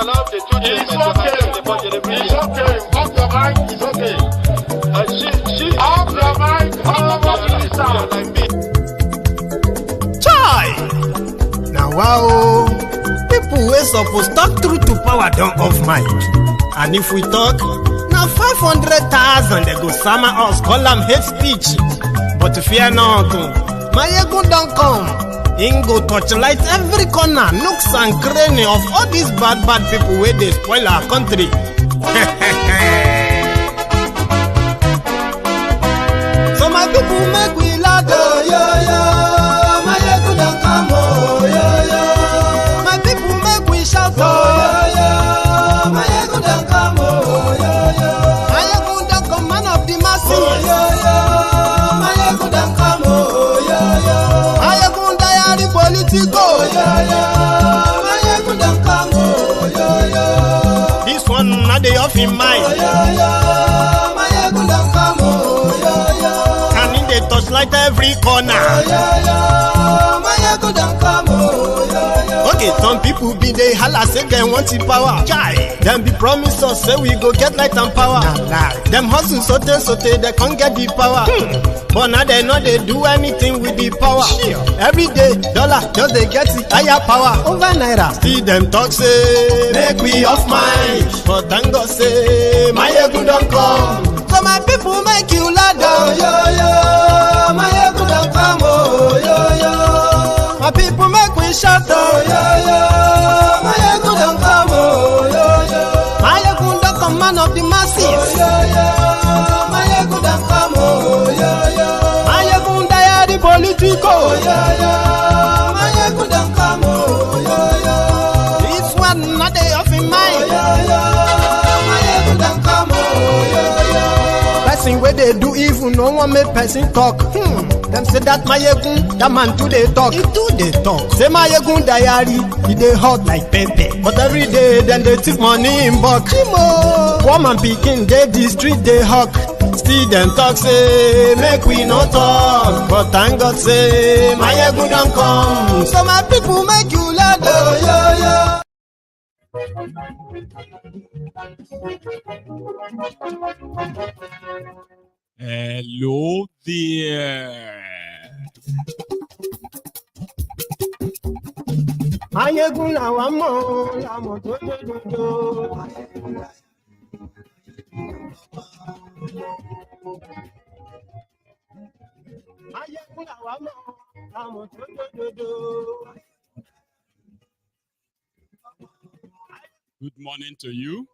allow the children. It's okay. Off your mind. It's okay. Off your mind. Like me. Chai! Now wow, people wey suppose talk truth to power don't off mic. And if we talk, now 500,000 they go summer us, call them hate speech. But fear not, my ego don't come. Ingo torchlight every corner, nooks and cranny of all these bad people where they spoil our country. So my people make we laugh, oh, yo, yo. My ego don't come, oh, yo, yo. My people make we shout, oh, yo, yo. My ego don't come, oh, yo, yo. My ego don't come, man of the masses, oh, yo, yo. My ego don't come, oh, yo, yo. My ego the politico, yo, yo. My ego don't come, oh, yo, yo. This one not the off in mind, oh, yo, yo. My ego don't come, oh, yo, yo. Can in the touchlight every corner, oh, yo, yo. My ego don't come, oh, yo, yo. Okay, some people be they holla say they want the power. Chai, them be promise us say we go get light and power. Nah. Them hustle so they can't get the power. But now they know they do anything with the power. Sure. Every day, dollar just they get the higher power over naira. See them talk say make we off mind, but thank God say my ego don't come. So my people make you laugh, oh, yo, yo. My ego don't come, oh, yo, yo. My people make we shout, oh, yo, yo. My ego don't come, oh, yo, yo. My ego don't come, man of the masses, oh, yo, yo. My ego don't come, oh, yo, yo. My ego the politico, oh, yo, yo. My ego don't come, oh, yo, yo. This one not the off in mind, oh, yo, yo. My ego don't come, oh, yo, yo. Person where they do evil, no one make person talk. Them say that my egun, that man too they talk. He do they talk. Say my egun diary, he they hot like pepper. But every day then they take money in bulk. Woman picking, they the street they hawk. Still them talk say make we no talk. But thank God say my egun don't come. So my people make you laugh, oh, yo, yo. Hello there. Mayegun la wa mo to do. Mayegun la wa mo to do. Good morning to you.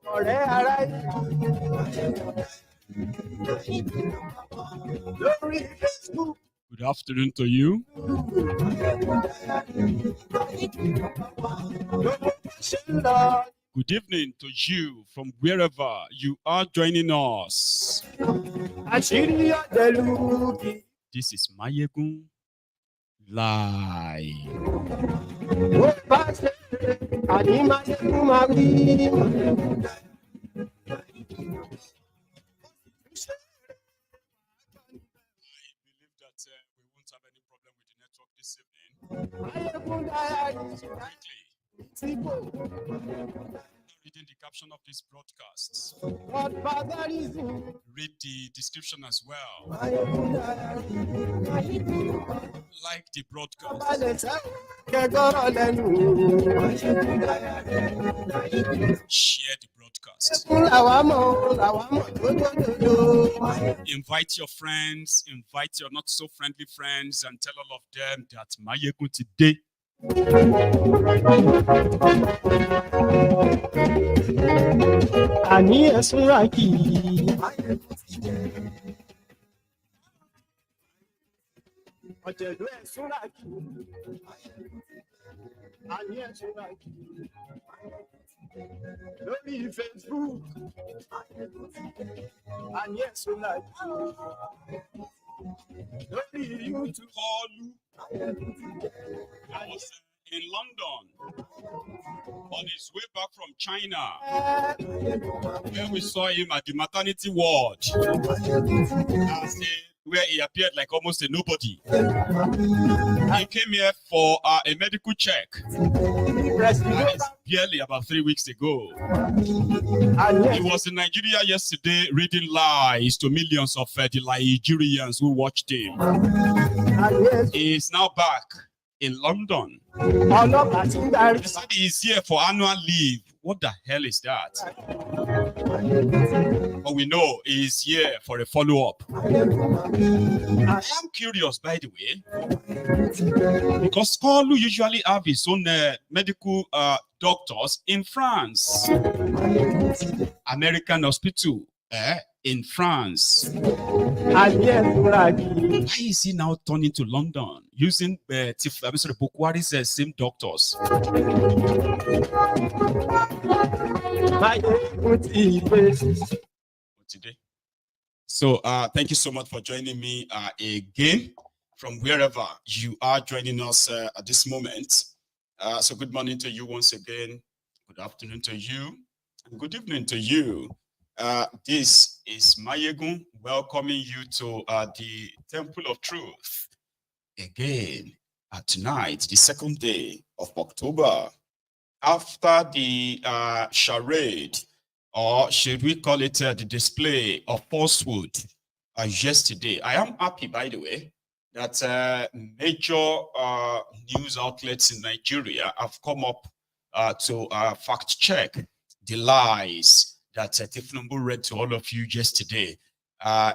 Good afternoon to you. Good evening to you from wherever you are joining us. This is Mayegun Live. I believe that we won't have any problem with the network this evening. Reading the caption of this broadcast. Read the description as well. Like the broadcast. Share the broadcast. Invite your friends, invite your not so friendly friends, and tell all of them that Mayegun today. Ani esunraki. Ọ̀jẹ̀lú esunraki. Ani esunraki. Lórí Facebook. Ani esunraki. Lórí YouTube. Koolu. I was in London on his way back from China, where we saw him at the maternity ward, where he appeared like almost a nobody. He came here for a medical check. It's barely about 3 weeks ago. He was in Nigeria yesterday reading lies to millions of the Nigerians who watched him. He is now back in London. He said he's here for annual leave. What the hell is that? But we know he's here for a follow-up. I am curious, by the way, because Koolu usually have his own medical doctors in France. American hospital in France. Why is he now turning to London using Bukwari's same doctors? Today. So thank you so much for joining me again from wherever you are joining us at this moment. So good morning to you once again. Good afternoon to you. And good evening to you. This is Mayegun welcoming you to the Temple of Truth again tonight, the second day of October, after the charade, or should we call it the display of falsehood yesterday. I am happy, by the way, that major news outlets in Nigeria have come up to fact check the lies that THIEFNUBU read to all of you yesterday.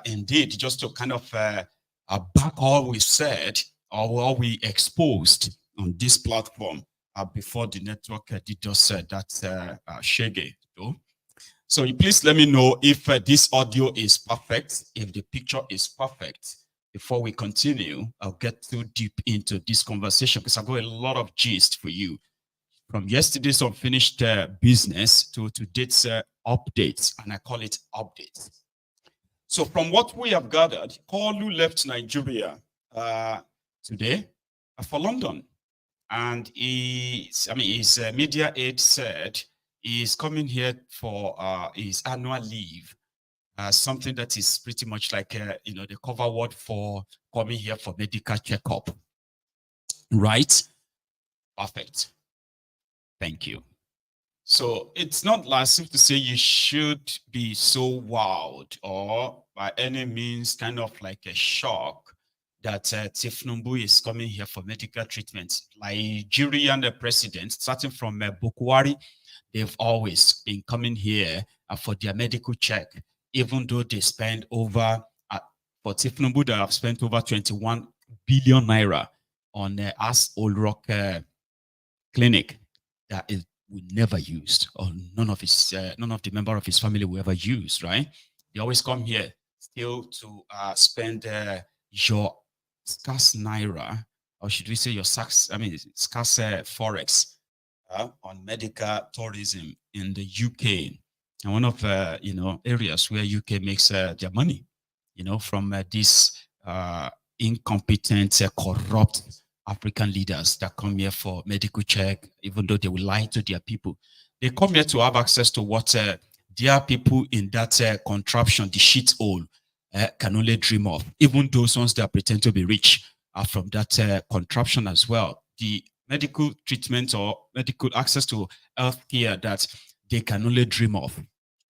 Indeed, just to kind of back all we said or all we exposed on this platform before the network DDoS that shaggy. So please let me know if this audio is perfect, if the picture is perfect. Before we continue, I'll get too deep into this conversation because I've got a lot of gist for you. From yesterday's unfinished business to today's updates, and I call it updates. So from what we have gathered, Koolu left Nigeria today for London. And his media aide said he's coming here for his annual leave, something that is pretty much like the cover word for coming here for medical checkup. Right? Perfect. Thank you. So it's not as to say you should be so wowed or by any means kind of like a shock that THIEFNUBU is coming here for medical treatment. Nigerian president, starting from Bukwari, they've always been coming here for their medical check, even though they spend over, for THIEFNUBU, they have spent over 21 billion naira on As Old Rock clinic that is we never used, or none of the member of his family will ever use, right? They always come here still to spend your scarce naira, or should we say your scarce forex on medical tourism in the UK, and one of areas where UK makes their money, from these incompetent, corrupt African leaders that come here for medical check, even though they will lie to their people. They come here to have access to what their people in that contraption, the shithole, can only dream of. Even those ones that pretend to be rich are from that contraption as well. The medical treatment or medical access to health care that they can only dream of.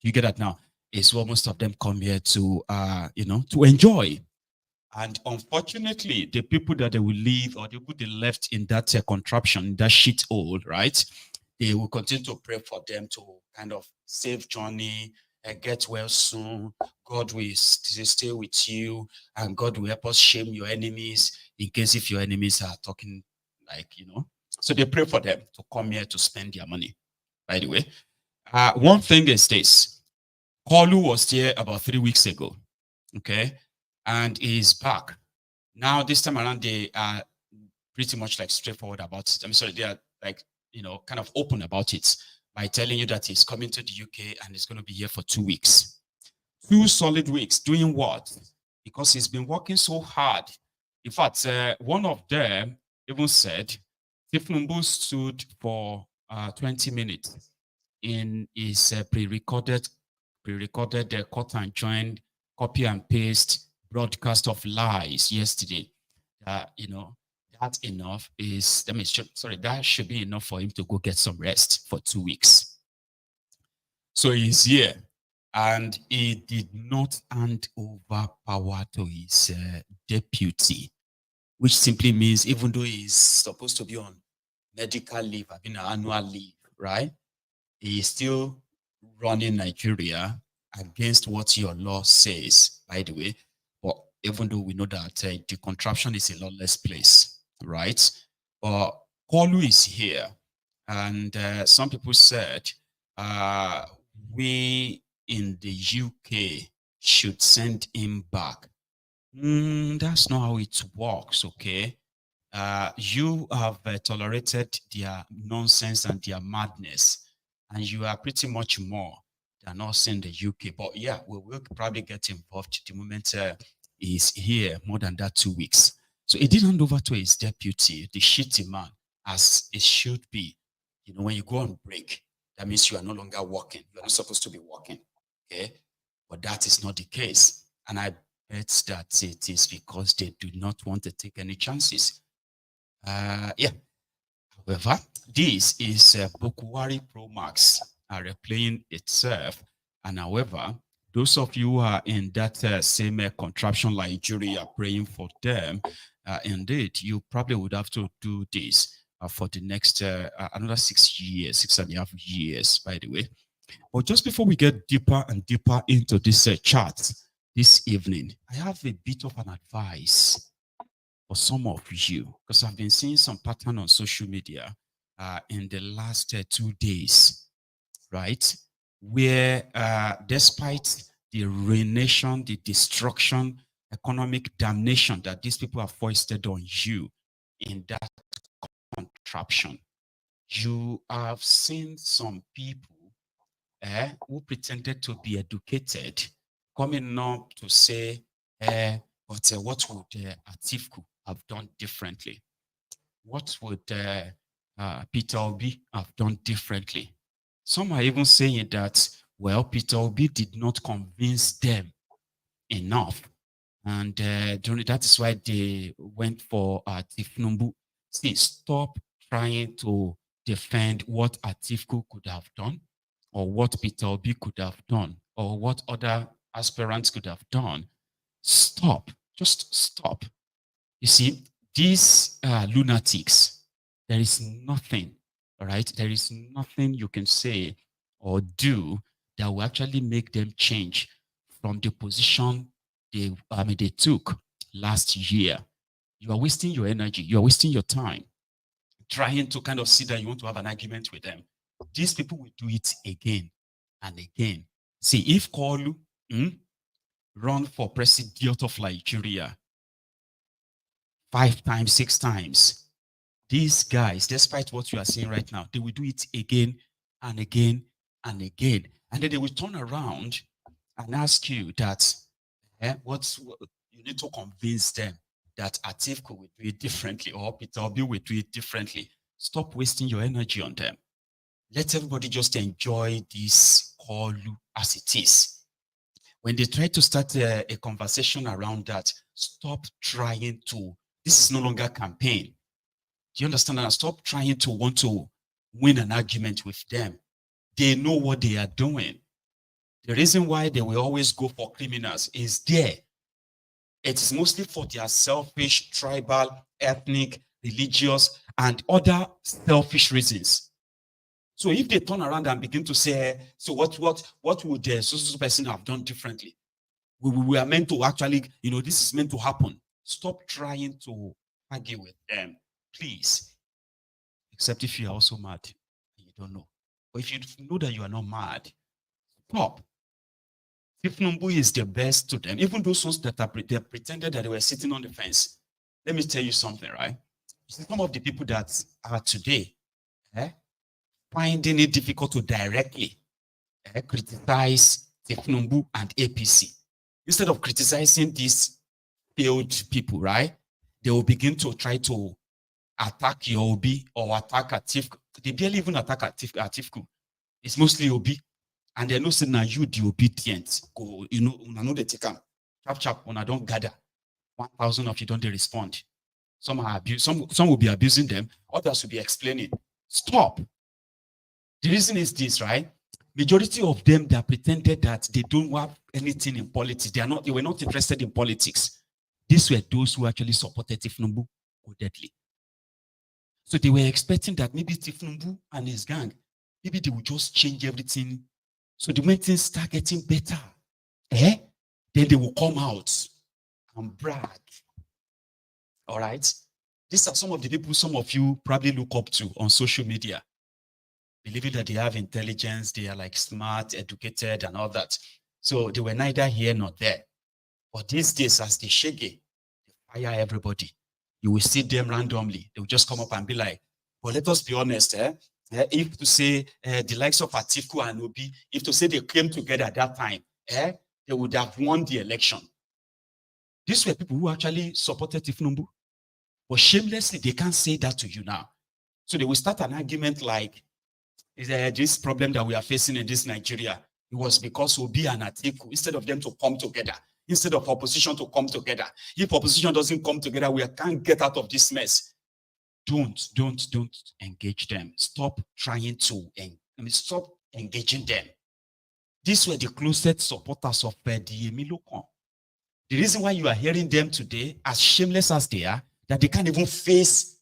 You get that now? Is what most of them come here to, to enjoy. And unfortunately, the people that they will leave or the people they left in that contraption, that shithole, right? They will continue to pray for them to kind of save journey and get well soon. God will stay with you, and God will help us shame your enemies in case if your enemies are talking So they pray for them to come here to spend their money. By the way, one thing is this: Koolu was here about 3 weeks ago, okay, and he's back now. This time around, they are pretty much like straightforward about it. I'm sorry, they are like kind of open about it by telling you that he's coming to the UK and he's going to be here for 2 weeks. 2 solid weeks. Doing what? Because he's been working so hard. In fact, one of them even said THIEFNUBU stood for 20 minutes in his pre-recorded cut and join, copy and paste broadcast of lies yesterday. That that enough is, I mean, sorry, that should be enough for him to go get some rest for 2 weeks. So he's here, and he did not hand over power to his deputy, which simply means even though he's supposed to be on medical leave, I mean annual leave, right? He is still running Nigeria against what your law says, by the way. But even though we know that the contraption is a lawless place, right? But Koolu is here, and some people said we in the UK should send him back. That's not how it works, okay? You have tolerated their nonsense and their madness, and you are pretty much more than us in the UK. But yeah, we will probably get involved the moment he's here, more than that 2 weeks. So he did hand over to his deputy, the shitty man, as it should be. You know, when you go on break, that means you are no longer working. You're not supposed to be working, okay? But that is not the case. And I bet that it is because they do not want to take any chances. Yeah. However, this is Bokuwari Pro Max replaying itself. And however, those of you who are in that same contraption like Nigeria praying for them, indeed, you probably would have to do this for the next another 6 years, 6.5 years, by the way. But just before we get deeper and deeper into this chart this evening, I have a bit of an advice for some of you, because I've been seeing some pattern on social media in the last 2 days, right? Where despite the ruination, the destruction, economic damnation that these people have foisted on you in that contraption, you have seen some people who pretended to be educated coming up to say, but what would THIEFNUBU have done differently? What would Peter Obi have done differently? Some are even saying that, well, Peter Obi did not convince them enough. And that is why they went for THIEFNUBU. See, stop trying to defend what THIEFNUBU could have done, or what Peter Obi could have done, or what other aspirants could have done. Stop. Just stop. You see, these lunatics, there is nothing, all right? There is nothing you can say or do that will actually make them change from the position they took last year. You are wasting your energy. You are wasting your time trying to kind of see that you want to have an argument with them. These people will do it again and again. See, if Koolu run for president of Nigeria 5 times, 6 times, these guys, despite what you are seeing right now, they will do it again and again and again. And then they will turn around and ask you that, you need to convince them that THIEFNUBU will do it differently, or Peter Obi will do it differently. Stop wasting your energy on them. Let everybody just enjoy this Koolu as it is. When they try to start a conversation around that, stop trying to, this is no longer a campaign. Do you understand that? Stop trying to want to win an argument with them. They know what they are doing. The reason why they will always go for criminals is there. It is mostly for their selfish, tribal, ethnic, religious, and other selfish reasons. So if they turn around and begin to say, so what would the social person have done differently? We are meant to actually, this is meant to happen. Stop trying to argue with them, please. Except if you are also mad and you don't know. But if you know that you are not mad, stop. THIEFNUBU is the best to them. Even those ones that they pretended that they were sitting on the fence. Let me tell you something, right? Some of the people that are today finding it difficult to directly criticize THIEFNUBU and APC. Instead of criticizing these failed people, right? They will begin to try to attack your Obi or attack THIEFNUBU. They barely even attack THIEFNUBU. It's mostly Obi. And they know say now you the obedient. Go, una know they take them. Chap, when I don't gather. 1,000 of you don't they respond. Some are some will be abusing them, others will be explaining. Stop. The reason is this, right? Majority of them, they are pretended that they don't have anything in politics. They were not interested in politics. These were those who actually supported THIEFNUBU codedly. So they were expecting that maybe THIEFNUBU and his gang, maybe they would just change everything. So the when things start getting better, then they will come out and brag. All right? These are some of the people some of you probably look up to on social media, believing that they have intelligence, they are like smart, educated, and all that. So they were neither here nor there. But these days, as they shake it, they fire everybody. You will see them randomly. They will just come up and be like, well, let us be honest, if to say the likes of Atiku and Obi, if to say they came together at that time, they would have won the election. These were people who actually supported THIEFNUBU. But shamelessly, they can't say that to you now. So they will start an argument like, this problem that we are facing in this Nigeria, it was because Obi and Atiku, instead of them to come together, instead of opposition to come together. If opposition doesn't come together, we can't get out of this mess. Don't engage them. Stop trying to, stop engaging them. These were the closest supporters of the Emilokon. The reason why you are hearing them today, as shameless as they are, that they can't even face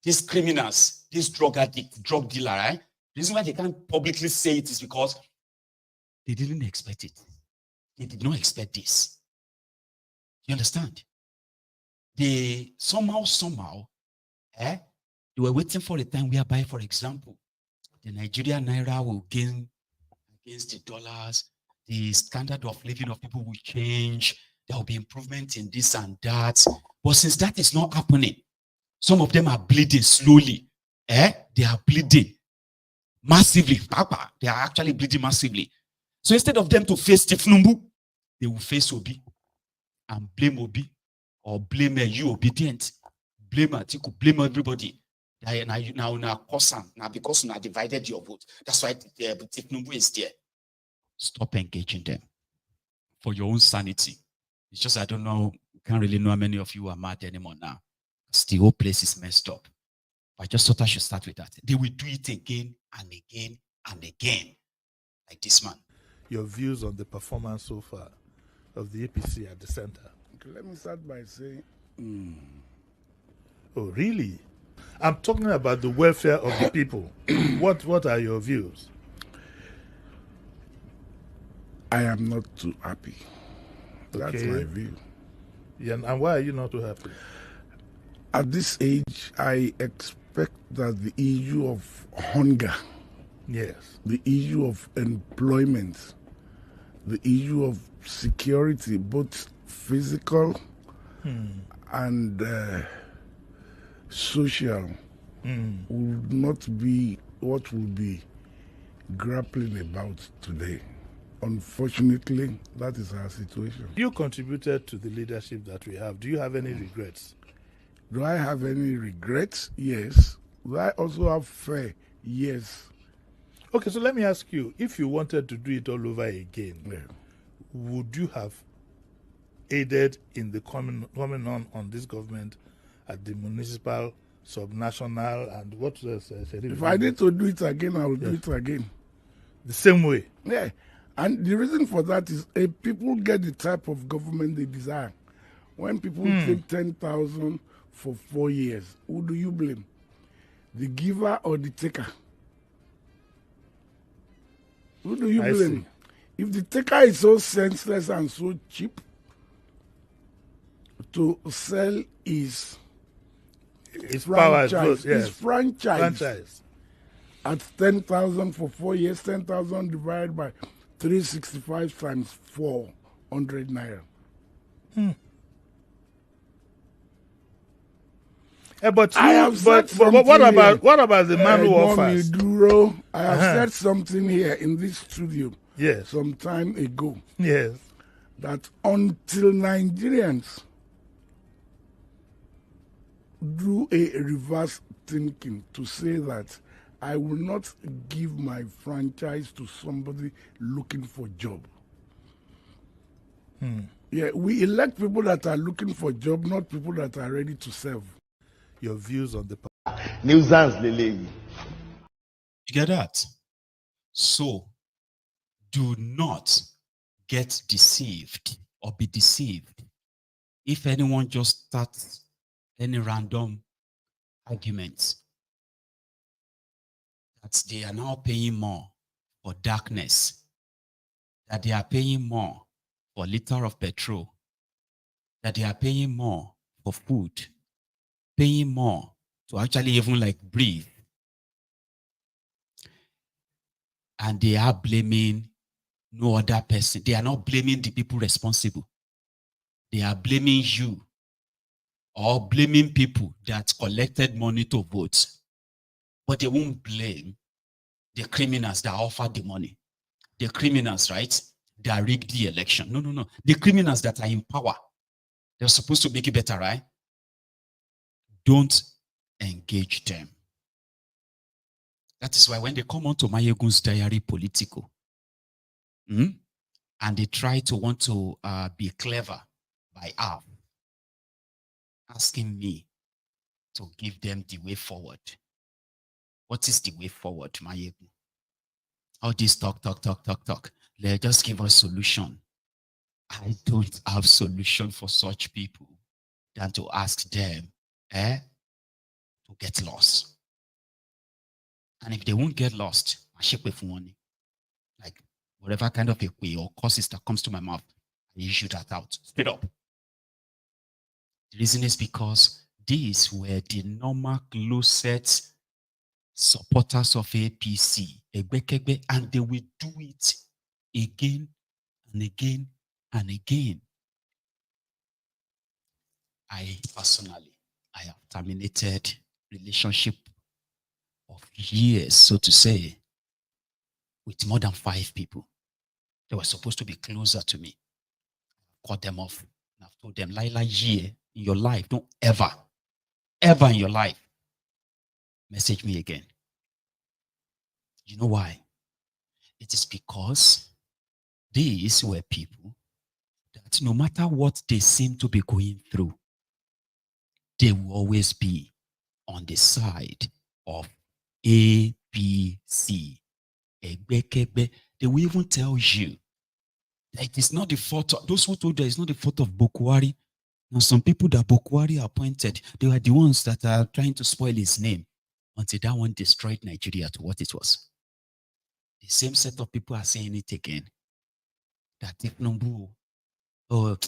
these criminals, this drug addict, drug dealer, right? The reason why they can't publicly say it is because they didn't expect it. They did not expect this. You understand? They somehow, they were waiting for a time whereby, for example, the Nigerian naira will gain against the dollars, the standard of living of people will change, there will be improvement in this and that. But since that is not happening, some of them are bleeding slowly. They are bleeding massively. They are actually bleeding massively. So instead of them to face THIEFNUBU, they will face Obi and blame Obi or blame you obedient, blame Atiku, blame everybody. Now cause now because now divided your vote. That's why THIEFNUBU is there. Stop engaging them for your own sanity. It's just I don't know. Can't really know how many of you are mad anymore now. The whole place is messed up. I just thought I should start with that. They will do it again and again and again, like this man. Your views on the performance so far of the APC at the center. Okay, let me start by saying, Oh, really? I'm talking about the welfare of the people. What are your views? I am not too happy. That's Okay. my view. Yeah, and why are you not too happy? At this age, I expect that the issue of hunger, Yes. the issue of employment, the issue of security, both physical and social, will not be what we'll be grappling about today. Unfortunately, that is our situation. You contributed to the leadership that we have. Do you have any regrets? Do I have any regrets? Yes. Do I also have fear? Yes. Okay, so let me ask you, if you wanted to do it all over again, Yeah. would you have aided in the coming on this government at the municipal, subnational, and what else? If I need to do it again, I will do it again. The same way? Yeah. And the reason for that is people get the type of government they desire. When people take 10,000 for 4 years, who do you blame? The giver or the taker? Who do you I blame? see. If the taker is so senseless and so cheap to sell his power, franchise, yes. his franchise at 10,000 for 4 years, 10,000 divided by 365 times 400 naira. But I have said what about the man who offers? I have said something here in this studio Yes. some time ago Yes. that until Nigerians do a reverse thinking to say that I will not give my franchise to somebody looking for job. Yeah, we elect people that are looking for job, not people that are ready to serve. your views on the Nuisance, Lele. You get that? So, do not get deceived or be deceived. If anyone just starts any random arguments that they are now paying more for darkness, that they are paying more for a liter of petrol, that they are paying more for food, paying more to actually even like breathe, and they are blaming no other person. They are not blaming the people responsible. They are blaming you or blaming people that collected money to vote. But they won't blame the criminals that offered the money. The criminals, right, that rigged the election. No, no, no. The criminals that are in power. They're supposed to make it better, right? Don't engage them. That is why when they come onto Mayegun's diary political, and they try to want to be clever by asking me to give them the way forward. What is the way forward, Mayegun? All this talk. Let's just give us solution. I don't have solution for such people than to ask them to get lost. And if they won't get lost, like whatever kind of a way or causes that comes to my mouth, I issue that out straight up. The reason is because these were the normal closest supporters of APC, and they will do it again and again and again. I personally, I have terminated relationship of years, so to say, with more than 5 people. They were supposed to be closer to me. I cut them off. And I've told them, Laila, in your life, don't ever in your life message me again. You know why? It is because these were people that no matter what they seem to be going through, they will always be on the side of APC. They will even tell you that it is not the fault of those who told you it's not the fault of Bokwari. Now, some people that Bokwari appointed, they were the ones that are trying to spoil his name until that one destroyed Nigeria to what it was. The same set of people are saying it again. That THIEFNUBU,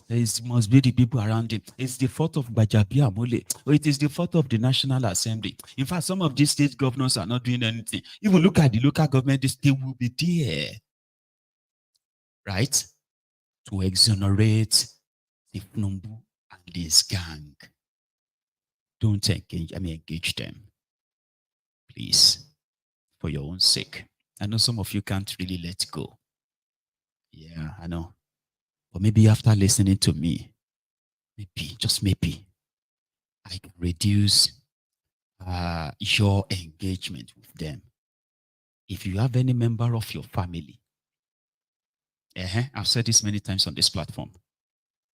it must be the people around him. It's the fault of Bajabi Amole. Or it is the fault of the National Assembly. In fact, some of these state governors are not doing anything. Even look at the local government, they will be there. Right? To exonerate THIEFNUBU and this gang. Don't engage them. Please. For your own sake. I know some of you can't really let go. Yeah, I know. But maybe after listening to me, maybe, just maybe, I can reduce your engagement with them. If you have any member of your family, I've said this many times on this platform.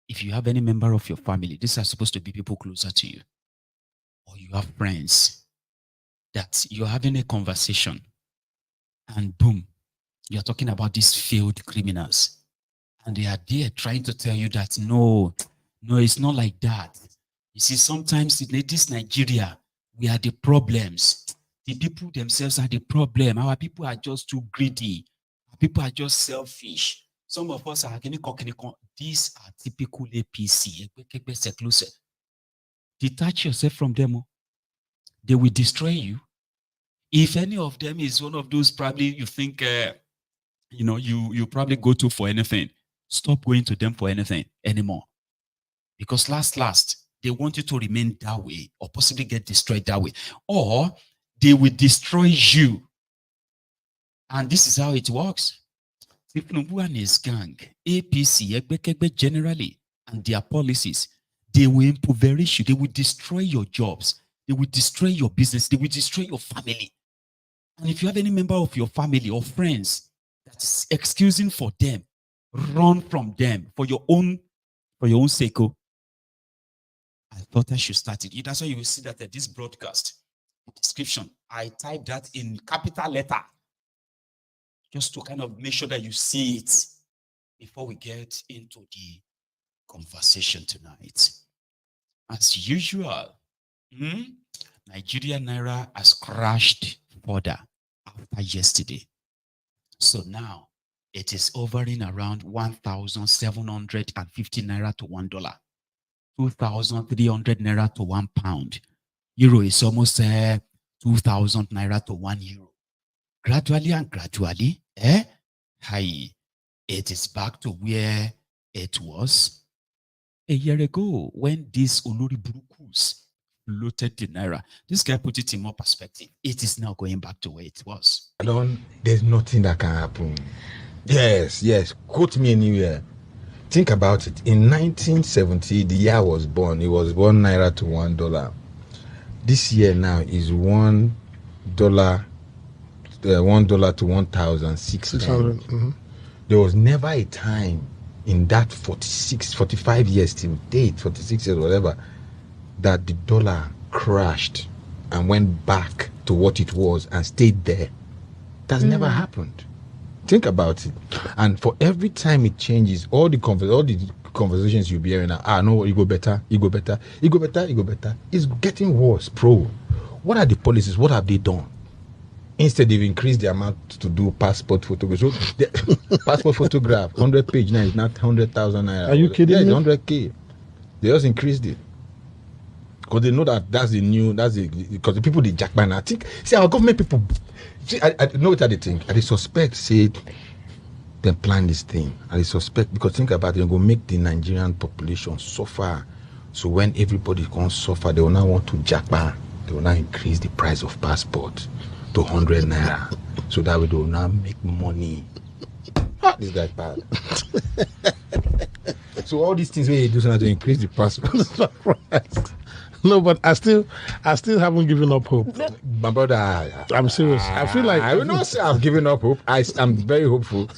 If you have any member of your family, these are supposed to be people closer to you. Or you have friends that you're having a conversation and boom, you're talking about these failed criminals. And they are there trying to tell you that, no, it's not like that. You see, sometimes in this Nigeria, we are the problems. The people themselves are the problem. Our people are just too greedy. Our people are just selfish. Some of us are, these are typical APC. Detach yourself from them. They will destroy you. If any of them is one of those, probably you think, you probably go to for anything. Stop going to them for anything anymore. Because last, they want you to remain that way or possibly get destroyed that way. Or they will destroy you. And this is how it works. THIEFNUBU and his gang, APC, Egbekegbe generally, and their policies, they will impoverish you. They will destroy your jobs. They will destroy your business. They will destroy your family. And if you have any member of your family or friends that is excusing for them, run from them for your own sake. I thought I should start it. That's why you will see that this broadcast description, I typed that in capital letter just to kind of make sure that you see it before we get into the conversation tonight. As usual, Nigerian Naira has crashed further after yesterday. So now it is hovering around 1,750 Naira to $1, 2,300 Naira to £1. Euro is almost 2,000 Naira to €1. Gradually and gradually, it is back to where it was a year ago when these Olori Burukus floated the Naira. This guy put it in more perspective. It is now going back to where it was. There's nothing that can happen. Yes. Quote me anywhere. Think about it. In 1970, the year I was born, it was 1 Naira to $1. This year now is $1 to 1,600. There was never a time in that 45 years till date, 46 years, whatever, that the dollar crashed and went back to what it was and stayed there. That's never happened. Think about it. And for every time it changes, all the conversations you'll be hearing now, no, you go better. It's getting worse, bro. What are the policies? What have they done? Instead, they've increased the amount to do passport photograph. So the passport photograph, 100 page now is not 100,000 naira. Are you kidding me? 100K. They just increased it. Because they know that because the people, they jackman. I think, our government people, I know what they think. And they suspect, say, they plan this thing. And they suspect, because think about it, they're going to make the Nigerian population suffer. So when everybody can suffer, they will now want to jackman. They will now increase the price of passport to 100 naira, so that we do not make money. This guy bad. So all these things we do so to increase the passport. No, but I still haven't given up hope. My brother, I'm serious. I feel like I will not say I've given up hope. I'm very hopeful.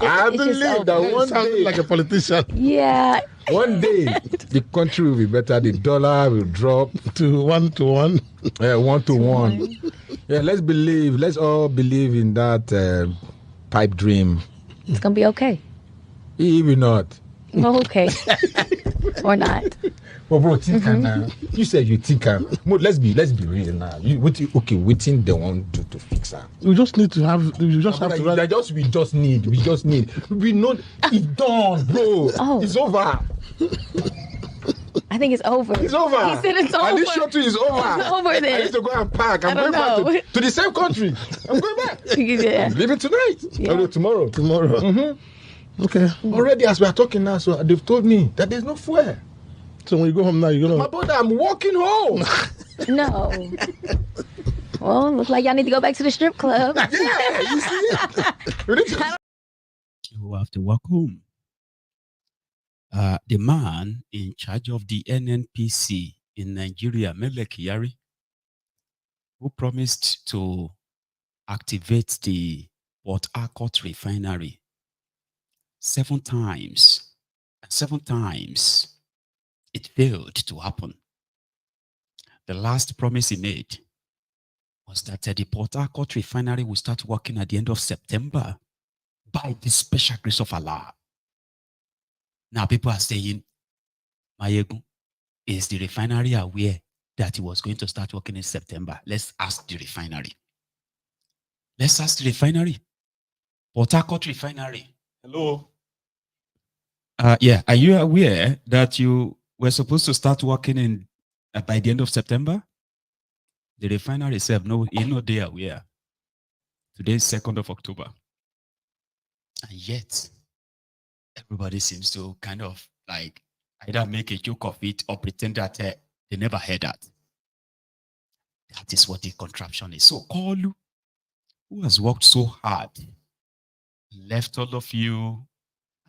I believe that one day, like a politician. Yeah. One day the country will be better. The dollar will drop to 1 to 1. 1 to 1. Yeah, let's all believe in that pipe dream. It's gonna be okay. Even not. Well, okay. Or not. Well, bro, think now. You said you think. Let's be real now. Waiting they want to fix that. We just need to have. We just We just need. We know it's done, bro. Oh. It's over. I think it's over. It's over. He said it's over. And this shuttle is over. It's over then. I need to go and pack. I'm going back to the same country. I'm going back. Yeah. I'm leaving tonight. Yeah. Tomorrow. Okay. Already, as we are talking now, so they've told me that there's no fuel. So when you go home now, you're gonna. My brother, I'm walking home. No. Well, looks like y'all need to go back to the strip club. Yeah, you see? You have to walk home. The man in charge of the NNPC in Nigeria, Mele Kyari, who promised to activate the Port Harcourt refinery 7 times, and 7 times it failed to happen. The last promise he made was that the Port Harcourt refinery will start working at the end of September by the special grace of Allah. Now people are saying, Mayegu, is the refinery aware that it was going to start working in September? Let's ask the refinery. Port Harcourt refinery. Hello? Yeah, are you aware that you were supposed to start working by the end of September? The refinery said, no, they are aware. Today is 2nd of October. And yet, everybody seems to kind of like either make a joke of it or pretend that they never heard that. That is what the contraption is. So Koolu, who has worked so hard, left all of you,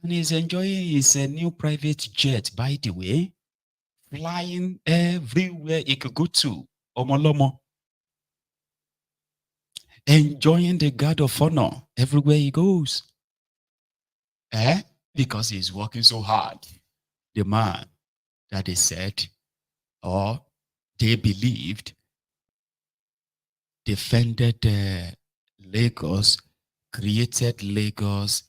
and is enjoying his new private jet, by the way, flying everywhere he could go to, Omolomo. Enjoying the guard of honor everywhere he goes. Because he's working so hard. The man that they said or they believed defended Lagos, created Lagos,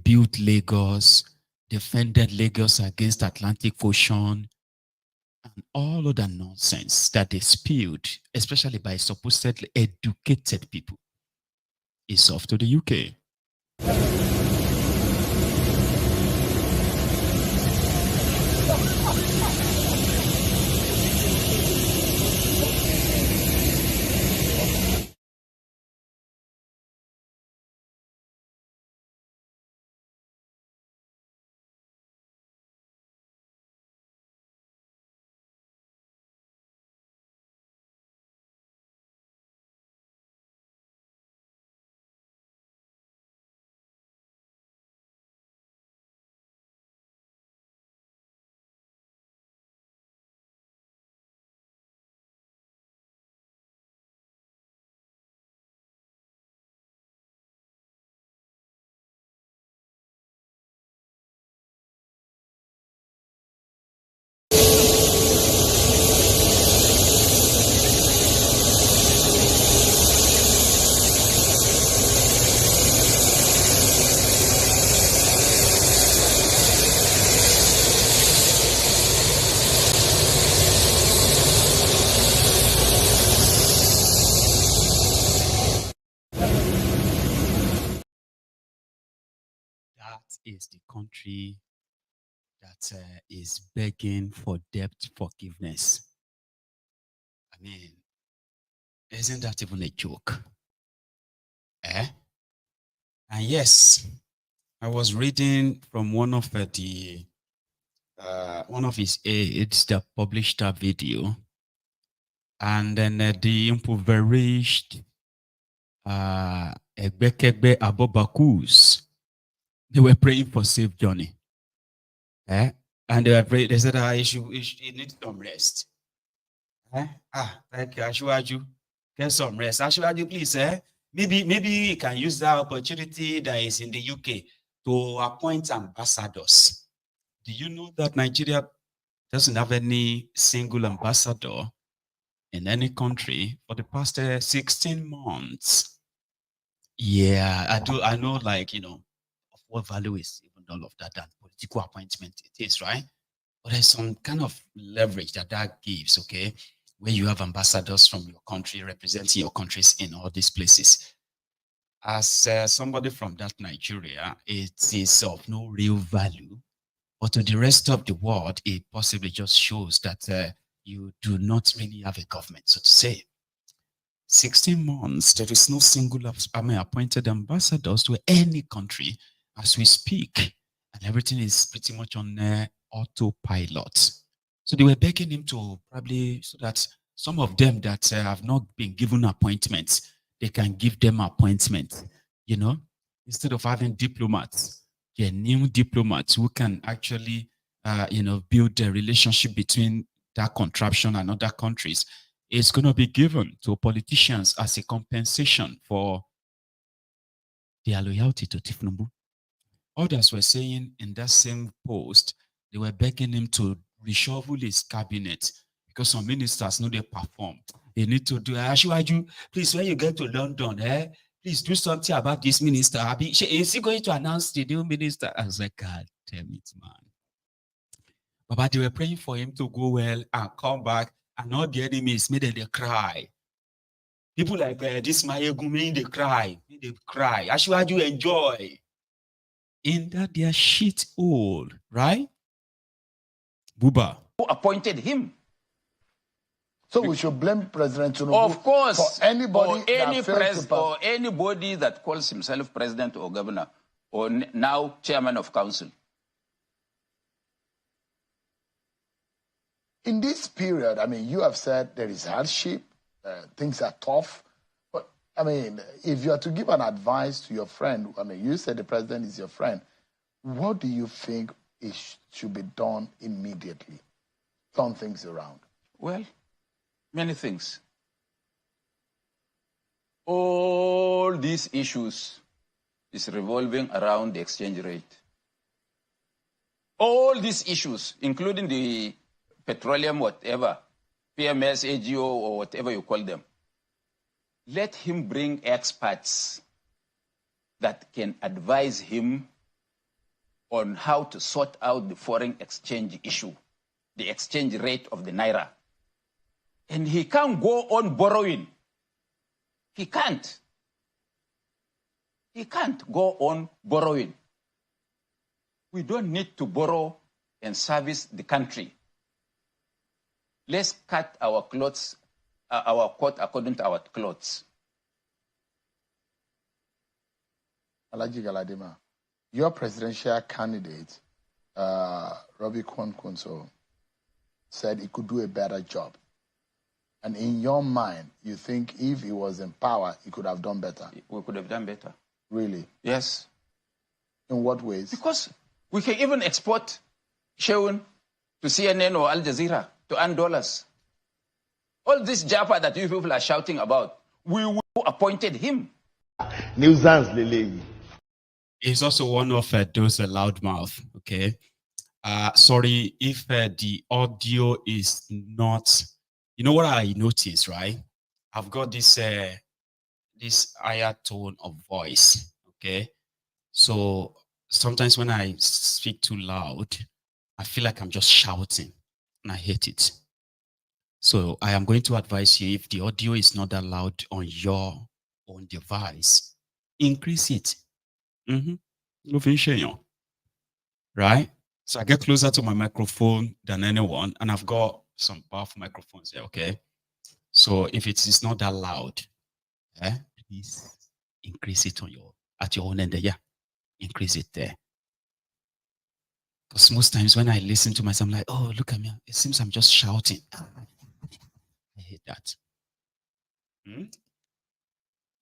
built Lagos, defended Lagos against Atlantic Ocean, and all other nonsense that they spewed, especially by supposedly educated people, is off to the UK. That is the country that is begging for debt forgiveness. I mean, isn't that even a joke? Eh? And yes, I was reading from one of his aides that published that video, and then the impoverished Egbekegbe Abobakus, they were praying for safe journey. And they were praying, they said, he needs some rest. Thank you, Ashwaju. Get some rest. Ashwaju, please, maybe you can use that opportunity that is in the UK to appoint ambassadors. Do you know that Nigeria doesn't have any single ambassador in any country for the past 16 months? Yeah, I know, like, of what value is even all of that political appointment it is, right? But there's some kind of leverage that gives, okay, where you have ambassadors from your country representing your countries in all these places. As somebody from that Nigeria, it is of no real value, but to the rest of the world, it possibly just shows that you do not really have a government, so to say. 16 months, there is no single appointed ambassadors to any country as we speak, and everything is pretty much on autopilot. So they were begging him to probably, so that some of them that have not been given appointments, they can give them appointments, instead of having diplomats, new diplomats who can actually, build a relationship between that contraption and other countries. It's going to be given to politicians as a compensation for their loyalty to THIEFNUBU. Others were saying in that same post, they were begging him to reshuffle his cabinet because some ministers know they perform. They need to do, Ashwaju, please, when you get to London, please do something about this minister. Is he going to announce the new minister? I was like, God damn it, man. But they were praying for him to go well and come back, and all the enemies made them cry. People like this Mayegumi, they cry. They cry. Ashwaju enjoy. In that their shit hole, right? Buba. Who appointed him? So we should blame President Tinubu, of course, for anybody or anybody that calls himself president or governor or now chairman of council. In this period, I mean, you have said there is hardship, things are tough. But, I mean, if you are to give an advice to your friend, I mean, you said the president is your friend, what do you think should be done immediately? Turn things around. Well, many things. All these issues is revolving around the exchange rate. All these issues, including the petroleum, whatever, PMS, AGO, or whatever you call them. Let him bring experts that can advise him on how to sort out the foreign exchange issue, the exchange rate of the Naira. And he can't go on borrowing. He can't. He can't go on borrowing. We don't need to borrow and service the country. Let's cut our clothes, our coat according to our clothes. Alaji Galadima, your presidential candidate, Robbie Kwankunso, said he could do a better job. And in your mind, you think if he was in power, he could have done better? We could have done better. Really? Yes. In what ways? Because we can even export Sheun to CNN or Al Jazeera to earn dollars. All this Jaffa that you people are shouting about, we appointed him. Nuisance, Lele. He's also one of those loudmouth, okay? Sorry if the audio is not... You know what I noticed, right? I've got this this higher tone of voice, okay? So sometimes when I speak too loud, I feel like I'm just shouting, and I hate it. So I am going to advise you, if the audio is not that loud on your own device, increase it. Right? So I get closer to my microphone than anyone, and I've got some powerful microphones here, okay? So if it is not that loud, please increase it on at your own end. Yeah, increase it there. Because most times when I listen to myself, I'm like, oh, look at me. It seems I'm just shouting. I hate that.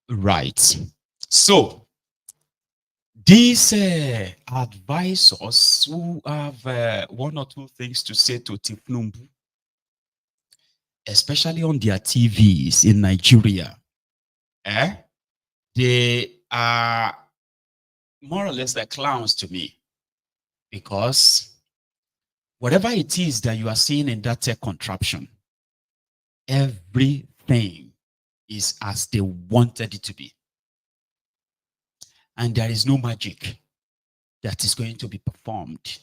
Right. So these advisors who have one or two things to say to THIEFNUBU, especially on their TVs in Nigeria, they are more or less like clowns to me, because whatever it is that you are seeing in that contraption, everything is as they wanted it to be. And there is no magic that is going to be performed.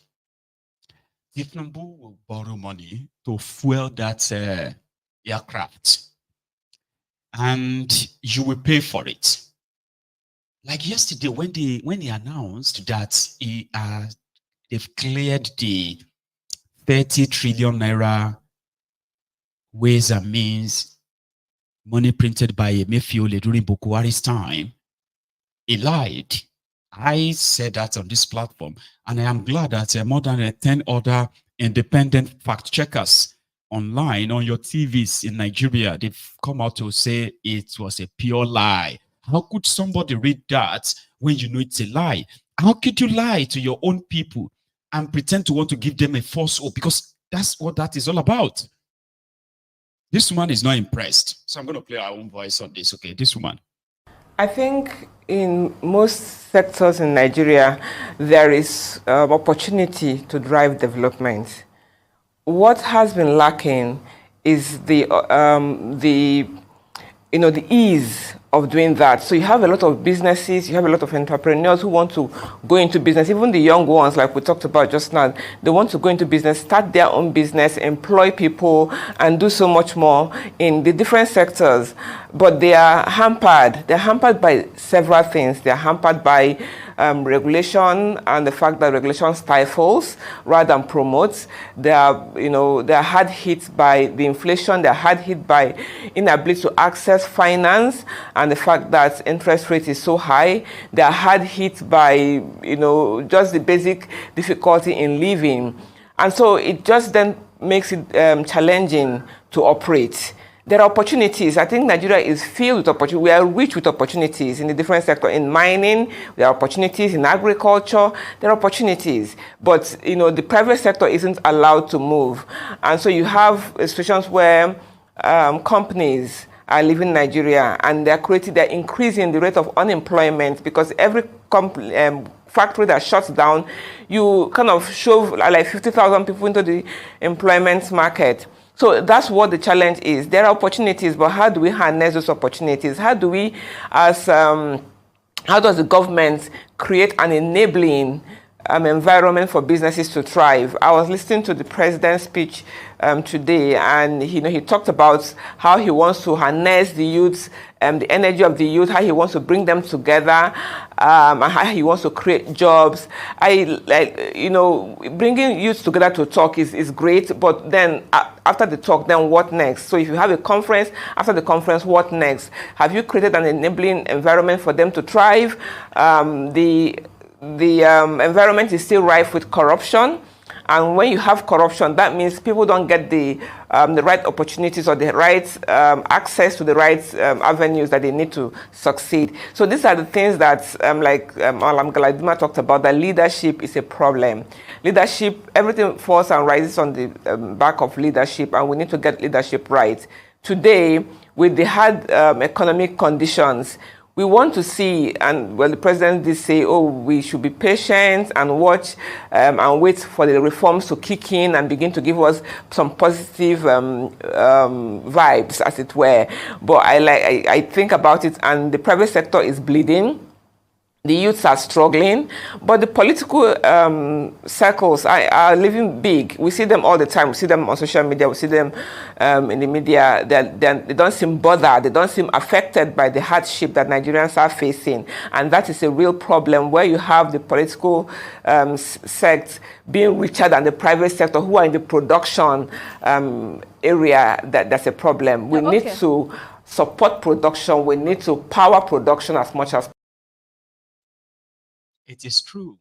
THIEFNUBU will borrow money to fuel that aircraft, and you will pay for it. Like yesterday, when he announced that they've cleared the 30 trillion naira ways and means money printed by Emefiole during Boko Haram's time, he lied. I said that on this platform, and I am glad that more than 10 other independent fact checkers online on your TVs in Nigeria, they've come out to say it was a pure lie. How could somebody read that when you know it's a lie? How could you lie to your own people and pretend to want to give them a false hope? Because that's what that is all about. This woman is not impressed. So I'm going to play our own voice on this, okay? This woman. I think in most sectors in Nigeria, there is opportunity to drive development. What has been lacking is the ease of doing that. So you have a lot of businesses, you have a lot of entrepreneurs who want to go into business, even the young ones like we talked about just now, they want to go into business, start their own business, employ people, and do so much more in the different sectors. But they are hampered. They're hampered by several things. They're hampered by regulation and the fact that regulation stifles rather than promotes. They are hard hit by the inflation. They're hard hit by inability to access finance and the fact that interest rate is so high. They are hard hit by just the basic difficulty in living, and so it just then makes it challenging to operate. There are opportunities. I think Nigeria is filled with opportunities. We are rich with opportunities in the different sectors. In mining, there are opportunities. In agriculture, there are opportunities. But, the private sector isn't allowed to move. And so you have situations where companies are leaving Nigeria and they're increasing the rate of unemployment because every factory that shuts down, you kind of shove like 50,000 people into the employment market. So that's what the challenge is. There are opportunities, but how do we harness those opportunities? How do we, how does the government create an enabling environment for businesses to thrive? I was listening to the president's speech today, and he talked about how he wants to harness the youth, the energy of the youth, how he wants to bring them together, and how he wants to create jobs. Bringing youth together to talk is great, but then after the talk, then what next? So if you have a conference, after the conference, what next? Have you created an enabling environment for them to thrive? The environment is still rife with corruption, and when you have corruption, that means people don't get the right opportunities or the right access to the right avenues that they need to succeed. So these are the things that, Malam Galadima talked about, that leadership is a problem. Leadership, everything falls and rises on the back of leadership, and we need to get leadership right. Today, with the hard economic conditions, we want to see, and the president did say, we should be patient and watch and wait for the reforms to kick in and begin to give us some positive vibes, as it were. But I think about it, and the private sector is bleeding. The youths are struggling, but the political circles are living big. We see them all the time. We see them on social media. We see them in the media. They don't seem bothered. They don't seem affected by the hardship that Nigerians are facing. And that is a real problem, where you have the political sects being richer than the private sector, who are in the production area. That's a problem. We need to support production. We need to power production as much as possible. It is true.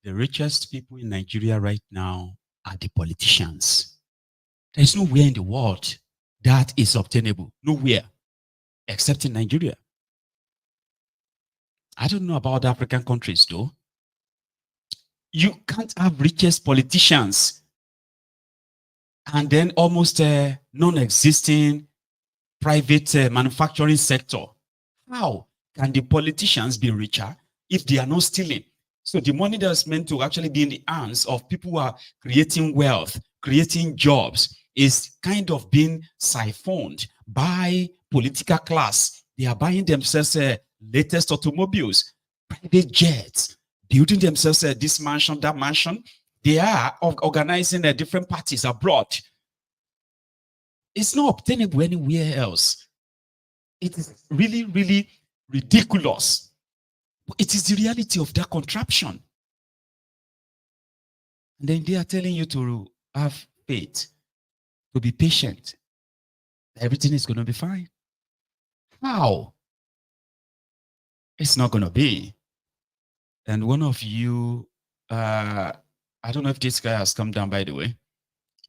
The richest people in Nigeria right now are the politicians. There is nowhere in the world that is obtainable. Nowhere. Except in Nigeria. I don't know about African countries though. You can't have richest politicians and then almost a non-existing private manufacturing sector. How can the politicians be richer if they are not stealing? So the money that's meant to actually be in the hands of people who are creating wealth, creating jobs, is kind of being siphoned by political class. They are buying themselves latest automobiles, private jets, building themselves this mansion, that mansion. They are organizing different parties abroad. It's not obtainable anywhere else. It is really, really ridiculous. It is the reality of that contraption. And then they are telling you to have faith, to be patient. Everything is going to be fine. How? It's not going to be. And one of you, I don't know if this guy has come down, by the way.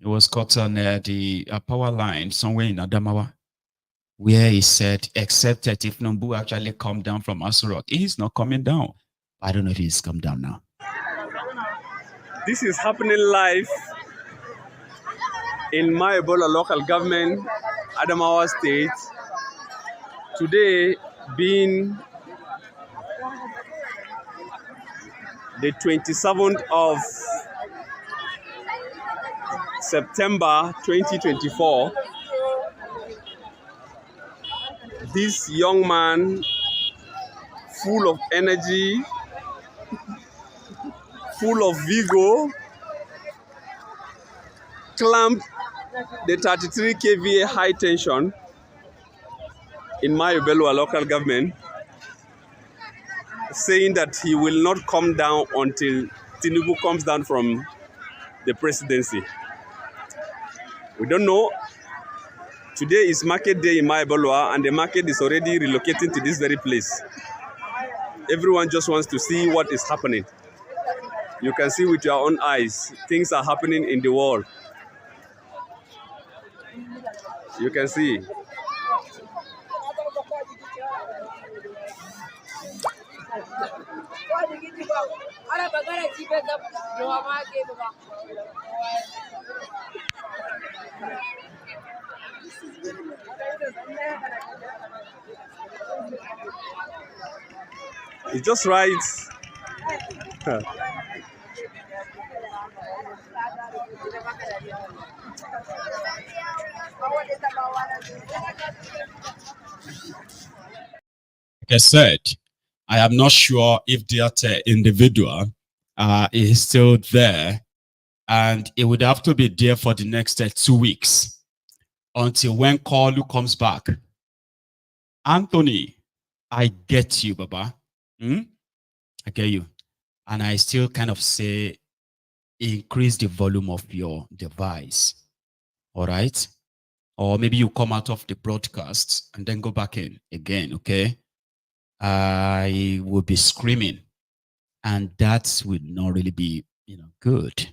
It was caught on the power line somewhere in Adamawa, where he said, except that THIEFNUBU actually come down from Asurok. He's not coming down. I don't know if he's come down now. This is happening live in Ebola local government, Adamawa State. Today being the 27th of September 2024. This young man, full of energy, full of vigor, clamped the 33 kVA high tension in Mayobelwa local government, saying that he will not come down until Tinubu comes down from the presidency. We don't know. Today is market day in Mayobelwa, and the market is already relocating to this very place. Everyone just wants to see what is happening. You can see with your own eyes, things are happening in the world. You can see. It's just right Like I said, I am not sure if that individual is still there, and it would have to be there for the next 2 weeks until when Koolu comes back. Anthony, I get you, Baba. I get you. And I still kind of say, increase the volume of your device. All right? Or maybe you come out of the broadcast and then go back in again, okay? I will be screaming. And that would not really be, good.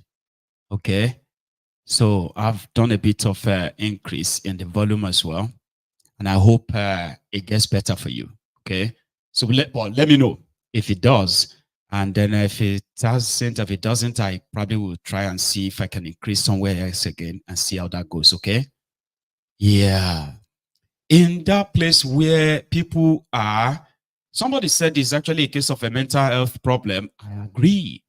Okay? So I've done a bit of increase in the volume as well. And I hope it gets better for you. Okay? So let me know if it does. And then if it doesn't, I probably will try and see if I can increase somewhere else again and see how that goes. Okay? Yeah. In that place where people are, somebody said it's actually a case of a mental health problem. I agree.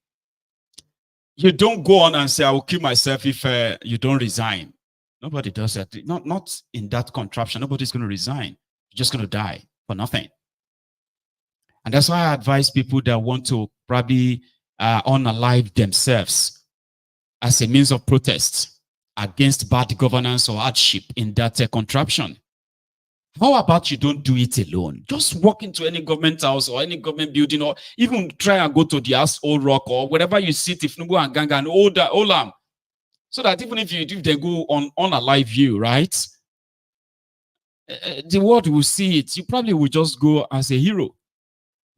You don't go on and say, I will kill myself if you don't resign. Nobody does that. Not in that contraption. Nobody's going to resign. You're just going to die for nothing. And that's why I advise people that want to probably unalive themselves as a means of protest against bad governance or hardship in that contraption. How about you don't do it alone? Just walk into any government house or any government building, or even try and go to the house Old Rock or wherever you see THIEFNUBU and Ganga and Olam. So that even if they go on unalive you, right? The world will see it. You probably will just go as a hero.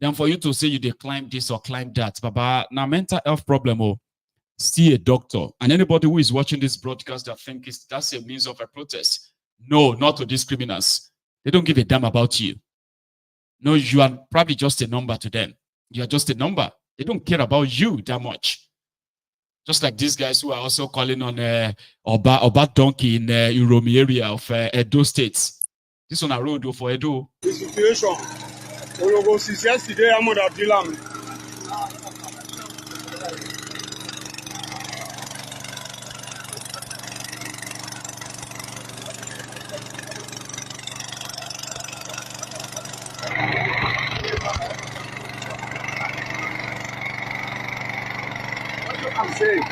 Then for you to say you dey climb this or climb that, Baba, now mental health problem, see a doctor. And anybody who is watching this broadcast that think that's a means of a protest. No, not to these criminals. They don't give a damn about you. No, you are probably just a number to them. You are just a number. They don't care about you that much. Just like these guys who are also calling on Oba Donkey in Uromi area of Edo State. This one a road for Edo. The situation. Since yesterday, I'm on Abdullah. I'm saying,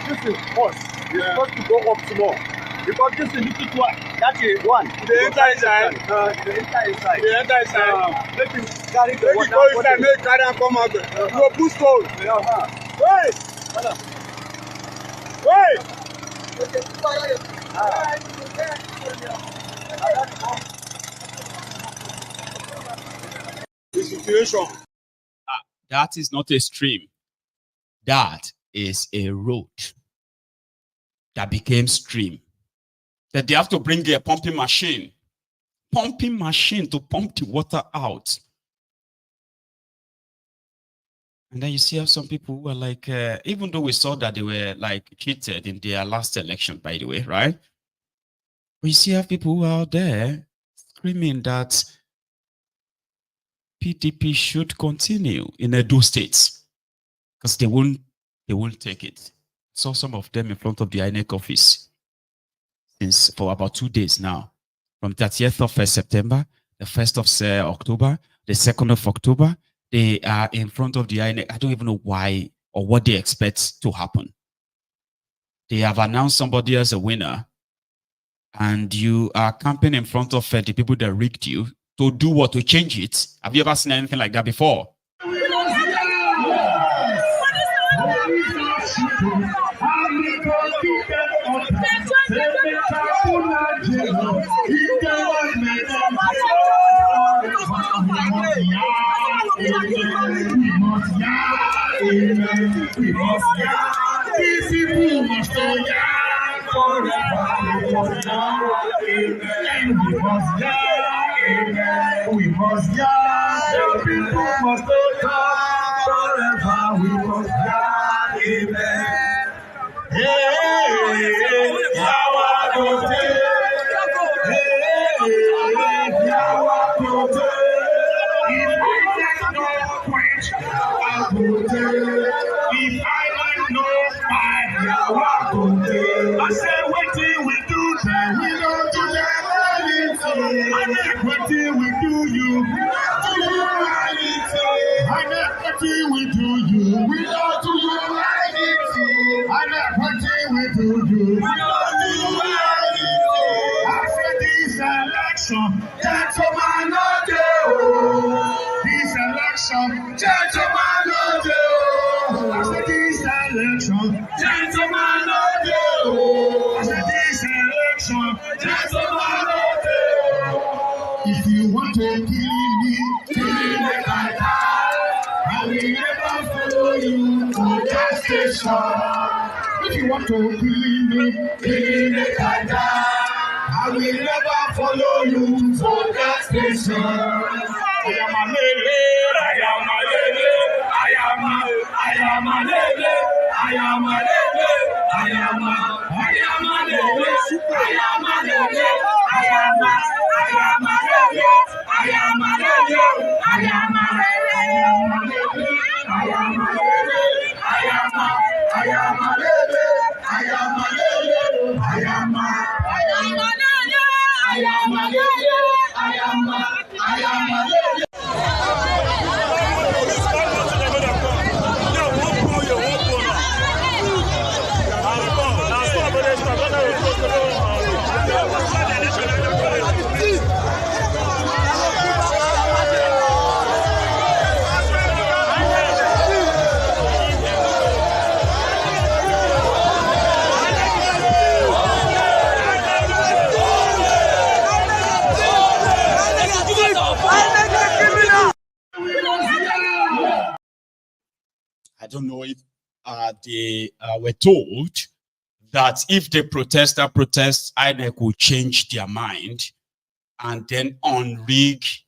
this is us. It's supposed to go up tomorrow. Because this is little too, that is one. The enter inside. The enter inside. Let him carry the water. Go inside, make carry and come out. You push hole. Wait! The situation. That is not a stream. That is a road that became stream. That they have to bring a pumping machine to pump the water out. And then you see how some people who are like, even though we saw that they were like cheated in their last election, by the way, right? But you see how people who are out there screaming that PDP should continue in Edo states because they won't take it. Saw some of them in front of the INEC office for about 2 days now, from 30th of September, the 1st of October, the 2nd of October. They are in front of the INEC. I don't even know why or what they expect to happen. They have announced somebody as a winner, and you are camping in front of the people that rigged you to do what? To change it. Have you ever seen anything like that before? We must yell, the people must talk forever. We must yell, amen. Hey, Yawagote. Hey, Yawagote. In my next no quench, Yawagote. election, gentlemen, no deal. I said this election, gentlemen, no deal. If you want to kill me, kill me like I die. I will never follow you to that station. If you want to kill me, kill me like I die. I will never follow you to that station. I am a lele, I am a lele, I am a lele, I am a lele, I am a lele, I am a lele, I am a lele, I am a lele, I am a lele, I am a lele, I am a lele, I am a lele, I am a I don't know if they were told that if they protest, INEC will change their mind and then unrig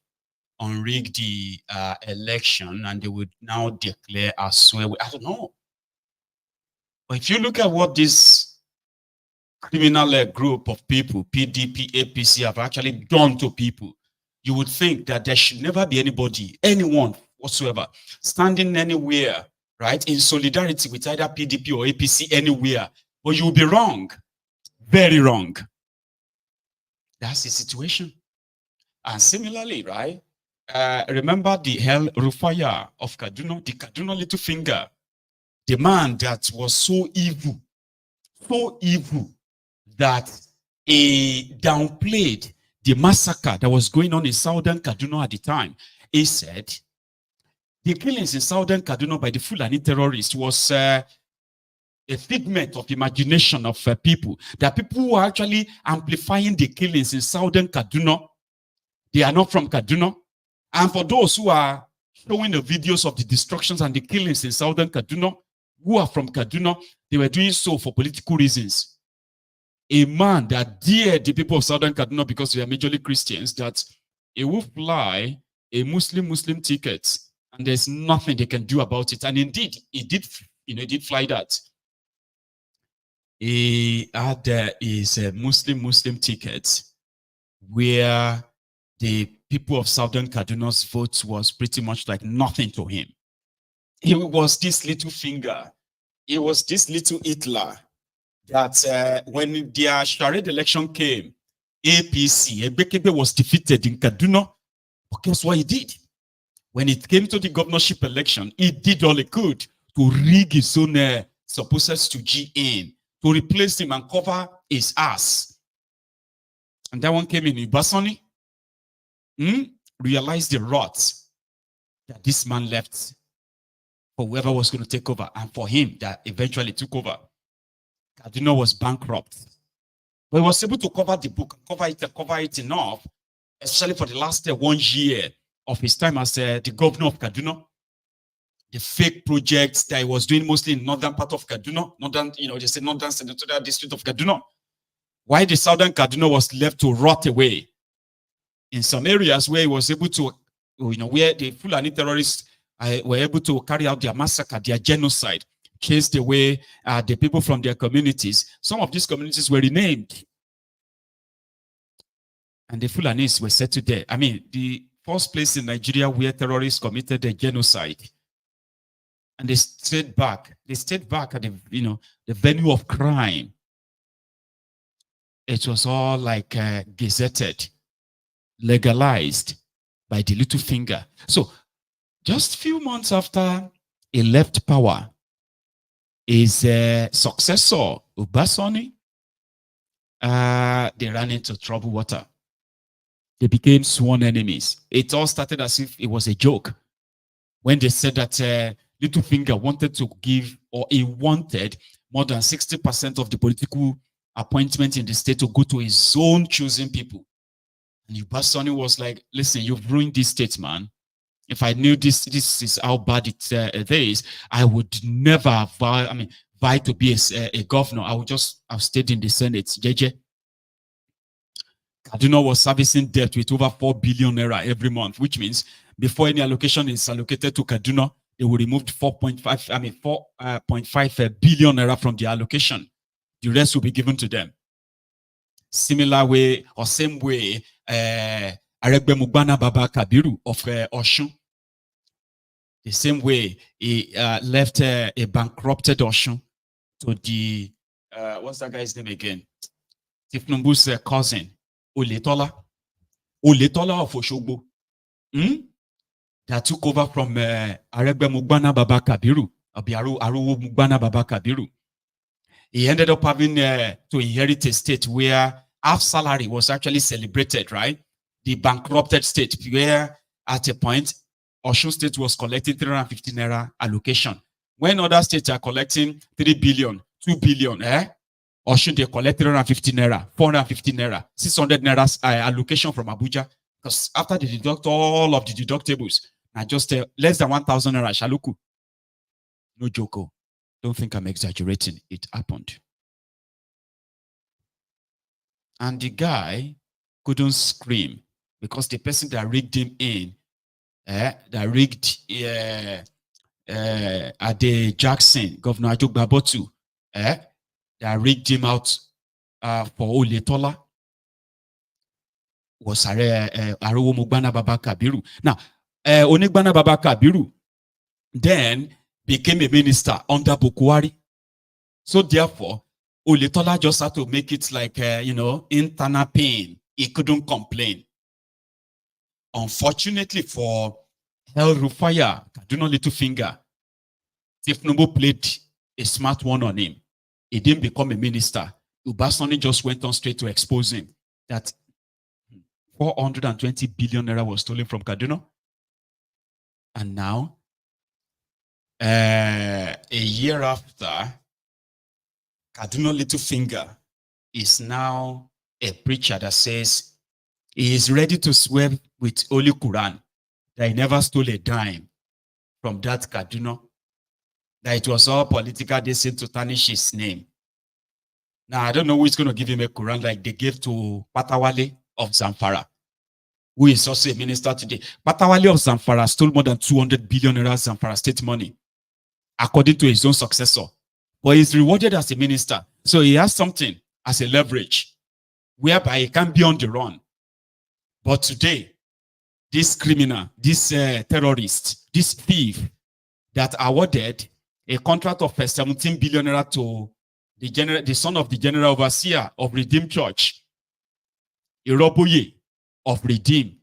the election, and they would now declare as well. I don't know. But if you look at what this criminal group of people, PDP, APC, have actually done to people, you would think that there should never be anybody, anyone whatsoever, standing anywhere, right, in solidarity with either PDP or APC anywhere. But you will be wrong, very wrong. That's the situation. And similarly, right, remember the el-rufire of Kaduna, the Kaduna little finger, the man that was so evil that he downplayed the massacre that was going on in southern Kaduna at the time. He said the killings in southern Kaduna by the Fulani terrorists was a figment of imagination of people. That people who are actually amplifying the killings in southern Kaduna, they are not from Kaduna. And for those who are showing the videos of the destructions and the killings in southern Kaduna, who are from Kaduna, they were doing so for political reasons. A man that dared the people of southern Kaduna, because they are majorly Christians, that he will fly a Muslim ticket, and there's nothing they can do about it. And indeed, he did fly that. He had his Muslim ticket, where the people of southern Kaduna's vote was pretty much like nothing to him. He was this little finger. He was this little Hitler that when their charade election came, APC, Ebekebe was defeated in Kaduna. But guess what he did? When it came to the governorship election, he did all he could to rig his own supporters to GN, to replace him and cover his ass. And that one came in Ibasani. Realized the rot that this man left for whoever was going to take over, and for him that eventually took over. Kaduna was bankrupt. But he was able to cover the book, cover it enough, especially for the last 1 year of his time as the governor of Kaduna. The fake projects that he was doing mostly in northern part of Kaduna, they say northern senatorial district of Kaduna. Why the southern Kaduna was left to rot away. In some areas where he was able to, where the Fulani terrorists were able to carry out their massacre, their genocide, chased away the people from their communities. Some of these communities were renamed. And the Fulanis were set to death. I mean, the first place in Nigeria where terrorists committed a genocide. And they stayed back. They stayed back at the venue of crime. It was all like gazetted, legalized by the little finger. So just a few months after he left power, his successor, Ubasani, they ran into troubled water. They became sworn enemies. It all started as if it was a joke when they said that Littlefinger wanted to give or he wanted more than 60% of the political appointment in the state to go to his own choosing people. And Ubasani was like, listen, you've ruined this state, man. If I knew this is how bad it is, I would never vie to be a governor. I've stayed in the Senate. JJ. Kaduna was servicing debt with over 4 billion naira every month, which means before any allocation is allocated to Kaduna, they will remove 4.5 billion naira from the allocation. The rest will be given to them. Similar way or same way, Aregbe Mugbana Baba Kabiru of Oshun. The same way he left a bankrupted Oshun to the what's that guy's name again? THIEFNUBU's cousin, Oletola of Oshogbo. That took over from Aregbe Mugbana Baba Kabiru, Aruwo Mugbana Baba Kabiru. He ended up having to inherit a state where half salary was actually celebrated, right? The bankrupted state, where at a point, Osun State was collecting 350 naira allocation. When other states are collecting 3 billion, 2 billion, Osun, they collect 350 naira, 450 naira, 600 naira allocation from Abuja. Because after they deduct all of the deductibles, now just less than 1,000 naira shaluku. No joke. Don't think I'm exaggerating. It happened. And the guy couldn't scream because the person that rigged him in, that rigged Ade Jackson, Governor Ajok Babotu, that rigged him out for Oletola, was Aruwo Mugbana Baba Kabiru. Now, Onigbana Baba Kabiru then became a minister under Bukwari. So therefore, Oletola just had to make it like, internal pain. He couldn't complain. Unfortunately for el-rufire, Kaduna Little Finger, THIEFNUBU played a smart one on him. He didn't become a minister. Ubasani just went on straight to expose him that 420 billion naira was stolen from Kaduna. And now, a year after, Kaduna Little Finger is now a preacher that says he is ready to swear with Holy Qur'an that he never stole a dime from that Kaduna, that it was all political decision to tarnish his name. Now, I don't know who is going to give him a Quran like they gave to Patawale of Zamfara, who is also a minister today. Patawale of Zamfara stole more than 200 billion naira Zamfara state money, according to his own successor. But he's rewarded as a minister. So he has something as a leverage, whereby he can be on the run. But today, this criminal, this terrorist, this thief that awarded a contract of 17 billion naira to the son of the general overseer of Redeemed Church, Iroboye of Redeem,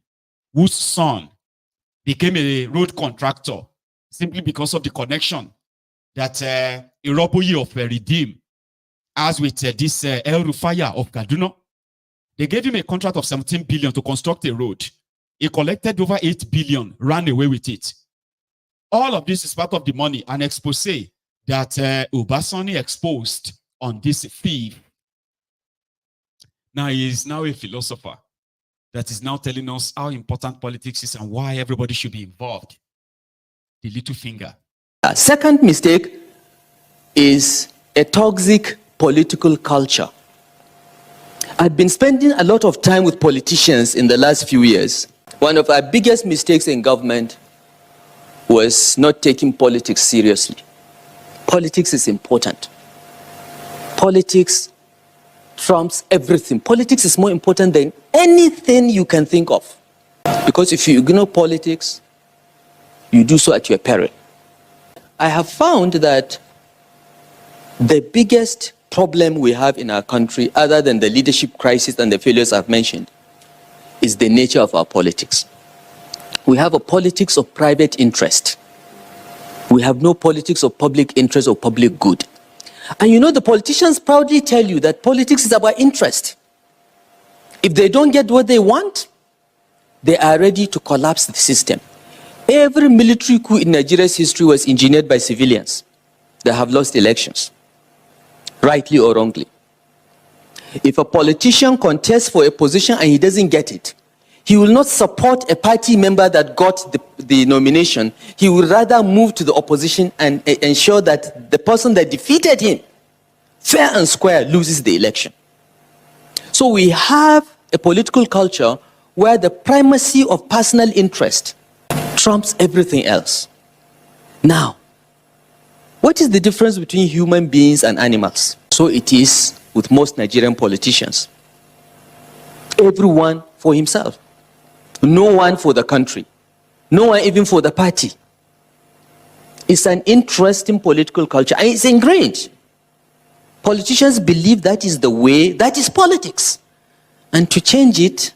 whose son became a road contractor simply because of the connection that Iroboye of Redeem has with this el-rufire of Kaduna. They gave him a contract of 17 billion to construct a road. He collected over 8 billion, ran away with it. All of this is part of the money, an expose that Ubasani exposed on this thief. Now he is now a philosopher that is now telling us how important politics is and why everybody should be involved. The little finger. Second mistake is a toxic political culture. I've been spending a lot of time with politicians in the last few years. One of our biggest mistakes in government was not taking politics seriously. Politics is important. Politics trumps everything. Politics is more important than anything you can think of. Because if you ignore politics, you do so at your peril. I have found that the biggest problem we have in our country, other than the leadership crisis and the failures I've mentioned, is the nature of our politics. We have a politics of private interest. We have no politics of public interest or public good. And you know, the politicians proudly tell you that politics is about interest. If they don't get what they want, they are ready to collapse the system. Every military coup in Nigeria's history was engineered by civilians. that have lost elections, rightly or wrongly. If a politician contests for a position and he doesn't get it, he will not support a party member that got the nomination. He will rather move to the opposition and ensure that the person that defeated him, fair and square, loses the election. So we have a political culture where the primacy of personal interest trumps everything else. Now, what is the difference between human beings and animals? So it is with most Nigerian politicians. Everyone for himself. No one for the country. No one even for the party. It's an interesting political culture, and it's ingrained. Politicians believe that is the way, that is politics. And to change it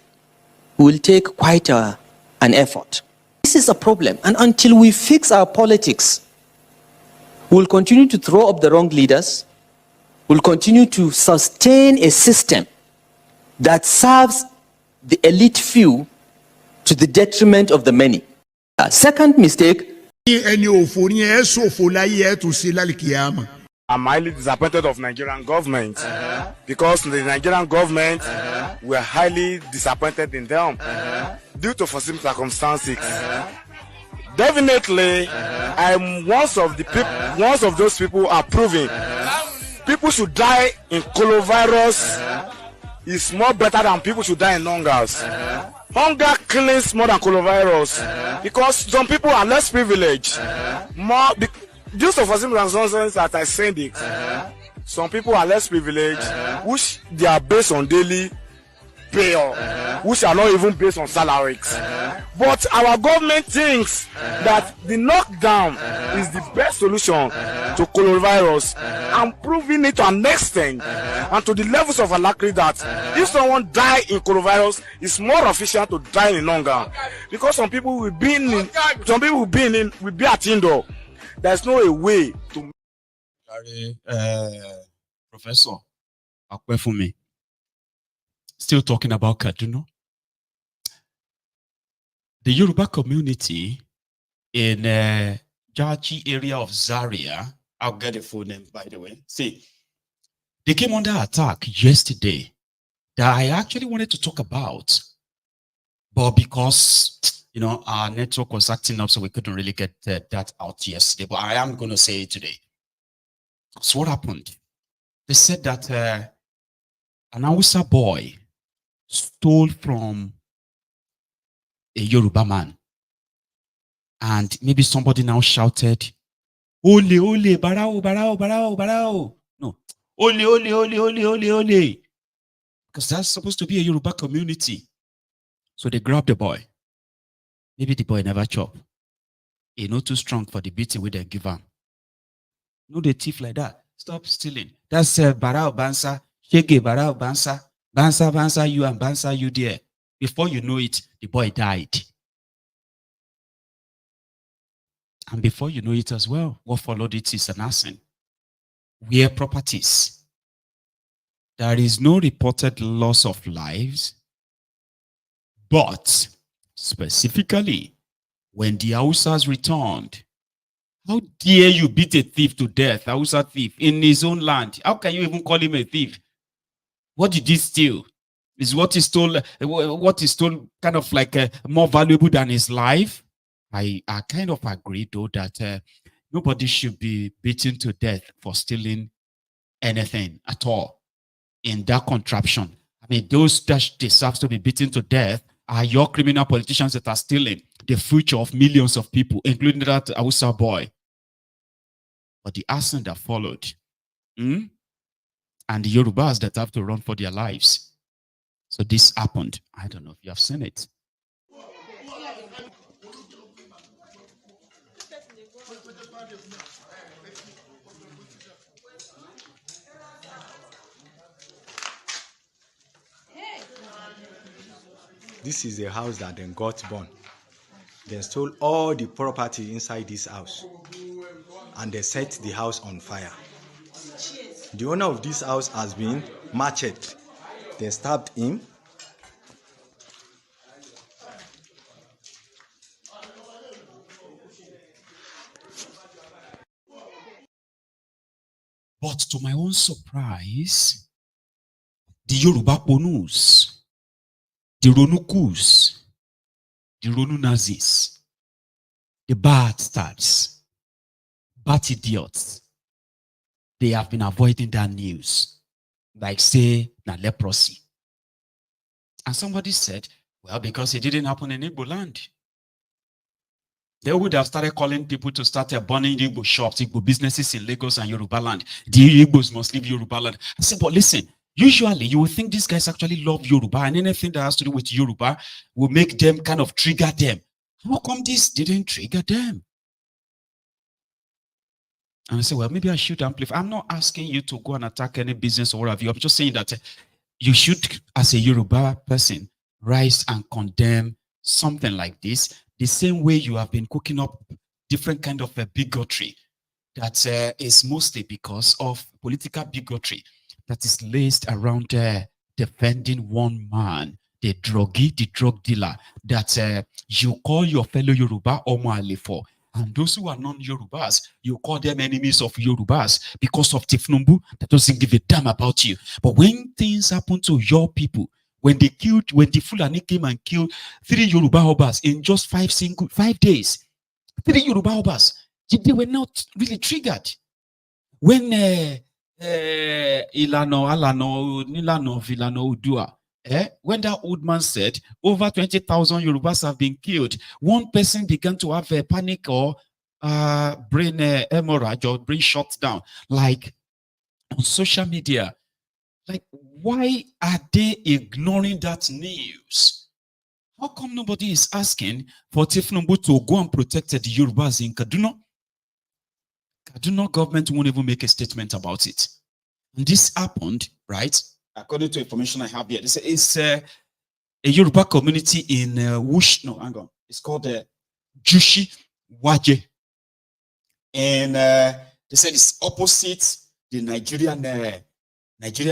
will take quite an effort. This is a problem, and until we fix our politics, we'll continue to throw up the wrong leaders, we'll continue to sustain a system that serves the elite few to the detriment of the many. Second mistake. I'm highly disappointed of Nigerian government because the Nigerian government were highly disappointed in them due to foreseen circumstances. Definitely, I'm one of those people who are proving people should die in coronavirus is more better than people should die in hungers. Hunger kills more than coronavirus because some people are less privileged. Due to foreseen circumstances that I said it, some people are less privileged, which they are based on daily pay, which are not even based on salaries. But our government thinks that the lockdown is the best solution to coronavirus, and proving it to an extent and to the levels of alacrity that if someone die in coronavirus, it's more efficient to die in hunger. Because some people will be at indoor. There's no way to. Professor Akwefumi, still talking about Kaduna. The Yoruba community in Jaji area of Zaria, I'll get the full name by the way. See, they came under attack yesterday that I actually wanted to talk about, but because our network was acting up, so we couldn't really get that out yesterday. But I am going to say it today. So what happened? They said that an Hausa boy stole from a Yoruba man, and maybe somebody now shouted, "Ole, ole, barao, barao, barao, barao." No, ole, ole, ole, ole, ole, ole, because that's supposed to be a Yoruba community. So they grabbed the boy. Maybe the boy never chop. He not too strong for the beating we then give him. No, they thief like that. Stop stealing. That's barao bansa, shege barao bansa, bansa bansa you and bansa you there. Before you know it, the boy died. And before you know it as well, what followed it is an arson. Where properties. There is no reported loss of lives, but specifically, when the Hausas returned, how dare you beat a thief to death, Hausa thief, in his own land? How can you even call him a thief? What did he steal? Is what he stole kind of like more valuable than his life? I kind of agree, though, that nobody should be beaten to death for stealing anything at all in that contraption. I mean, those that deserve to be beaten to death are your criminal politicians that are stealing the future of millions of people, including that Hausa boy. But the arson that followed, and the Yorubas that have to run for their lives. So this happened. I don't know if you have seen it. This is a house that then got burned. They stole all the property inside this house, and they set the house on fire. The owner of this house has been macheted. They stabbed him. But to my own surprise, the Yoruba Ponus, the Ronukus, the Ronu Nazis, the bastards, bad idiots, they have been avoiding that news. Like say, na leprosy. And somebody said, well, because it didn't happen in Igbo land. They would have started calling people to start burning Igbo shops, Igbo businesses in Lagos and Yoruba land. The Igbos must leave Yoruba land. I said, but listen, usually you would think these guys actually love Yoruba, and anything that has to do with Yoruba will make them kind of trigger them. How come this didn't trigger them? And I said, well, maybe I should amplify. I'm not asking you to go and attack any business or whatever. I'm just saying that you should, as a Yoruba person, rise and condemn something like this, the same way you have been cooking up different kind of bigotry that is mostly because of political bigotry that is laced around defending one man, the druggie, the drug dealer, that you call your fellow Yoruba Omo Ale for. And those who are non-Yorubas, you call them enemies of Yorubas because of THIEFNUBU that doesn't give a damn about you. But when things happen to your people, when the Fulani came and killed 3 Yoruba Obas in just 5 days, 3 Yoruba Obas, they were not really triggered. When when that old man said over 20,000 Yorubas have been killed, one person began to have a panic or brain hemorrhage or brain shut down, like on social media. Like, why are they ignoring that news? How come nobody is asking for THIEFNUBU to go and protect the Yorubas in Kaduna? Kaduna government won't even make a statement about it. And this happened, right? According to information I have here, it's a Yoruba community in Wush. No, hang on. It's called Jushi Waje. And they said it's opposite the Nigerian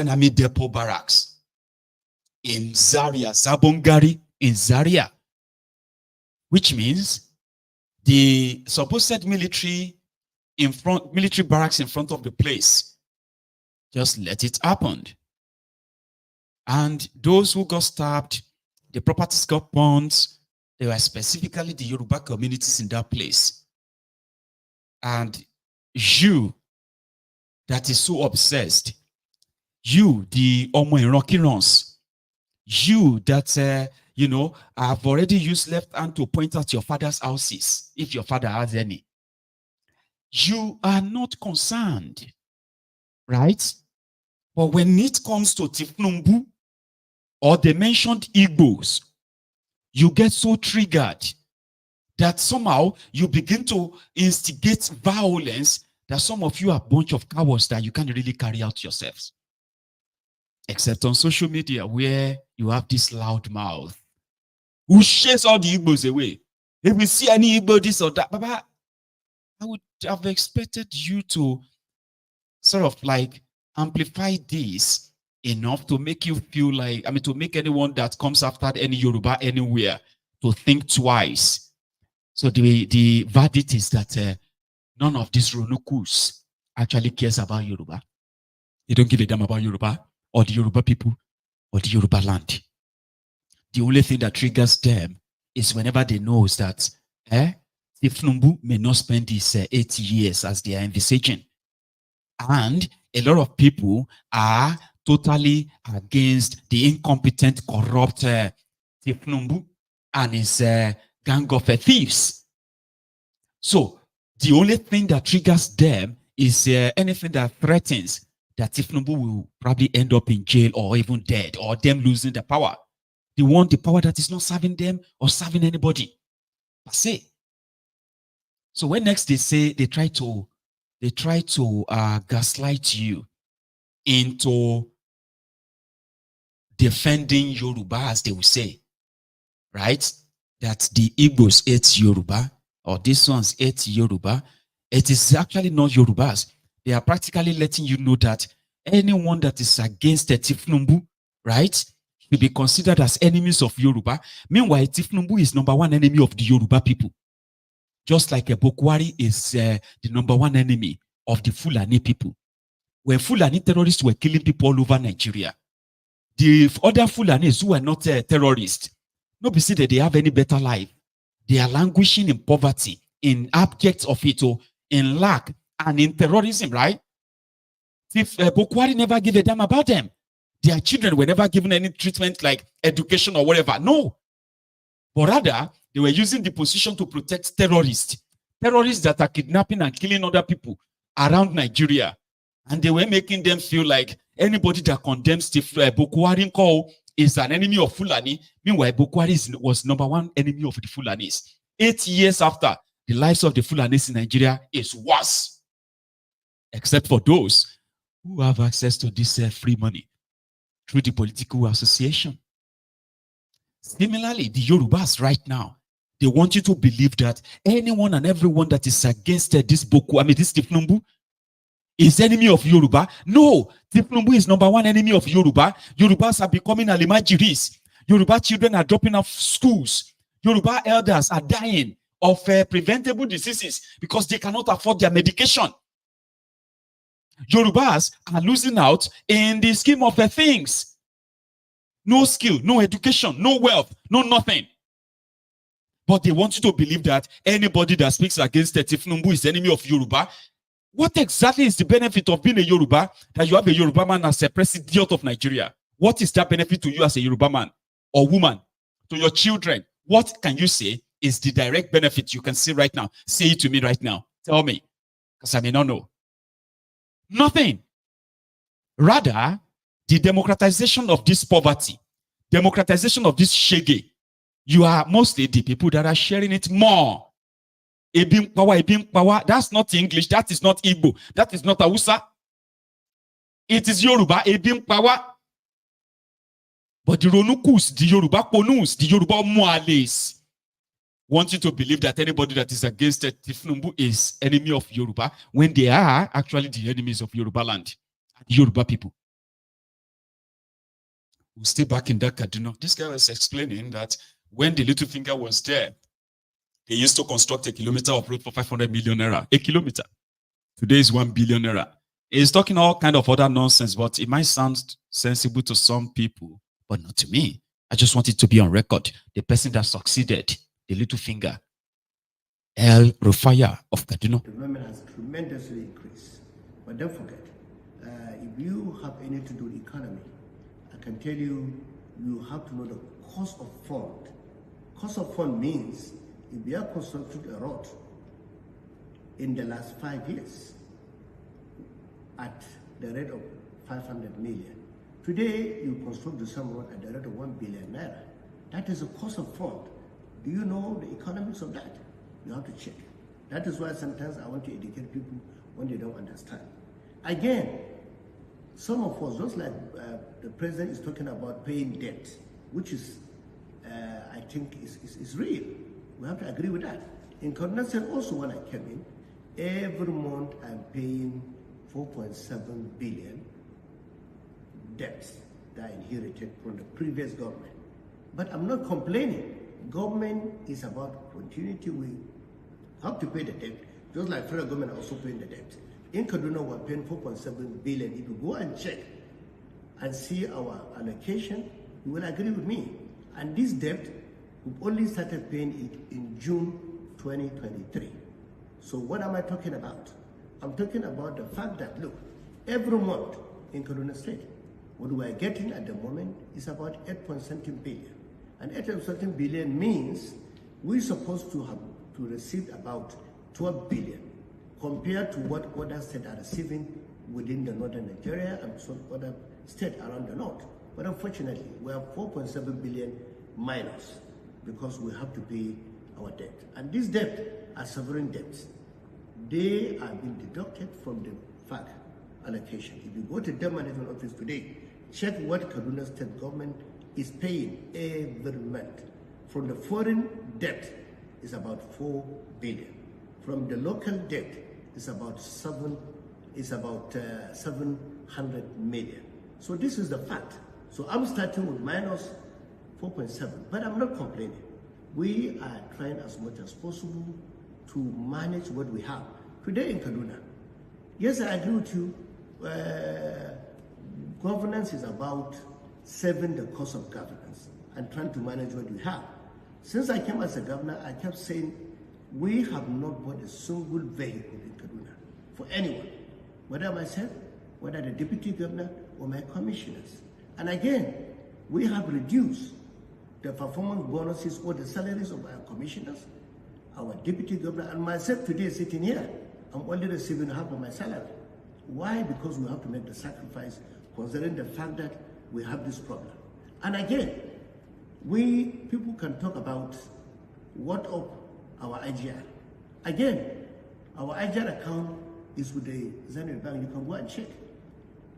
Army Depot Barracks in Zaria, Zabongari in Zaria, which means the supposed military barracks in front of the place just let it happen. And those who got stabbed, the properties got burned. They were specifically the Yoruba communities in that place. And you, that is so obsessed, you, the Omo Irokirons, you that, you know, have already used left hand to point out your father's houses, if your father has any. You are not concerned, right? But when it comes to THIEFNUBU, or they mentioned Igbos, you get so triggered that somehow you begin to instigate violence, that some of you are a bunch of cowards that you can't really carry out yourselves. Except on social media, where you have this loud mouth who shares all the Igbos away. If we see any Igbo this or that, Baba, I would have expected you to sort of like amplify this enough to make you feel like, I mean, to make anyone that comes after any Yoruba anywhere to think twice. So the verdict is that none of these Ronukus actually cares about Yoruba. They don't give a damn about Yoruba or the Yoruba people or the Yoruba land. The only thing that triggers them is whenever they know that THIEFNUBU may not spend these 80 years as they are envisaging. And a lot of people are totally against the incompetent, corrupt THIEFNUBU and his gang of thieves. So the only thing that triggers them is anything that threatens that THIEFNUBU will probably end up in jail or even dead, or them losing the power. They want the power that is not serving them or serving anybody. Per se. So when next they say they try to gaslight you into defending Yoruba, as they will say, right? That the Igbos ate Yoruba, or this one's ate Yoruba. It is actually not Yorubas. They are practically letting you know that anyone that is against the THIEFNUBU, right, will be considered as enemies of Yoruba. Meanwhile, THIEFNUBU is #1 enemy of the Yoruba people. Just like a Bokwari is the #1 enemy of the Fulani people. when Fulani terrorists were killing people all over Nigeria. The other Fulanis who were not terrorists, nobody said that they have any better life. They are languishing in poverty, in abject of it, in lack, and in terrorism, right? If Boko Haram never gave a damn about them, their children were never given any treatment like education or whatever. No. But rather, they were using the position to protect terrorists that are kidnapping and killing other people around Nigeria. And they were making them feel like anybody that condemns the Boko Haram call is an enemy of Fulani. Meanwhile, Boko Haram was #1 enemy of the Fulanis. 8 years after, the lives of the Fulanis in Nigeria is worse. Except for those who have access to this free money through the political association. Similarly, the Yorubas right now, they want you to believe that anyone and everyone that is against this THIEFNUBU is enemy of Yoruba. No, THIEFNUBU is #1 enemy of Yoruba. Yorubas are becoming alimajiris. Yoruba children are dropping off schools. Yoruba elders are dying of preventable diseases because they cannot afford their medication. Yorubas are losing out in the scheme of things. No skill, no education, no wealth, no nothing. But they want you to believe that anybody that speaks against THIEFNUBU is enemy of Yoruba. What exactly is the benefit of being a Yoruba that you have a Yoruba man as a president of Nigeria? What is that benefit to you as a Yoruba man or woman? To your children? What can you say is the direct benefit you can see right now? Say it to me right now. Tell me. Because I may not know. Nothing. Rather, the democratization of this poverty, democratization of this shege, you are mostly the people that are sharing it more. Ebim power. That's not English. That is not Igbo. That is not Hausa. It is Yoruba. Ebim power. But the Ronukus, the Yoruba Konus, the Yoruba Muales want you to believe that anybody that is against THIEFNUBU is enemy of Yoruba when they are actually the enemies of Yoruba land, Yoruba people. We'll stay back in that Kaduna. This guy was explaining that when the little finger was there, they used to construct a kilometer of road for 500 million naira. A kilometer. Today is 1 billion naira. He's talking all kind of other nonsense, but it might sound sensible to some people, but not to me. I just want it to be on record. The person that succeeded, the little finger, el-rufire of Kaduna. The women has tremendously increased. But don't forget, if you have anything to do with economy, I can tell you, you have to know the cost of fund. Cost of fund means if we have constructed a road in the last 5 years at the rate of 500 million, today you construct the same road at the rate of 1 billion naira. That is a cost of fund. Do you know the economics of that? You have to check. That is why sometimes I want to educate people when they don't understand. Again, some of us, just like the president is talking about paying debt, which is, I think, is real. We have to agree with that. In Kaduna State, also when I came in, every month I'm paying 4.7 billion debts that I inherited from the previous government. But I'm not complaining. Government is about continuity. We have to pay the debt, just like federal government are also paying the debt. In Kaduna, we're paying 4.7 billion. If you go and check and see our allocation, you will agree with me. And this debt, we've only started paying it in June 2023. So what am I talking about? I'm talking about the fact that, look, every month in Kaduna State, what we are getting at the moment is about 8.something billion. And 8.something billion means we're supposed to have to receive about 12 billion compared to what other states are receiving within the northern Nigeria and some other states around the north. But unfortunately, we have 4.7 billion minus because we have to pay our debt. And this debt are sovereign debts. They are being deducted from the FAC allocation. If you go to the management office today, check what Kaduna State government is paying every month. From the foreign debt is about 4 billion. From the local debt is about 700 million. So this is the fact. So I'm starting with minus 4.7, but I'm not complaining. We are trying as much as possible to manage what we have. Today in Kaduna, yes, I agree with you, governance is about saving the cost of governance and trying to manage what we have. Since I came as a governor, I kept saying, we have not bought a single vehicle in Kaduna for anyone, whether myself, whether the deputy governor or my commissioners. And again, we have reduced the performance bonuses or the salaries of our commissioners, our deputy governor, and myself today sitting here. I'm only receiving half of my salary. Why? Because we have to make the sacrifice, considering the fact that we have this problem. And again, people can talk about what of our IGR. Again, our IGR account is with the Zenith Bank. You can go and check.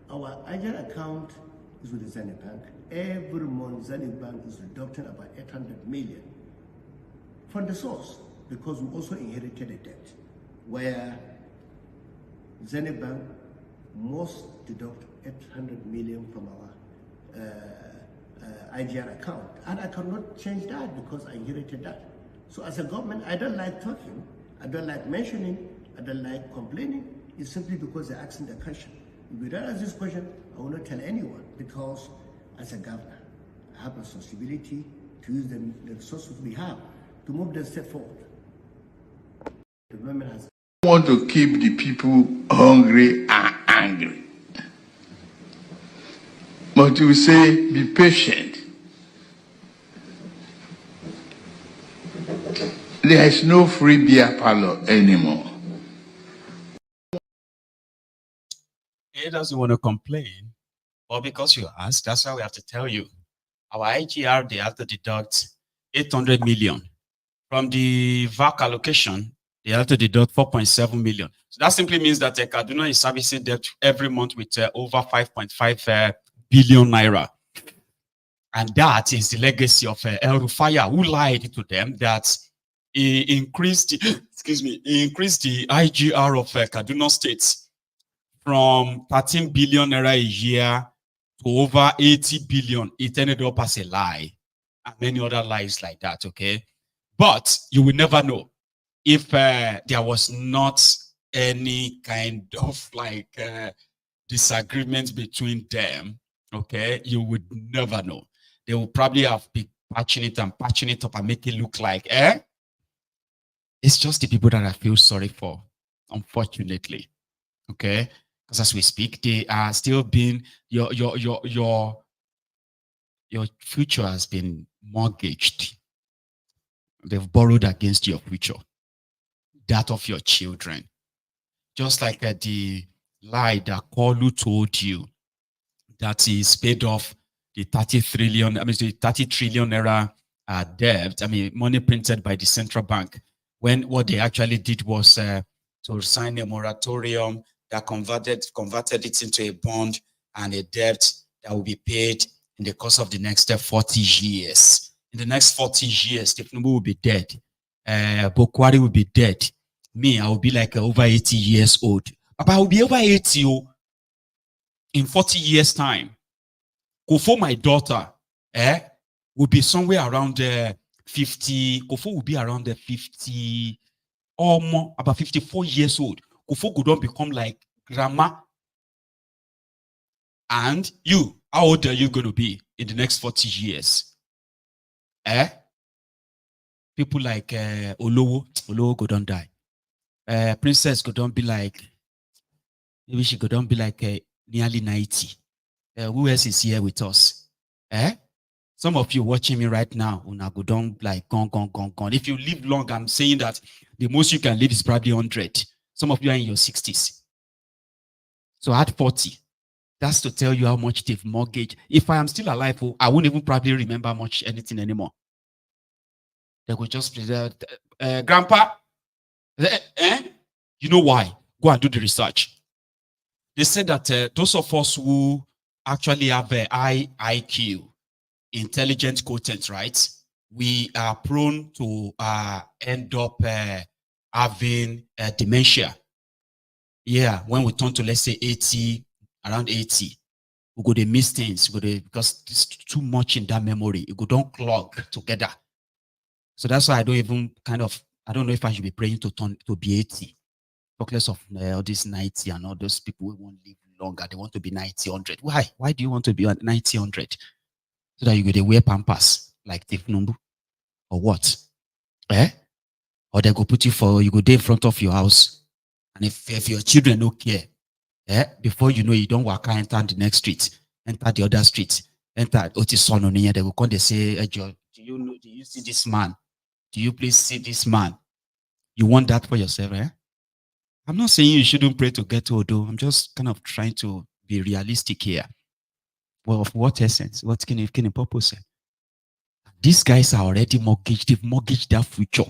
Our IGR account is with the Zenith Bank. Every month, Zenith Bank is deducting about 800 million from the source, because we also inherited a debt where Zenith Bank must deduct 800 million from our IGR account. And I cannot change that because I inherited that. So as a government, I don't like talking, I don't like mentioning, I don't like complaining. It's simply because they're asking the question. If we don't ask this question, I will not tell anyone, because as a governor, I have a responsibility to use the resources we have to move the step forward. The government has want to keep the people hungry and angry. But we say, be patient. There is no free beer parlor anymore. He doesn't want to complain, but because you asked, that's why we have to tell you. Our IGR, they have to deduct 800 million. From the VAC allocation, they have to deduct 4.7 million. So that simply means that Kaduna is servicing debt every month with over 5.5 billion naira. And that is the legacy of el-rufire, who lied to them that he increased the, he increased the IGR of Kaduna State from 13 billion naira a year to over 80 billion. It ended up as a lie, and many other lies like that, okay? But you will never know if there was not any kind of like disagreement between them, okay? You would never know. They will probably have been patching it up and make it look like, it's just the people that I feel sorry for, unfortunately, okay? Because as we speak, they are still being, your future has been mortgaged. They've borrowed against your future, that of your children. Just like the lie that Koolu told you, that is paid off the 30 trillion naira debt, money printed by the central bank, when what they actually did was to sign a moratorium that converted it into a bond and a debt that will be paid in the course of the next 40 years. In the next 40 years, THIEFNUBU will be dead. Bokwari will be dead. Me, I will be like over 80 years old. But I will be over 80 in 40 years' time. Kofo, my daughter, will be somewhere around 50. Kofo will be around 50 or more, about 54 years old. Kofo could not become like grandma. And you, how old are you going to be in the next 40 years? People like Olowo go don't die. Princess go don't be like, maybe she go don't be like nearly 90. Who else is here with us? Some of you watching me right now, una go down like gone. If you live long, I'm saying that the most you can live is probably 100. Some of you are in your 60s. So at 40, that's to tell you how much they've mortgaged. If I am still alive, I won't even probably remember anything anymore. They will just be there, Grandpa, you know why? Go and do the research. They said that those of us who actually have a high IQ, intelligent quotient, right? We are prone to end up having dementia. Yeah, when we turn to, let's say, 80, around 80, we go to miss things, because it's too much in that memory. It go don't clog together. So that's why I don't even I don't know if I should be praying to be 80. Talk less of all this 90 and all those people who won't live longer. They want to be 90, 100. Why? Why do you want to be 90, 100? So that you go to wear pampers like THIEFNUBU or what? Eh? Or they go put you you go there in front of your house. And if your children don't care, before you know, you don't walk out, enter the next street, enter the other street, enter Otisono, they will come, they say, hey, do you see this man? Do you please see this man? You want that for yourself, eh? I'm not saying you shouldn't pray to get old, though. I'm just kind of trying to be realistic here. Well, of what essence? What can you purpose? These guys are already mortgaged. They've mortgaged their future.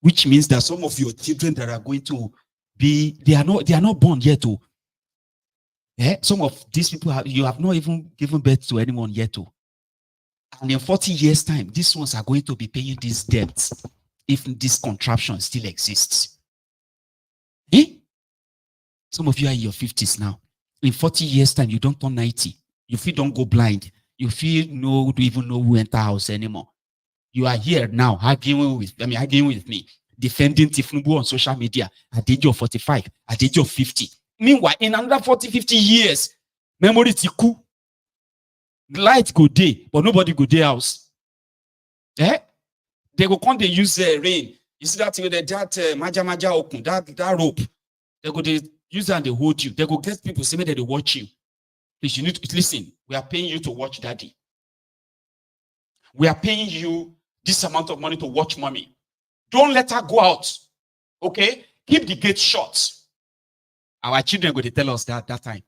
Which means that some of your children that are going to be, they are not born yet. Some of these people, you have not even given birth to anyone yet. And in 40 years' time, these ones are going to be paying these debts if this contraption still exists. Some of you are in your 50s now. In 40 years' time, you don't turn 90. You feel don't go blind. You feel don't even know who enter house anymore. You are here now arguing with me, defending THIEFNUBU on social media at the age of 45, at the age of 50. Meanwhile, in another 40, 50 years, memory tiku, light go day, but nobody go day house. They go come, they use rain. You see that maja okun, that rope. They go they use that and they hold you. They go get people say that they watch you. Please, you need to listen. We are paying you to watch daddy. We are paying you this amount of money to watch mommy. Don't let her go out. Okay? Keep the gate shut. Our children go to tell us that time.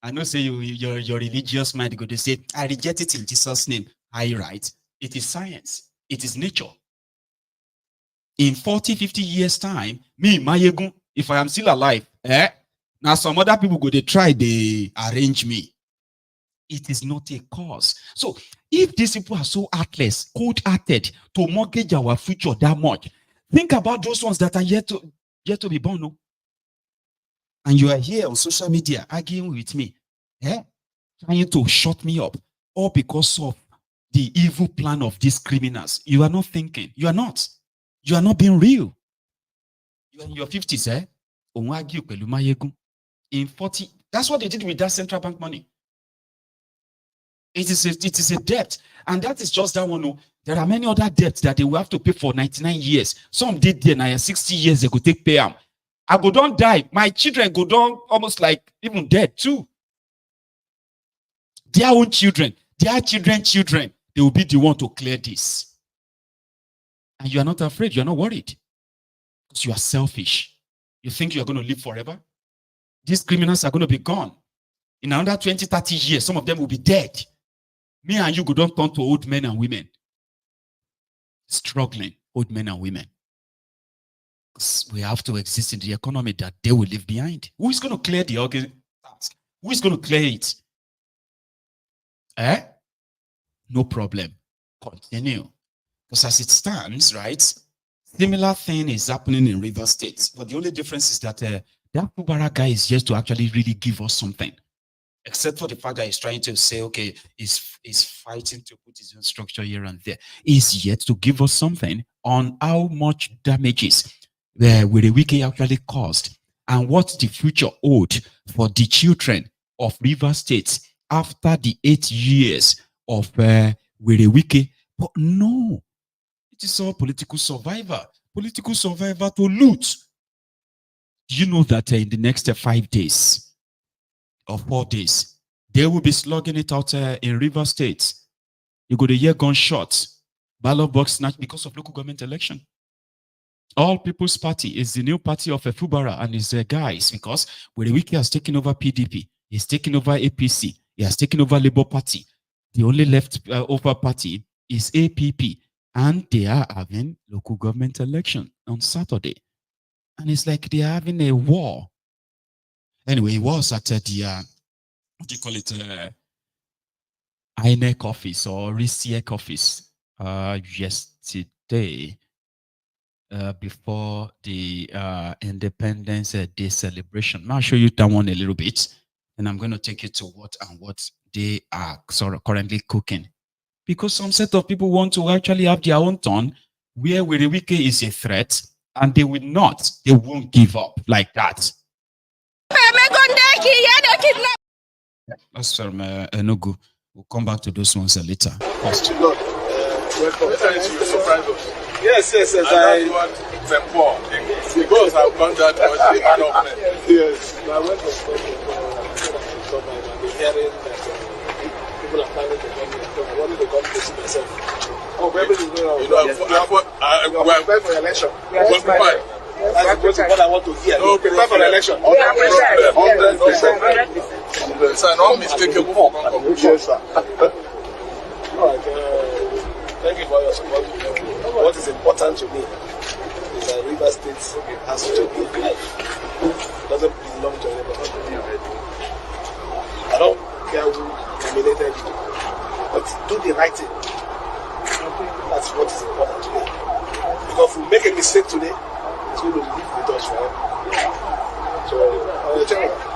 I know say your religious mind go to say, I reject it in Jesus' name. I right. It is science. It is nature. In 40, 50 years' time, me, Mayegun, if I am still alive, now some other people go to try, they arrange me. It is not a cause. So if these people are so heartless, cold-hearted to mortgage our future that much, think about those ones that are yet to be born. No? And you are here on social media arguing with me, trying to shut me up, all because of the evil plan of these criminals. You are not thinking. You are not. You are not being real. You are in your 50s, in 40, that's what they did with that central bank money. It is a debt. And that is just that one. No. There are many other debts that they will have to pay for 99 years. Some did there now 60 years they could take pay them. I go don't die. My children go down almost like even dead too. Their own children, their children, they will be the one to clear this. And you are not afraid, you are not worried. Because you are selfish. You think you are going to live forever? These criminals are going to be gone. In another 20, 30 years, some of them will be dead. Me and you go don't turn to old men and women. Struggling old men and women. We have to exist in the economy that they will leave behind. Who is going to clear the task? Who is going to clear it? No problem. Continue. Because as it stands, right, similar thing is happening in River State. But the only difference is that that Kubara guy is yet to actually really give us something. Except for the fact that he's trying to say, okay, he's fighting to put his own structure here and there. He's yet to give us something on how much damages Wirewike actually caused and what the future owed for the children of River State after the 8 years of Wirewike. But no, it is all political survivor to loot. Do you know that in the next 5 days or 4 days, they will be slugging it out in River State? You go to hear gunshots, ballot box snatch because of local government election. All People's Party is the new party of Fubara and his guys, because Wirewike has taken over PDP, he's taken over APC, he has taken over Labour Party. The only left over party is APP, and they are having local government election on Saturday. And it's like they are having a war. Anyway, it was at the, what do you call it, INEC office or RISIEC office yesterday before the Independence Day celebration. I'll show you that one a little bit, and I'm going to take you to what they are sort of currently cooking. Because some set of people want to actually have their own turn where Wirewike is a threat, and they won't give up like that. That's from Enugu. We'll come back to those ones later. First. Lord, welcome. Yes. I want the poor. Because I've gone down to the government. Yes. I went to the hearing that people are planning the government. I wanted the government to see myself. Oh, everything is going on. We're prepared for election. We're prepared. That's what I want to hear. No, prepare for the election. 100%. Sir, no unmistakable for Congo. Yes, sir. All right. Thank you for your support. What is important to me is that Rivers State has to live life. It doesn't belong to anybody. I don't care who nominated you, but do the right thing. That's what is important to me. Because if we make a mistake today, it's going to live with us forever. So,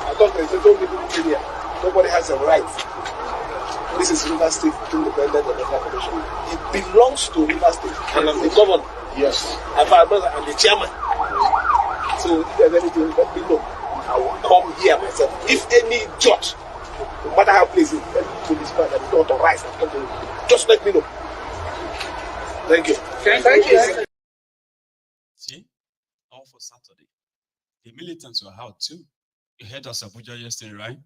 I thought they told me here, nobody has a right. This is Rivers State Independent Electoral Commission. It belongs to Rivers State, and I'm the governor. Yes. I'm the chairman. So if there's anything, let me know. I will come here myself. If any judge, no matter how pleasing, to this man that is not authorized, just let me know. Thank you. Thank you. See, all for Saturday. The militants were out too. You heard us Abuja yesterday, right?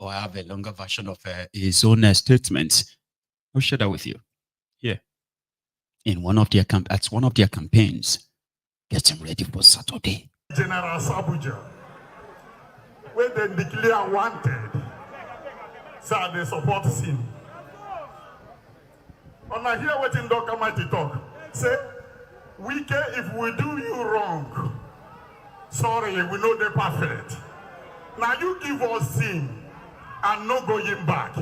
Or I have a longer version of his own statement. I'll share that with you. Here. In one of their at one of their campaigns, getting ready for Saturday. General Abuja, when they declare wanted, so they support him. And I hear what in Dr. Mighty talk. Say, we care if we do you wrong. Sorry, we know they're perfect. Now you give us sin and no going back.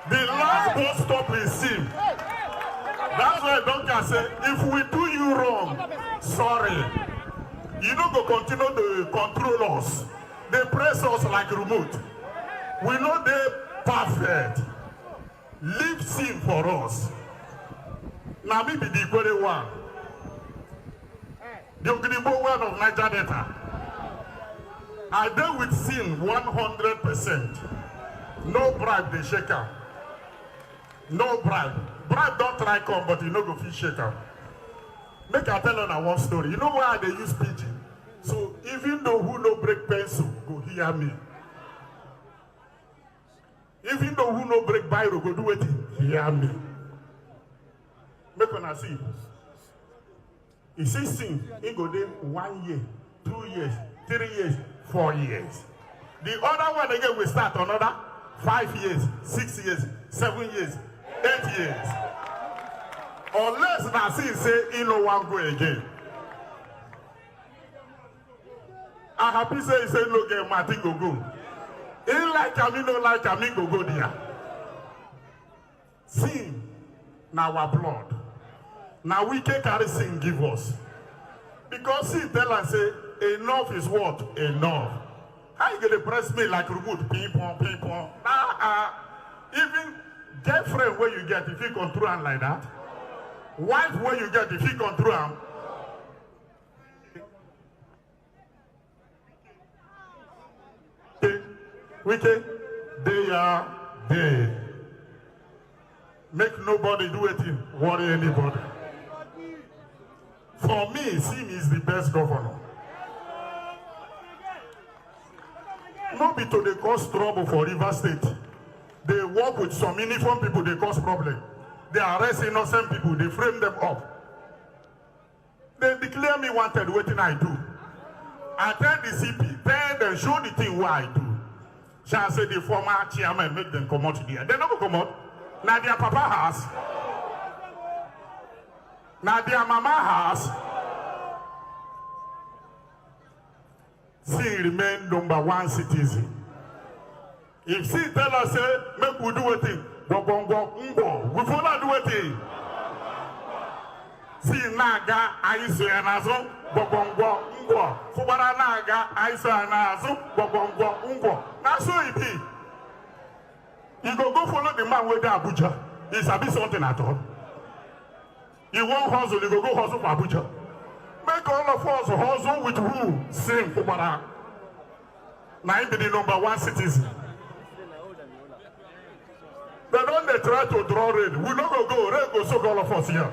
The last bus stop is sin. That's why Doctor said, if we do you wrong, sorry. You don't go continue to control us. They press us like remote. We know they're perfect. Leave sin for us. Now me be the equal one. The Ognibo one of Niger Delta. I deal with sin 100%. No bribe, they shake out. No bribe. Bribe don't try come, but you know go fish shake out. Make I tell you one story. You know why they use pidgin? So even though who no break pencil, go hear me. Even though who no break biro, go do it, hear me. Make una see. You see sin, it go there 1 year, 2 years, 3 years, 4 years. The other one again will start another 5 years, 6 years, 7 years, 8 years. Unless Nasi say he no one go again. I happy say he say no get Martin go go. He like him, he no like him, he go there. Sin, now our blood. Now we can carry sin give us. Because sin tell us say enough is what? Enough. How you gonna press me like remote? Ping pong, ping pong. Even girlfriend where you get if you control him like that. Wife where you get if you control him. Wicked, they are there. Make nobody do it, worry anybody. For me, Sim is the best governor. Not be to they cause trouble for Rivers State. They work with some uniform people, they cause problem. They arrest innocent people, they frame them up. They declare me wanted, what I do. I tell the CP, tell them, show the thing what I do. Shall say the former chairman make them come out there. They don't come out. Now their papa has. Now their mama has. She remain #1 citizen. If she tell us say make we do it, we follow do it. Si naga aiso anazo bobongo ngo fubara naga aiso anazo bobongo ngo. Na so it be. You go follow the man with the Abuja. It's a bit something at all. You won't hustle, you go hustle for Abuja. Make all of us hustle with who? Same Fubara. Now be the #1 citizen. They don't try to draw rain. We not go rain go soak all of us here.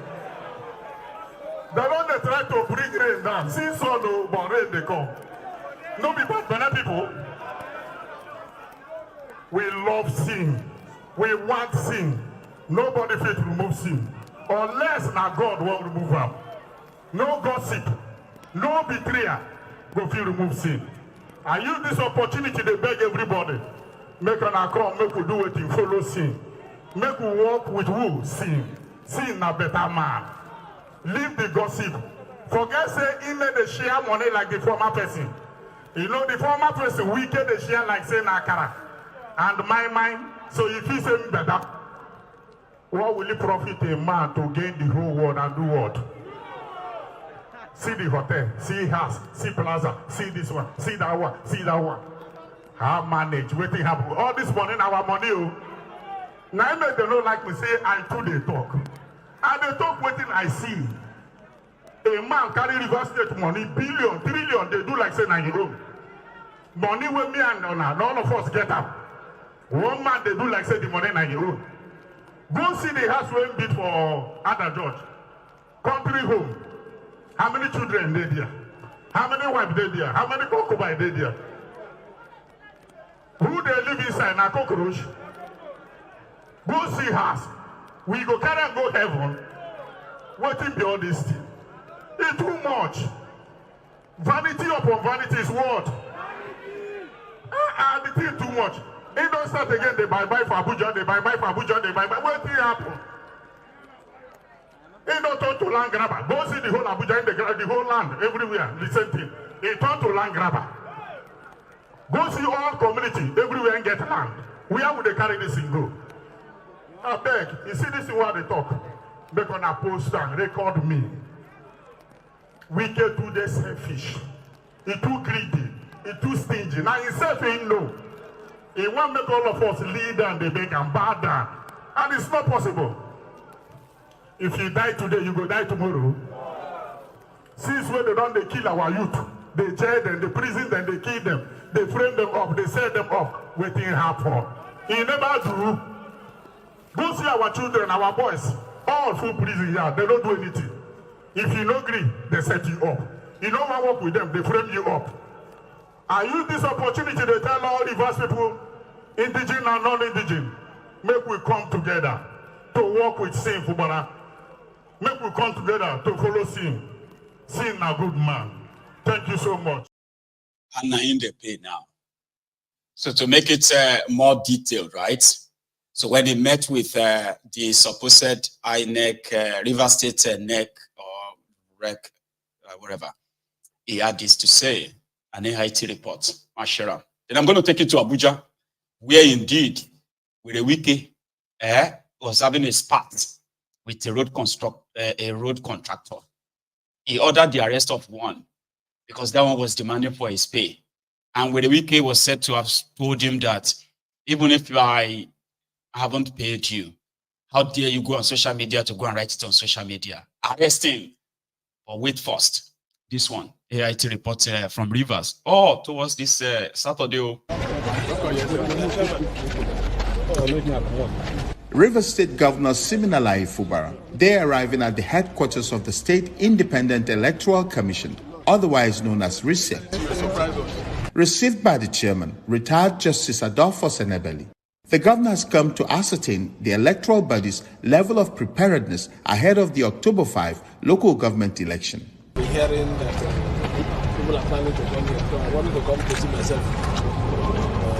They don't try to bring rain down. See sun no, but rain they come. No be bad people. We love sin. We want sin. Nobody fit remove sin. Unless now God will remove them. No gossip. No betrayal. Go fit remove sin. I use this opportunity to beg everybody. Make an come, make we do it in follow sin. Make we walk with who? Sin. Sin a better man. Leave the gossip. Forget say he made the share money like the former person. You know the former person wicked the share like say Nakara. And my mind, so if he say better, what will it profit a man to gain the whole world and do what? See the hotel, see house, see plaza, see this one, see that one, see that one. How manage, waiting happen. All this money, our money. Oh. Now make them not like me say, I too they talk. And they talk waiting I see. A man carry River State money, billion, trillion, they do like say na his own. Money with me and none of us get up. One man they do like say the money na his own. Go see the house when bid for other judge. Country home. How many children they there? How many wives they there? How many concubines they there? Who they live inside na cockroach? Go see house. We go carry and go heaven. Waiting be all this thing. It's too much. Vanity upon vanity is what? The thing too much. It don't start again. They buy for Abuja. They buy for Abuja. They buy. What thing happen? It don't turn to land grabber. Go see the whole Abuja, the whole land, everywhere. The same thing. It turn to land grabber. Go see all community everywhere and get land. Where would they carry this thing go? I beg. You see this is what they talk. Make on a poster and record me. Wicked too selfish. He too greedy. He too stingy. Now himself ain't know. He want to make all of us lead and they beg and bow down. And it's not possible. If you die today, you go die tomorrow. Since when they kill our youth, they jail them, they prison them, they kill them, they frame them up, they set them up, waiting happen. He never do. Go see our children, our boys, all full prison here, they don't do anything. If you don't agree, they set you up. You don't want to work with them, they frame you up. I use this opportunity to tell all Rivers people, indigenous and non-indigenous, make we come together to work with sin, Fubara. Make we come together to follow sin. Sin a good man. Thank you so much. And in the pay now. So to make it more detailed, right? So when he met with the supposed INEC, River State NEC or REC, whatever, he had this to say, an AIT report, Mashera. Then I'm going to take you to Abuja, where indeed, with a wiki, was having a spat with a road contractor. He ordered the arrest of one because that one was demanding for his pay. And with the wiki was said to have told him that even if I haven't paid you, how dare you go on social media to go and write it on social media? Arrest him. But wait first. This one, AIT report from Rivers. Oh, towards this Saturday. Rivers State Governor Siminalayi Fubara, they arriving at the headquarters of the State Independent Electoral Commission, otherwise known as RISEC, received by the chairman, retired Justice Adolfo Senebeli. The governor has come to ascertain the electoral body's level of preparedness ahead of the October 5 local government election. We're hearing that people are planning to come here, so I wanted to come to see myself.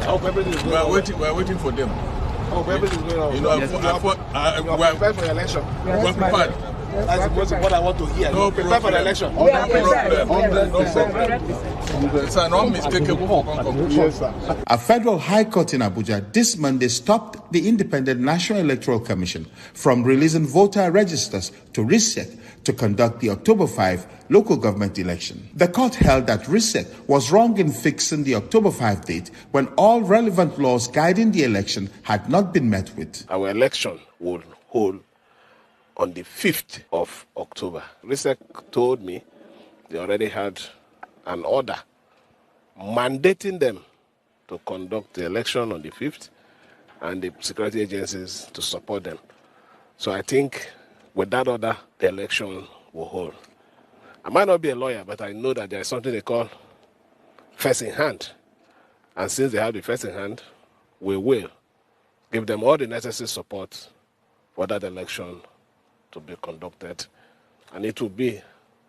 I hope everything is going on. We're waiting for them. I hope everything is going on. You know, we're prepared for the election. We're prepared. That's what I want to hear. No prepare for the election. No problem. It's an unmistakable conclusion. Yes, sir. A federal high court in Abuja this Monday stopped the Independent National Electoral Commission from releasing voter registers to RISEC to conduct the October 5 local government election. The court held that RISEC was wrong in fixing the October 5 date when all relevant laws guiding the election had not been met with. Our election will hold on the 5th of October. RISEC told me they already had an order mandating them to conduct the election on the 5th and the security agencies to support them. So I think with that order, the election will hold. I might not be a lawyer, but I know that there is something they call first in hand. And since they have the first in hand, we will give them all the necessary support for that election to be conducted. And it will be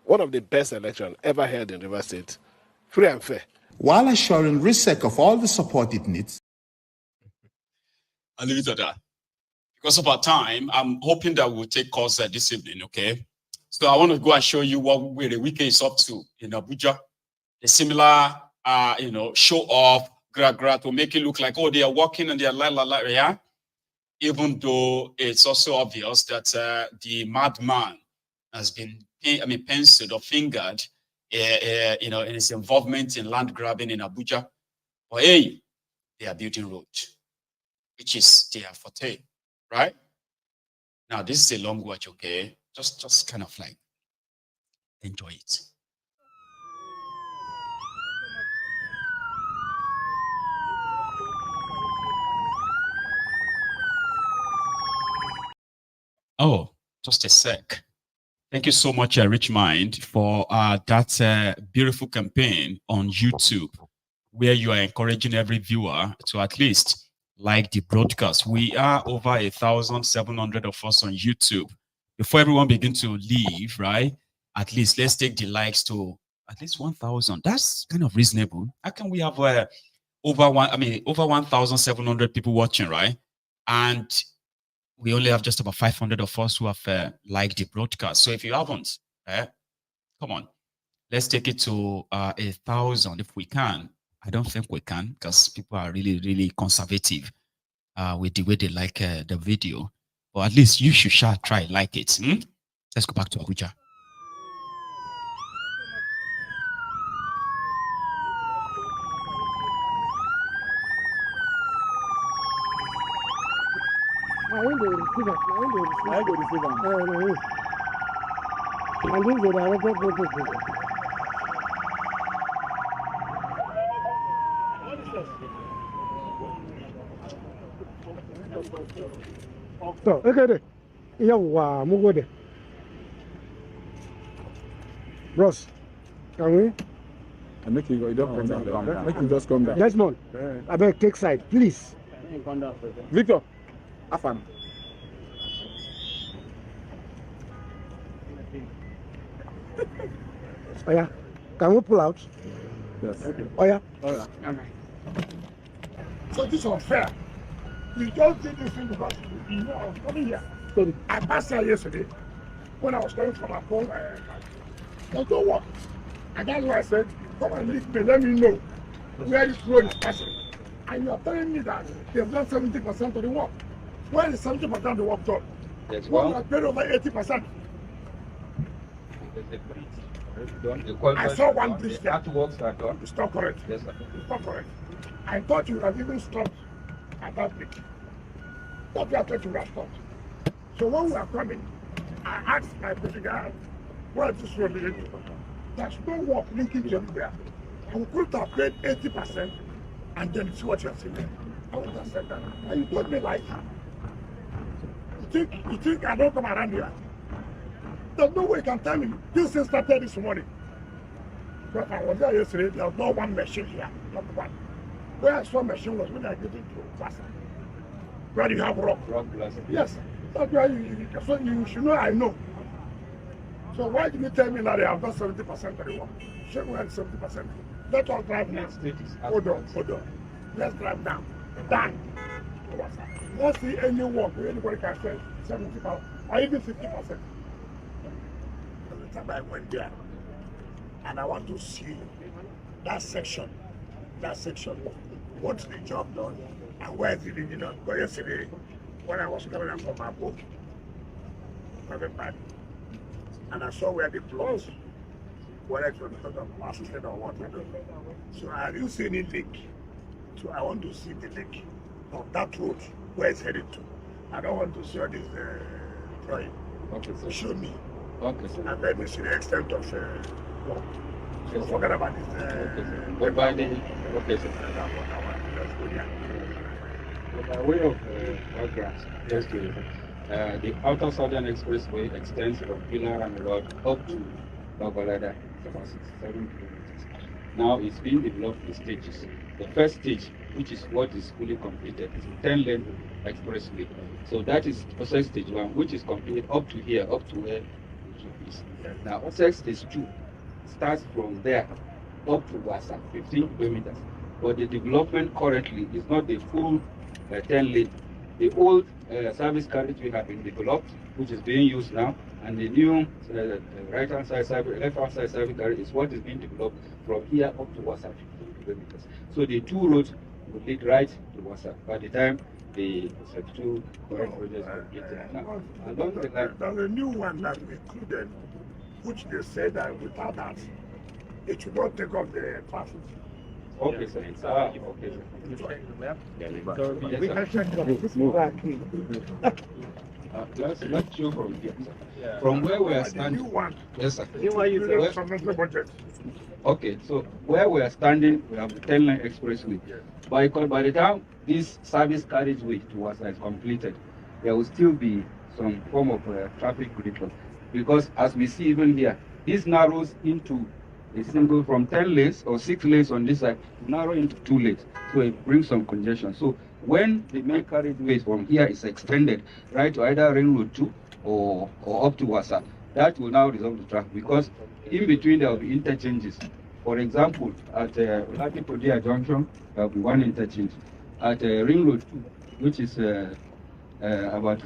one of the best elections ever held in Rivers State, free and fair. While assuring RISEC of all the support it needs. I'll leave it at that. Because of our time, I'm hoping that we'll take calls this evening, okay? So I want to go and show you where the weekend is up to in Abuja. A similar, show off, to make it look like, oh, they are walking and they are yeah? Even though it's also obvious that the madman has been, penciled or fingered, in his involvement in land grabbing in Abuja. But hey, they are building roads, which is their forte, right? Now, this is a long watch, okay? Just kind of like enjoy it. Oh, just a sec. Thank you so much, Rich Mind, for that beautiful campaign on YouTube, where you are encouraging every viewer to at least like the broadcast. We are over 1,700 of us on YouTube. Before everyone begins to leave, right? At least let's take the likes to at least 1,000. That's kind of reasonable. How can we have over 1,700 people watching, right? And we only have just about 500 of us who have liked the broadcast. So if you haven't, come on, let's take it to 1,000 if we can. I don't think we can because people are really, really conservative with the way they like the video. But at least you should try like it. Let's go back to Abuja. I ain't going to receive it. I go receive it. I didn't go there. I don't go to it. So, okay, yeah, wow, move there. Ross, can we? I make you don't come down. Make you just come down. Desmond, I beg take side, please. Victor, have fun. Oh yeah, can we pull out? Yes. Okay. Oh yeah. All right. So this is unfair. You just did this thing because you know I was coming here. Sorry. I passed here yesterday when I was coming from my phone. There's no work. And that's why I said, come and leave me, let me know where this road is passing. And you are telling me that they've done 70% of the work. Where is 70% of the work done? Yes, well, we have paid over 80%. I saw one bridge there. Works are done. It's not correct. Yes, sir. It's not correct. I thought you would have even stopped at that bridge. What you have thought you would have stopped. So when we are coming, I asked my bodyguard, where is this road leading to? There's no work linking to anywhere. And we could have paid 80% and then see what you are saying there. I would have said that. And you told me like, you think I don't come around here? There's no way you can tell me this thing started this morning. But I was there yesterday, there was no one machine here, not one. Where I saw machine was when I get into plaza. Where you have rock. Rock plaza. Yes. That's why you should know I know. So why did you tell me that they have done 70% of the work? Show me where 70%. Let us drive now. Hold on. Let's drive down. Down. Let's see any work where anybody can say 70% or even 50%. The time I went there, and I want to see that section, what's the job done, and where is it done. Because yesterday, when I was coming up from my boat, and I saw where the plots, whether it was because of accident or what. So I didn't see any leak. So I want to see the leak of that road, where it's headed to. I don't want to see all this drawing. Okay, sir. Show me. Okay, sir. And let me see the extent of work. So forget about this. Okay, sir. Okay, sir. By way of background, the Outer Southern Expressway extends from Pillar and Road up to Babalada, about 67 kilometers. Now it's being developed in stages. The first stage, which is what is fully completed, is a 10-lane expressway. So that is process stage 1, which is completed up to here, up to where it is. Now process stage 2 starts from there up to Wasa, 15 kilometers. But the development currently is not the full 10 lane. The old service carriageway have been developed, which is being used now, and the new right-hand side, left-hand side service carriage is what is being developed from here up to Wasa, 15 kilometers. So the two roads will lead right to Wasa by the time the two current projects are completed. Now, along the line, there's a new one that we included, which they said that without that, it should not take off the traffic. Okay, sir. Okay, sir. Let's show from here. From where we are standing. Yes, sir. Okay, so where we are standing, we have the 10-lane expressway. By the time this service carriageway to Wasa is completed, there will still be some form of traffic control. Because as we see even here, this narrows into a single from 10 lanes or 6 lanes on this side to narrow into 2 lanes. So it brings some congestion. So when the main carriageway from here is extended right to either Ring Road 2 or up to Wasa, that will now resolve the traffic, because in between there will be interchanges. For example, at Latipodia Junction, there will be one interchange. At Ring Road 2, which is about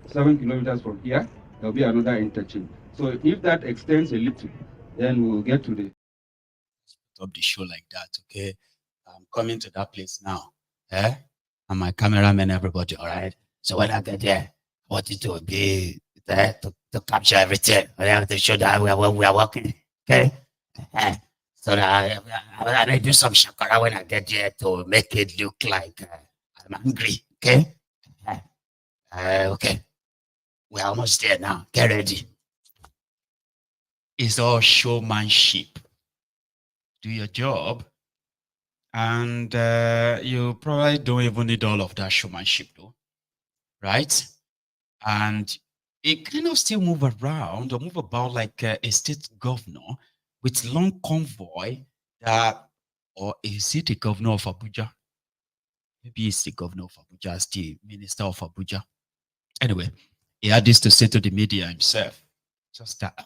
7 kilometers from here, there will be another interchange. So if that extends a little, then we'll get to the Stop the show like that, okay? I'm coming to that place now. And my cameraman, everybody, all right? So when I get there, I want it to be there to capture everything. I have to show that we are working, okay? So that I do some shakara when I get there to make it look like I'm angry, okay? Okay. We're almost there now. Get ready. It's all showmanship. Do your job, and you probably don't even need all of that showmanship, though, right? And it kind of still move around or move about like a state governor with long convoy that, or is it the governor of Abuja? Maybe it's the governor of Abuja, it's the minister of Abuja. Anyway, he had this to say to the media himself. Just that.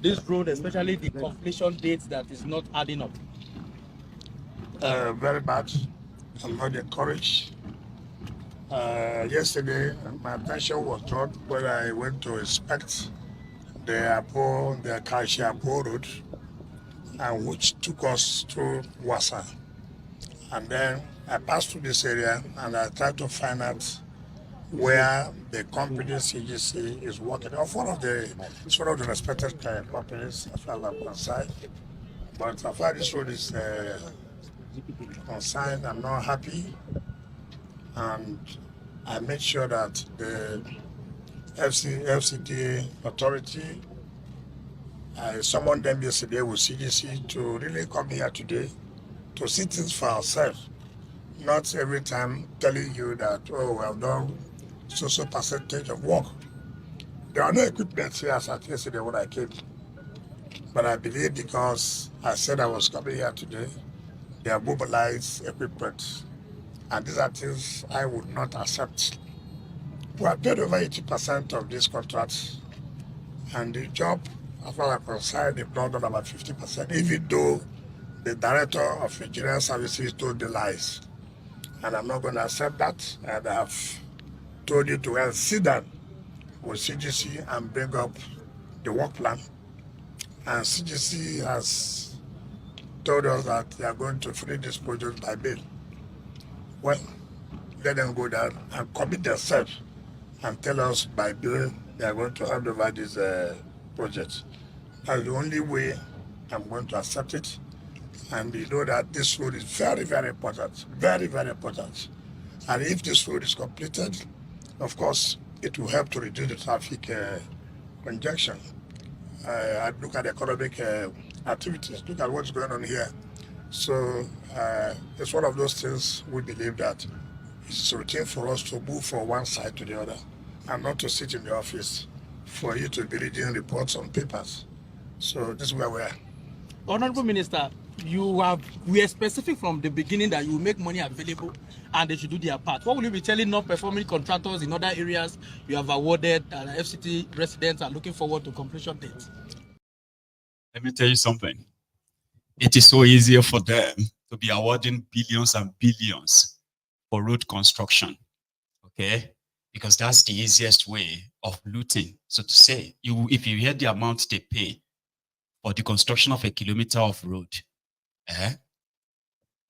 This road, especially the completion dates that is not adding up. Very bad. I'm not encouraged. Yesterday, my attention was drawn when I went to inspect the Kashi-Apo road, and which took us through Wasa. And then I passed through this area and I tried to find out where the company CGC is working off one of the respected companies as far as I'm concerned. But as far as this road is concerned, I'm not happy. And I made sure that the FCTA authority, I summoned them yesterday with CGC to really come here today to see things for ourselves. Not every time telling you that, oh, we have done so percentage of work. There are no equipment here as at yesterday when I came. But I believe because I said I was coming here today, they have mobilized equipment. And these are things I would not accept. We have paid over 80% of this contract. And the job, as far as I'm concerned, they've not done about 50%, even though the director of engineering services told the lies. And I'm not going to accept that. And I have told you to sit down with CGC and bring up the work plan. And CGC has told us that they are going to finish this project by May. Well, let them go down and commit themselves and tell us by May they are going to hand over this project. That's the only way I'm going to accept it. And you know that this road is very, very important. Very, very important. And if this road is completed, of course, it will help to reduce the traffic congestion. I look at the economic activities. Look at what's going on here. So it's one of those things we believe that it's routine for us to move from one side to the other and not to sit in the office for you to be reading reports on papers. So this is where we are. Honorable Minister, we are specific from the beginning that you will make money available and they should do their part. What will you be telling non-performing contractors in other areas you have awarded and FCT residents are looking forward to completion dates? Let me tell you something. It is so easier for them to be awarding billions and billions for road construction, okay? Because that's the easiest way of looting. So to say, if you hear the amount they pay for the construction of a kilometer of road,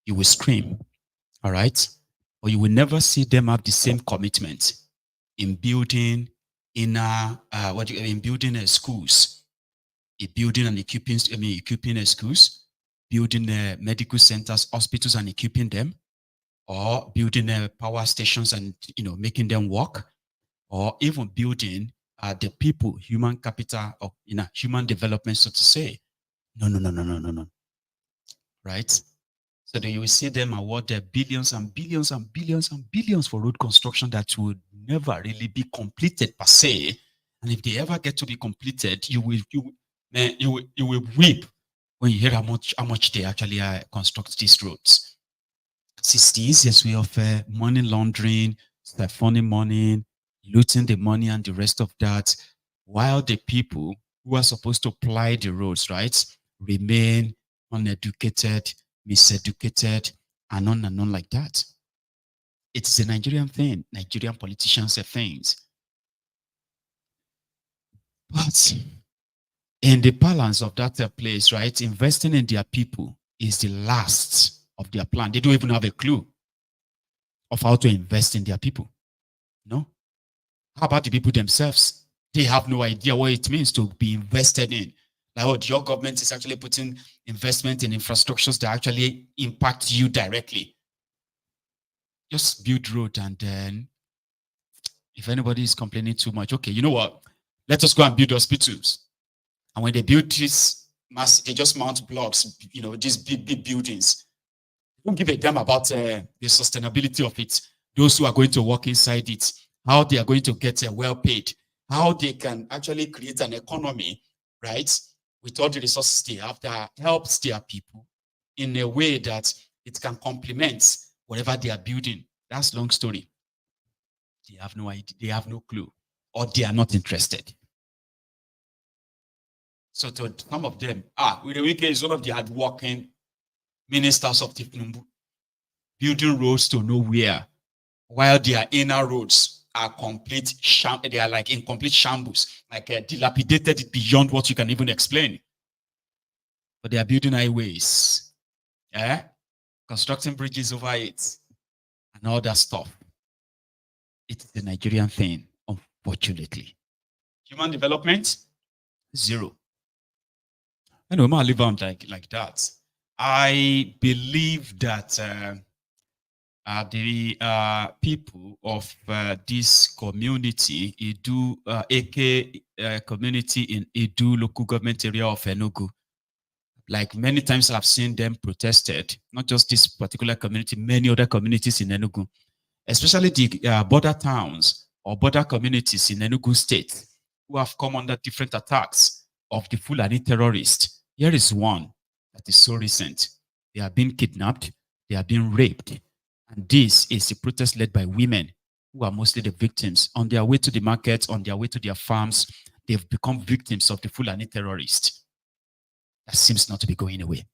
you will scream, all right? But you will never see them have the same commitment in building building schools, in building and equipping schools, building medical centers, hospitals and equipping them, or building power stations and making them work, or even building the people, human capital, or human development, so to say. No. Right? So that you will see them award their billions and billions and billions and billions for road construction that would never really be completed per se. And if they ever get to be completed, you will weep when you hear how much they actually construct these roads. It's the easiest way of money laundering, siphoning money, looting the money and the rest of that, while the people who are supposed to ply the roads, right, remain uneducated, miseducated, and on like that. It's a Nigerian thing. Nigerian politicians say things. But in the balance of that place, right, investing in their people is the last of their plan. They don't even have a clue of how to invest in their people. No? How about the people themselves? They have no idea what it means to be invested in. Like what your government is actually putting investment in infrastructures that actually impact you directly. Just build road, and then if anybody is complaining too much, okay, you know what? Let us go and build hospitals. And when they build this mass, they just mount blocks, these big buildings. Don't give a damn about the sustainability of it. Those who are going to work inside it, how they are going to get well paid, how they can actually create an economy, right, with all the resources they have that helps their people in a way that it can complement whatever they are building. That's a long story. They have no idea, they have no clue, or they are not interested. So to some of them, Wirewike is one of the hardworking ministers of THIEFNUBU, building roads to nowhere, while their inner roads are they are like in complete shambles, like dilapidated beyond what you can even explain. But they are building highways, constructing bridges over it, and all that stuff. It's the Nigerian thing, unfortunately. Human development, zero. Anyway, I'll live on like that. I believe that the people of this community, AK community in Edu local government area of Enugu, like many times I've seen them protested, not just this particular community, many other communities in Enugu, especially the border towns or border communities in Enugu state who have come under different attacks of the Fulani terrorists. Here is one that is so recent. They have been kidnapped, they have been raped, and this is a protest led by women who are mostly the victims. On their way to the market, on their way to their farms, they've become victims of the Fulani terrorists. That seems not to be going away.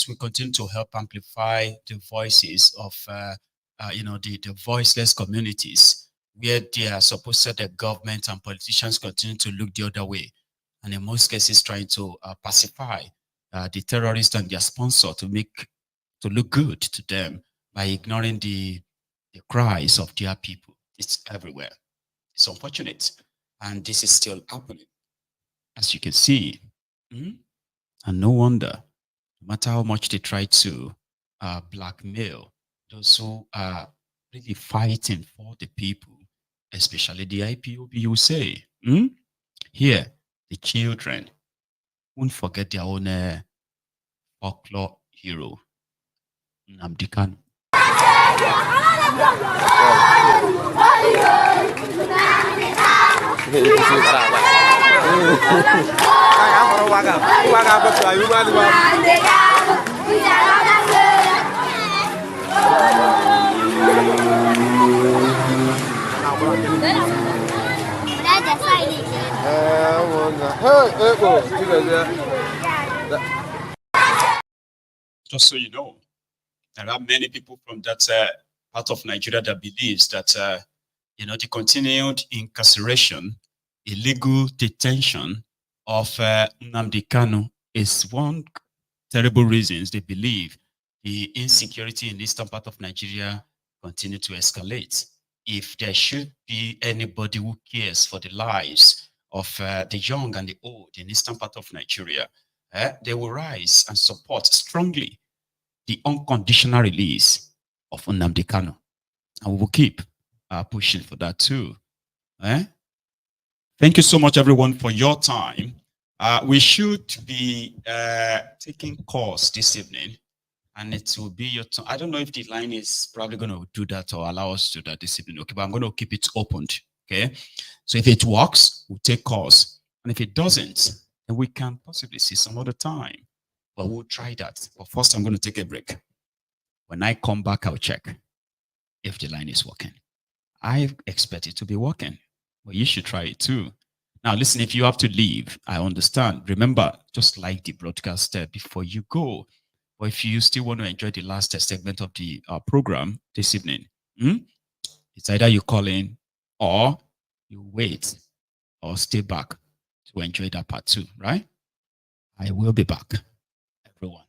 as we continue to help amplify the voices of, the voiceless communities, where they are supposed to the government and politicians continue to look the other way, and in most cases trying to pacify the terrorists and their sponsor to look good to them by ignoring the cries of their people. It's everywhere. It's unfortunate, and this is still happening, as you can see. And no wonder, no matter how much they try to blackmail those who are really fighting for the people, especially the IPOB, you say, here, the children won't forget their own folklore hero, Nnamdi Kanu. Just so you know, there are many people from that part of Nigeria that believes that the continued incarceration, illegal detention of Nnamdi Kanu is one terrible reasons they believe the insecurity in the eastern part of Nigeria continue to escalate. If there should be anybody who cares for the lives of the young and the old in the eastern part of Nigeria, they will rise and support strongly the unconditional release of Nnamdi Kanu. And we will keep pushing for that too. Thank you so much, everyone, for your time. We should be taking calls this evening, and it will be your turn. I don't know if the line is probably going to do that or allow us to do that this evening. Okay, but I'm going to keep it opened. Okay, so if it works, we'll take calls, and if it doesn't, then we can possibly see some other time. But we'll try that. But first, I'm going to take a break. When I come back, I'll check if the line is working. I expect it to be working, but you should try it too. Now, listen, if you have to leave, I understand. Remember, just like the broadcast before you go. But if you still want to enjoy the last segment of the program this evening, it's either you call in or you wait or stay back to enjoy that part too, right? I will be back, everyone.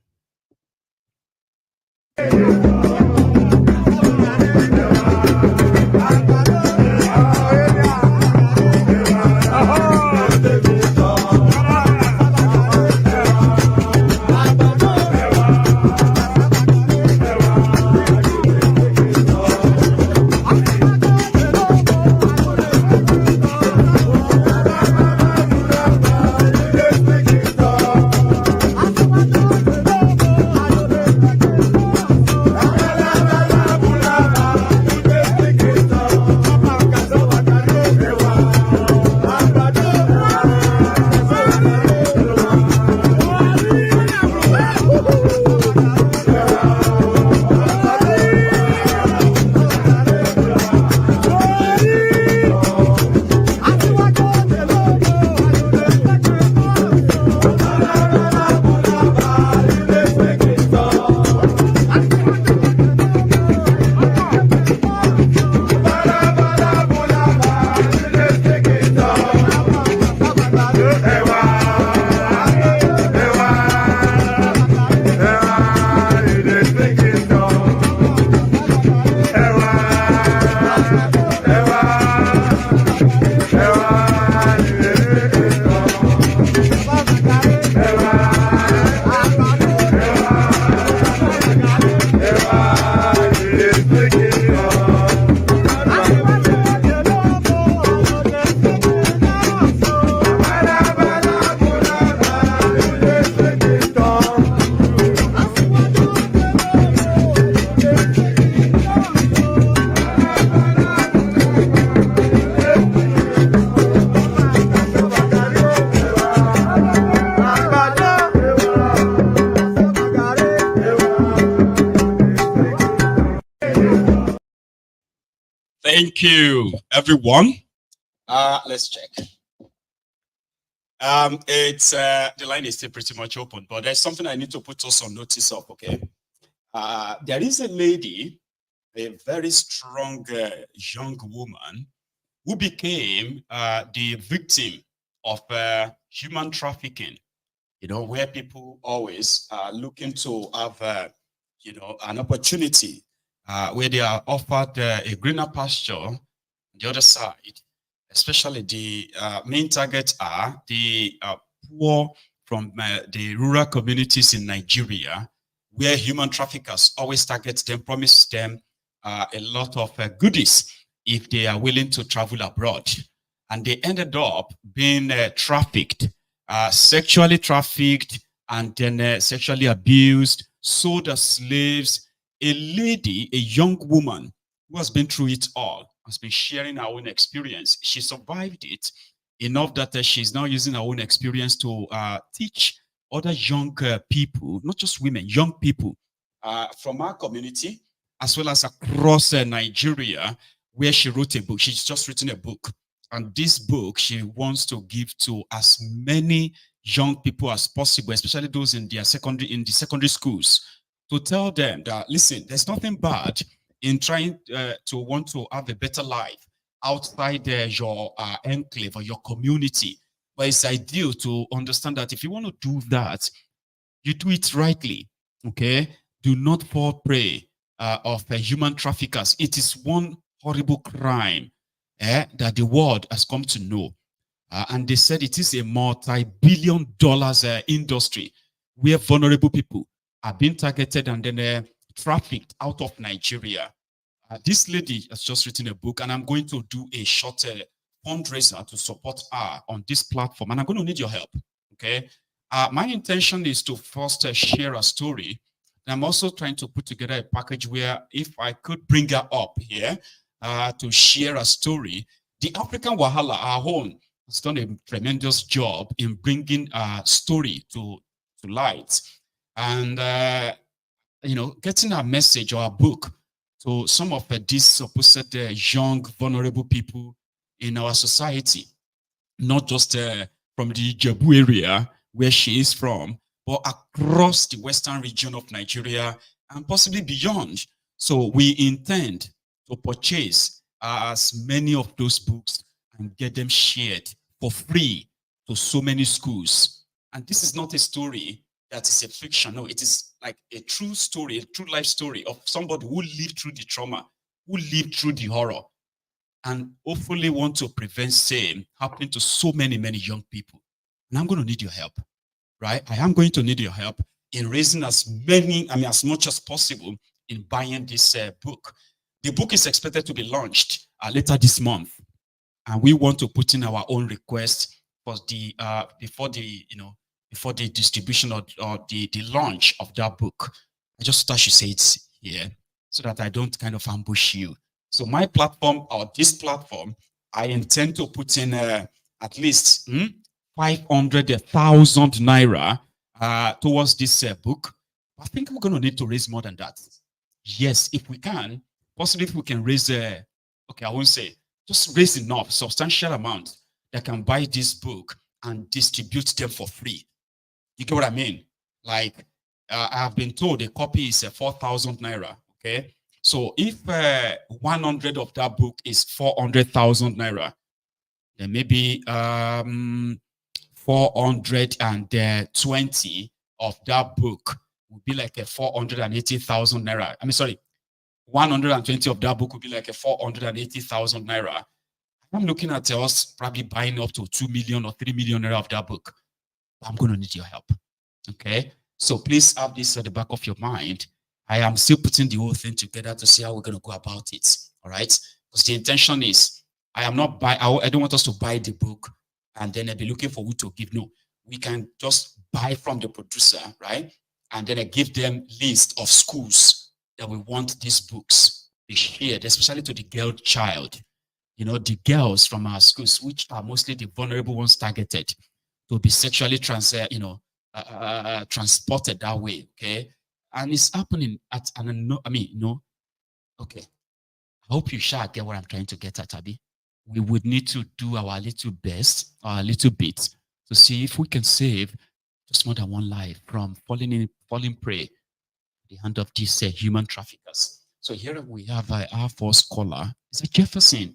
Thank you, everyone. Let's check. It's the line is still pretty much open, but there's something I need to put us on notice of. Okay, there is a lady, a very strong young woman, who became the victim of human trafficking. You know, where people always are looking to have, you know, an opportunity where they are offered a greener pasture on the other side. Especially the main targets are the poor from the rural communities in Nigeria, where human traffickers always target them, promise them a lot of goodies if they are willing to travel abroad. And they ended up being trafficked, sexually trafficked, and then sexually abused, sold as slaves. A lady, a young woman who has been through it all, has been sharing her own experience. She survived it enough that she's now using her own experience to teach other young people, not just women, young people from our community, as well as across Nigeria, where she wrote a book. She's just written a book. And this book, she wants to give to as many young people as possible, especially those in the secondary schools, to tell them that, listen, there's nothing bad in trying to want to have a better life outside your enclave or your community. But it's ideal to understand that if you want to do that, you do it rightly, okay? Do not fall prey of human traffickers. It is one horrible crime that the world has come to know. And they said it is a multi-billion dollars industry where vulnerable people are being targeted and then trafficked out of Nigeria. This lady has just written a book, and I'm going to do a short fundraiser to support her on this platform, and I'm going to need your help, okay? My intention is to first share a story. And I'm also trying to put together a package where if I could bring her up here to share a story. The African Wahala, our own, has done a tremendous job in bringing a story to light. And, you know, getting a message or a book to some of these supposed young, vulnerable people in our society, not just from the Jebu area where she is from, but across the western region of Nigeria and possibly beyond. So we intend to purchase as many of those books and get them shared for free to so many schools. And this is not a story that is a fiction. No, it is like a true story, a true life story of somebody who lived through the trauma, who lived through the horror, and hopefully want to prevent same happening to so many, many young people. And I'm going to need your help, right? I am going to need your help in raising as much as possible in buying this book. The book is expected to be launched later this month. And we want to put in our own request for the before the distribution or the launch of that book. I just thought I should say it here so that I don't kind of ambush you. So my platform, or this platform, I intend to put in at least 500,000 naira towards this book. I think we're going to need to raise more than that. Yes, if we can, possibly if we can raise, okay, I won't say, just raise enough, substantial amount that can buy this book and distribute them for free. You get what I mean? Like, I have been told a copy is 4,000 naira, okay? So if 100 of that book is 400,000 naira, then maybe 420 of that book would be like a 480,000 naira. I mean, sorry, 120 of that book would be like a 480,000 naira. I'm looking at us probably buying up to 2 million or 3 million naira of that book. I'm going to need your help. Okay. So please have this at the back of your mind. I am still putting the whole thing together to see how we're going to go about it. All right. Because the intention is, I don't want us to buy the book and then I'll be looking for who to give. No, we can just buy from the producer, right? And then I give them list of schools that we want these books be shared, especially to the girl child. You know, the girls from our schools, which are mostly the vulnerable ones targeted, to be sexually transported that way, okay? And it's happening at, okay. I hope you shall get what I'm trying to get at, Abby. We would need to do our little best, our little bit, to see if we can save just more than one life from falling prey to the hand of these human traffickers. So here we have our first caller. It's a Jefferson.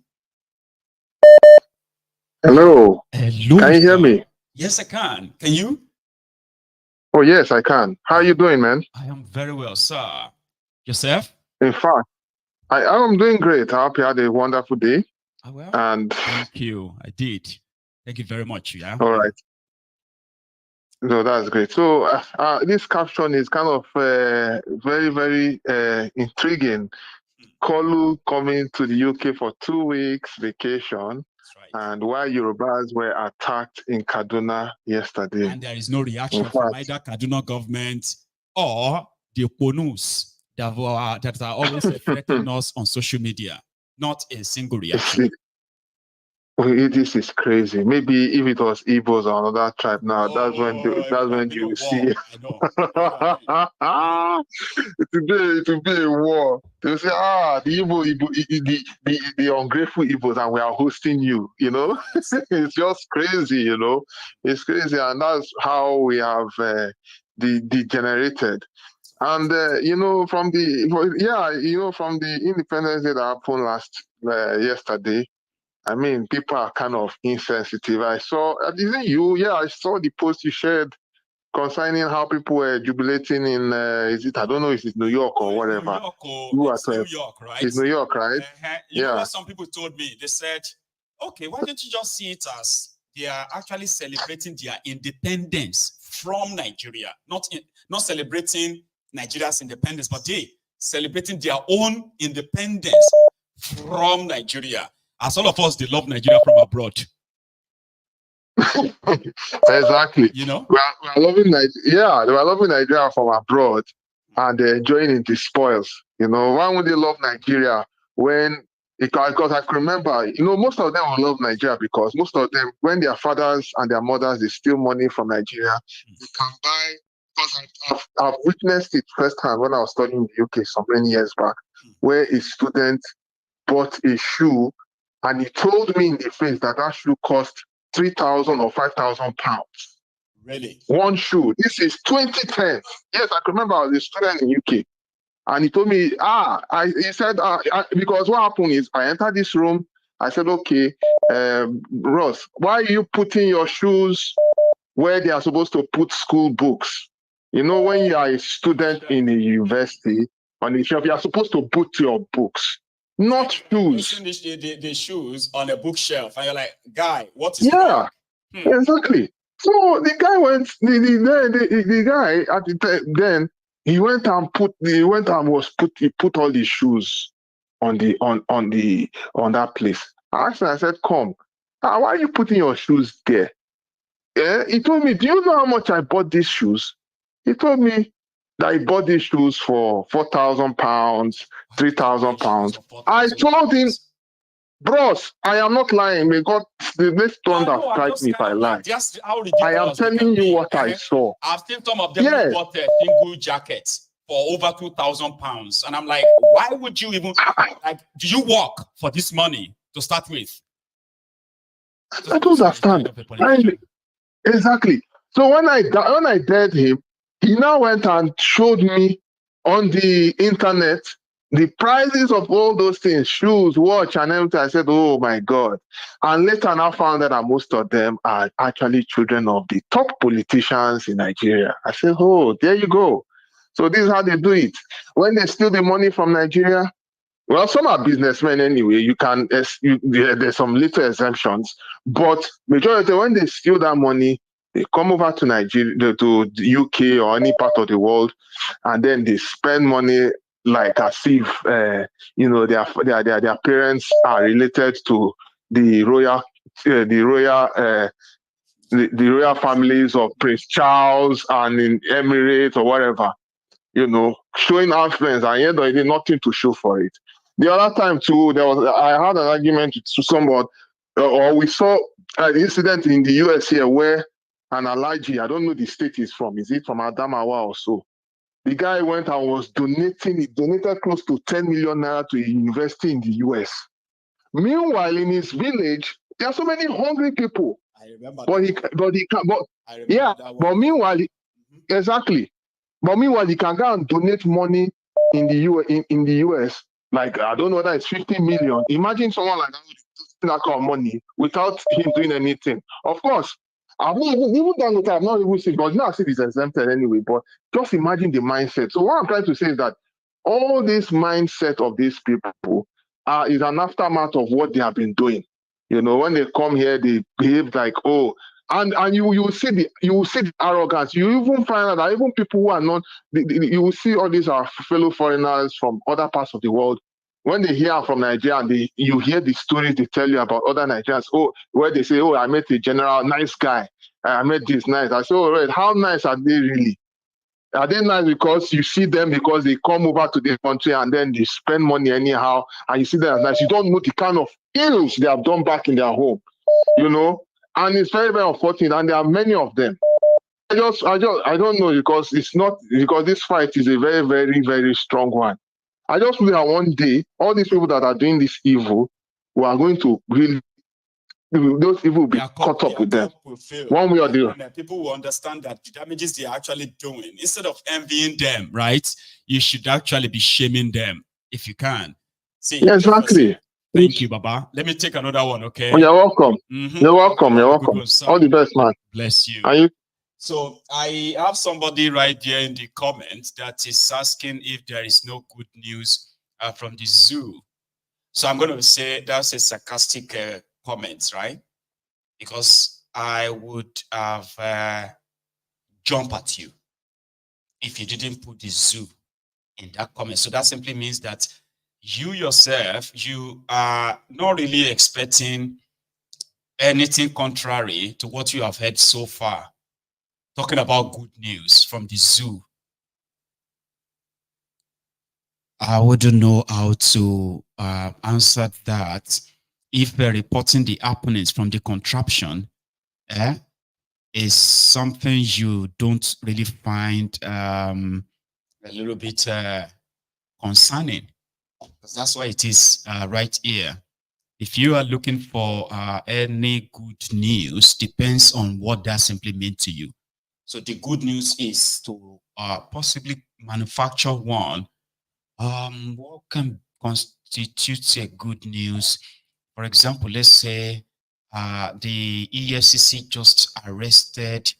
Hello. Hello. Can you hear me? Yes, I can. Can you? Oh, yes, I can. How are you doing, man? I am very well, sir. Yourself? In fact, I am doing great. I hope you had a wonderful day. Well, and thank you. I did. Thank you very much. Yeah. All right. No, that's great. So this caption is kind of very, very intriguing. Koolu coming to the UK for 2 weeks vacation, and while Yorubas were attacked in Kaduna yesterday. And there is no reaction from either Kaduna government or the Ponus that are always threatening us on social media. Not a single reaction. This is crazy. Maybe if it was Igbos or another tribe now, that's when you see. It will be a war. They'll say, the ungrateful Igbos, and we are hosting you. You know, it's just crazy. You know, it's crazy, and that's how we have degenerated. And from the Independence Day that happened yesterday. I mean, people are kind of insensitive. I saw, isn't you? Yeah, I saw the post you shared concerning how people were jubilating in, I don't know if it's New York or whatever. It's New York, right? It's New York, right? You know what some people told me? They said, okay, why don't you just see it as they are actually celebrating their independence from Nigeria, not celebrating Nigeria's independence, but they celebrating their own independence from Nigeria. As all of us, they love Nigeria from abroad. Exactly. You know, we are loving Nigeria. Yeah, they are loving Nigeria from abroad, and they're enjoying it, the spoils. You know, why would they love Nigeria because I can remember, most of them will love Nigeria because most of them, when their fathers and their mothers, they steal money from Nigeria, they can buy. Because I've witnessed it firsthand when I was studying in the UK so many years back, where a student bought a shoe. And he told me in the face that shoe cost 3,000 or 5,000 pounds. Really? One shoe. This is 2010. Yes, I can remember I was a student in UK. And he told me, he said, because what happened is I entered this room. I said, okay, Ross, why are you putting your shoes where they are supposed to put school books? You know, when you are a student in a university, on the shelf, you are supposed to put your books. Not shoes. The shoes on a bookshelf, and you're like, guy, what is wrong? Exactly. So the guy went. The guy at then he went and he put all the shoes on that place. I asked him, I said, come, why are you putting your shoes there? He told me, do you know how much I bought these shoes? He told me that he bought these shoes for 4,000 pounds, 3,000 pounds. I told him, bros, I am not lying. May God, this thunder strike me if I lie. I am telling you what I saw. I've seen some of them who bought single jackets for over 2,000 pounds. And I'm like, why would you even, do you work for this money to start with? I don't understand. Exactly. So when I dared him, he now went and showed me on the internet the prices of all those things, shoes, watch, and everything. I said, oh my God. And later I found that most of them are actually children of the top politicians in Nigeria. I said, oh, there you go. So this is how they do it. When they steal the money from Nigeria, well, some are businessmen anyway. There's some little exemptions, but majority, when they steal that money, they come over to Nigeria, to the UK or any part of the world, and then they spend money like as if their parents are related to the royal families of Prince Charles and in Emirates or whatever. Showing affluence, and yet there is nothing to show for it. The other time too, I had an argument with someone, or we saw an incident in the US here where an Alhaji, I don't know the state he's from. Is it from Adamawa or so? The guy went and was donating. He donated close to 10 million naira to a university in the US. Meanwhile, in his village, there are so many hungry people. remember But he can, but yeah, but meanwhile, exactly. But meanwhile, he can go and donate money in the US. Like, I don't know whether it's 50 million. Imagine someone like that with that kind of money without him doing anything. Of course, I've not even done it. I've not even seen, but now I see it's exempted anyway. But just imagine the mindset. So what I'm trying to say is that all this mindset of these people is an aftermath of what they have been doing. You know, when they come here, they behave like, oh, and you will see the arrogance. You even find out that even people who are not, you will see all these are fellow foreigners from other parts of the world. When they hear from Nigeria, and you hear the stories they tell you about other Nigerians. Oh, where they say, oh, I met a general, nice guy. I met this nice. I say, oh, right, how nice are they really? Are they nice because you see them because they come over to this country and then they spend money anyhow, and you see them as nice? You don't know the kind of ills they have done back in their home, you know. And it's very, very unfortunate, and there are many of them. I don't know, because it's not, because this fight is a very, very, very strong one. I just feel that one day, all these people that are doing this evil, we are going to really, those people will be caught up with them. One way or the other. People will understand that the damages they are actually doing, instead of envying them, right? You should actually be shaming them if you can. See, yeah, exactly. Thank you, Baba. Let me take another one, okay? Oh, you're welcome. You're welcome. You're welcome. All the best, man. Bless you. Are you? So I have somebody right there in the comments that is asking if there is no good news from the zoo. So I'm going to say that's a sarcastic comment, right? Because I would have jumped at you if you didn't put the zoo in that comment. So that simply means that you yourself, you are not really expecting anything contrary to what you have heard so far. Talking about good news from the zoo. I wouldn't know how to answer that if reporting the happenings from the contraption is something you don't really find a little bit concerning. Because that's why it is right here. If you are looking for any good news, depends on what that simply means to you. So the good news is to possibly manufacture one. What can constitute a good news? For example, let's say the EFCC just arrested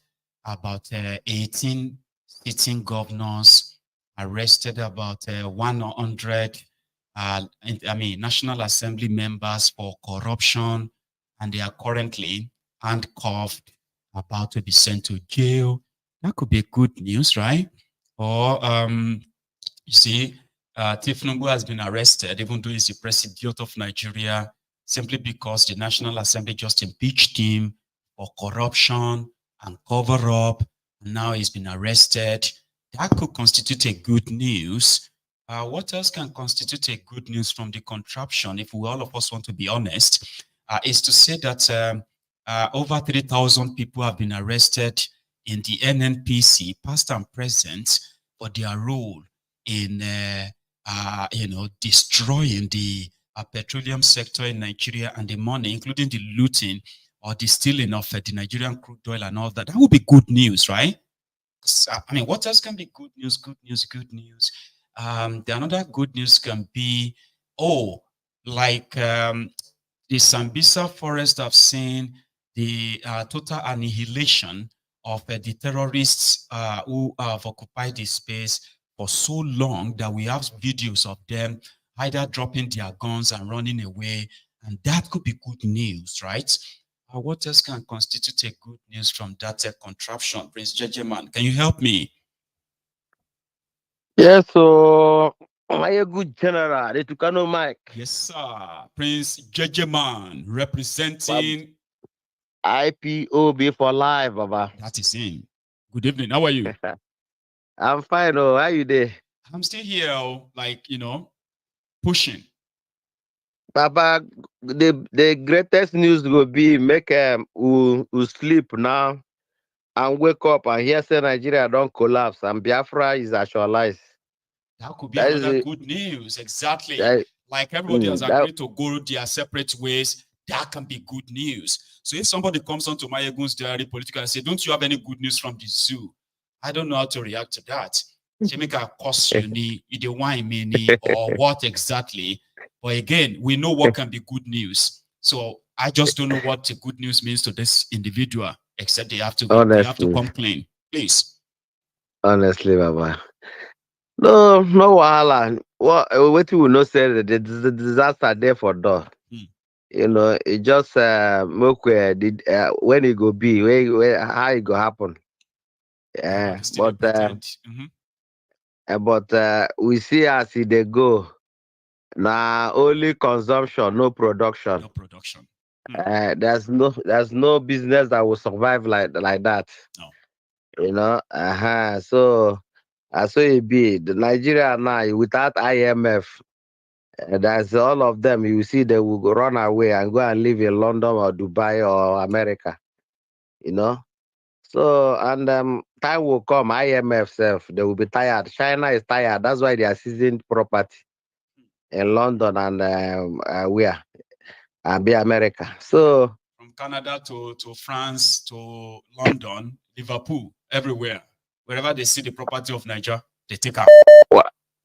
about 18 sitting governors, arrested about 100 National Assembly members for corruption, and they are currently handcuffed, about to be sent to jail. That could be good news, right? Or you see, THIEFNUBU has been arrested, even though he's the president of Nigeria, simply because the National Assembly just impeached him for corruption and cover-up. Now he's been arrested. That could constitute a good news. What else can constitute a good news from the contraption, if all of us want to be honest, is to say that over 3,000 people have been arrested in the NNPC, past and present, for their role in destroying the petroleum sector in Nigeria and the money, including the looting or the stealing of the Nigerian crude oil and all that. That would be good news, right? I mean, what else can be good news? Good news, good news. The another good news can be, like the Sambisa forest, I've seen the total annihilation of the terrorists who have occupied the space for so long that we have videos of them either dropping their guns and running away, and that could be good news, right? What else can constitute a good news from that contraption? Prince Jejeman, can you help me? Yes, so my good general, the Tucano Mike. Yes, sir. Prince Jejeman, representing IPOB for life, Baba. That is him. Good evening. How are you? I'm fine. Oh, how are you there? I'm still here, pushing. Baba, the greatest news will be make who sleep now and wake up and hear say Nigeria don't collapse and Biafra is actualized. That could be another good news. Exactly. Like everybody has agreed to go their separate ways. that can be good news. So if somebody comes onto Mayegun's diary political and say, don't you have any good news from the zoo? I don't know how to react to that. Jamaica cost you the wine mini or what exactly. But again, we know what can be good news. So I just don't know what the good news means to this individual, except they have to come clean. Please. Honestly, Baba. No wahala. What you will not say the disaster there for door. You know, it just make when it go be, how it go happen. Yeah, but we see as they go. Now only consumption, no production. No production. There's no business that will survive like that. No. You know, so it be the Nigeria now without IMF. That's all of them. You see, they will run away and go and live in London or Dubai or America. You know, so and time will come. IMF self, they will be tired. China is tired. That's why they are seizing property in London and where be America. So from Canada to France to London, Liverpool, everywhere, wherever they see the property of Niger, they take out.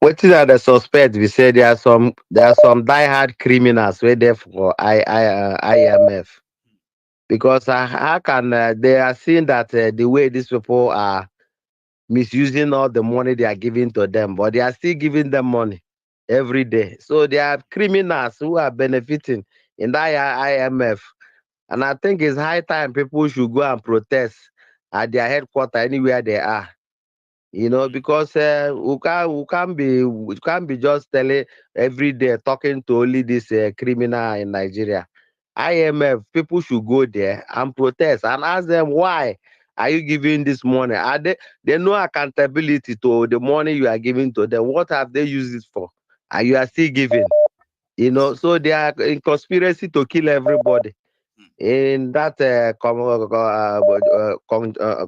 What is that the suspect? We say there are some diehard criminals where there for IMF because how can they are seeing that the way these people are misusing all the money they are giving to them, but they are still giving them money every day. So they are criminals who are benefiting in that IMF, and I think it's high time people should go and protest at their headquarters anywhere they are. You know, because we can't be just telling every day talking to only this criminal in Nigeria. IMF people should go there and protest and ask them why are you giving this money? Are they no accountability to the money you are giving to them? What have they used it for? And you are still giving. You know, so they are in conspiracy to kill everybody. In that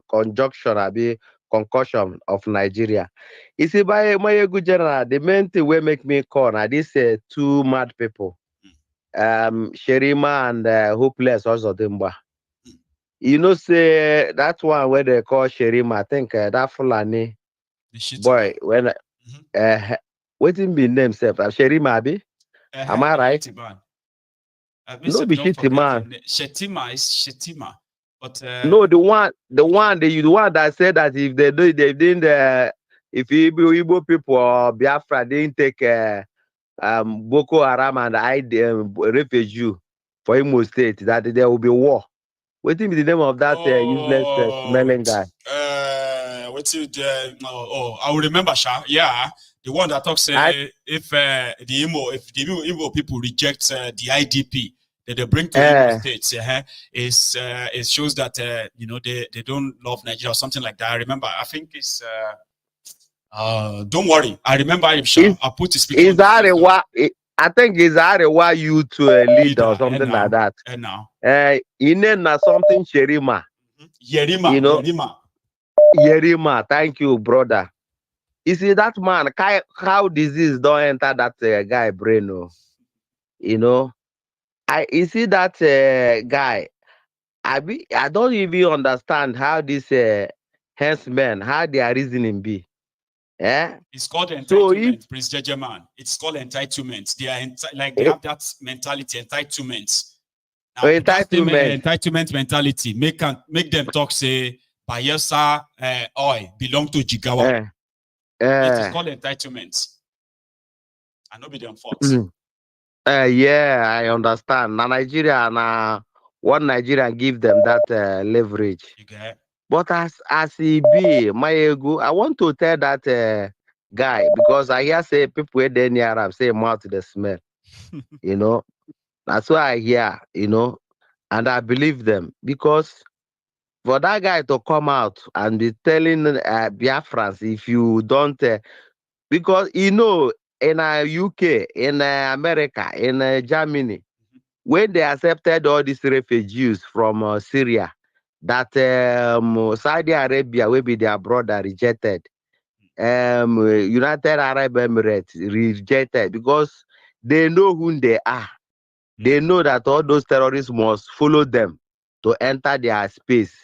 conjunction, concussion of Nigeria. You see, by my good general, the main thing will make me call now these two mad people, Sherima and Hopeless also Dimba. You know, say that one where they call Sherima, I think that Fulani boy when waiting be name self Sherima Abi. Am I right? No, be shitty man. Shetima is Shetima, but no, the one that said that if they didn't if Igbo people or Biafra didn't take Boko Haram and hide refugee for Imo State, that there will be war. What is the name of that useless smelling guy? I will remember, Sha. Yeah, the one that talks if the Igbo people reject the IDP that they bring to Imo States, it shows that you know they don't love Nigeria or something like that. I remember. I think it's don't worry. I remember him. Sha. I put his speaker. I think it's Arewa youth leader or something like that. And now, Inena something Sherima. Yerima. You know, Yerima. Thank you, brother. You see that man, how disease don't enter that guy brain. Oh. You know, you see that guy. I don't even understand how this hencemen, how their reasoning be. Yeah, it's called entitlement, Prince Jejeman. It's called entitlement. They are they have that mentality, entitlement. Now, entitlement mentality make them talk say Bayelsa oil belong to Jigawa. It is called entitlement. And not be them fault. Yeah, I understand. Now Nigeria, one Nigerian give them that leverage. Okay. But as he be, my ego, I want to tell that guy because I hear say people where they near Arab say mouth the smell. You know, that's why I hear. You know, and I believe them because for that guy to come out and be telling Biafrans if you don't, because you know in UK, in America, in Germany, when they accepted all these refugees from Syria, that Saudi Arabia will be their brother rejected. United Arab Emirates rejected because they know who they are. They know that all those terrorists must follow them to enter their space.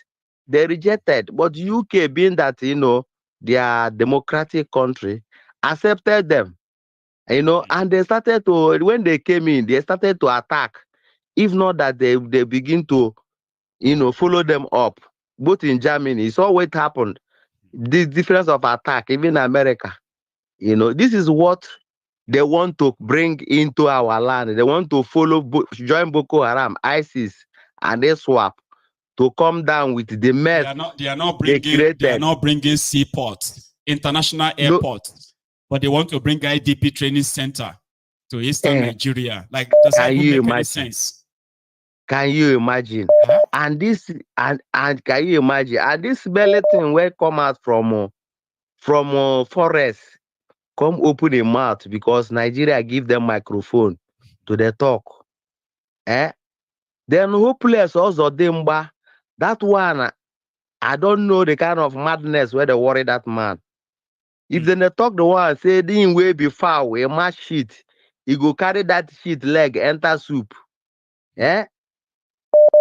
They rejected. But UK, being that, they are democratic country, accepted them. And they started to, when they came in, they started to attack. If not that they begin to, follow them up. Both in Germany, it's always happened. The difference of attack, even America. This is what they want to bring into our land. They want to join Boko Haram, ISIS, and they swap to come down with the mess They are not bringing seaports, international airports, but they want to bring IDP training center to Eastern Nigeria. Like, does that even make any sense? Can you imagine? And this and can you imagine? And this smelly thing will come out from forest, come open a mouth because Nigeria give them microphone to the talk. Then hopeless also Demba. That one, I don't know the kind of madness where they worry that man. If they talk the one say didn't way be far away, match shit, he go carry that shit leg enter soup.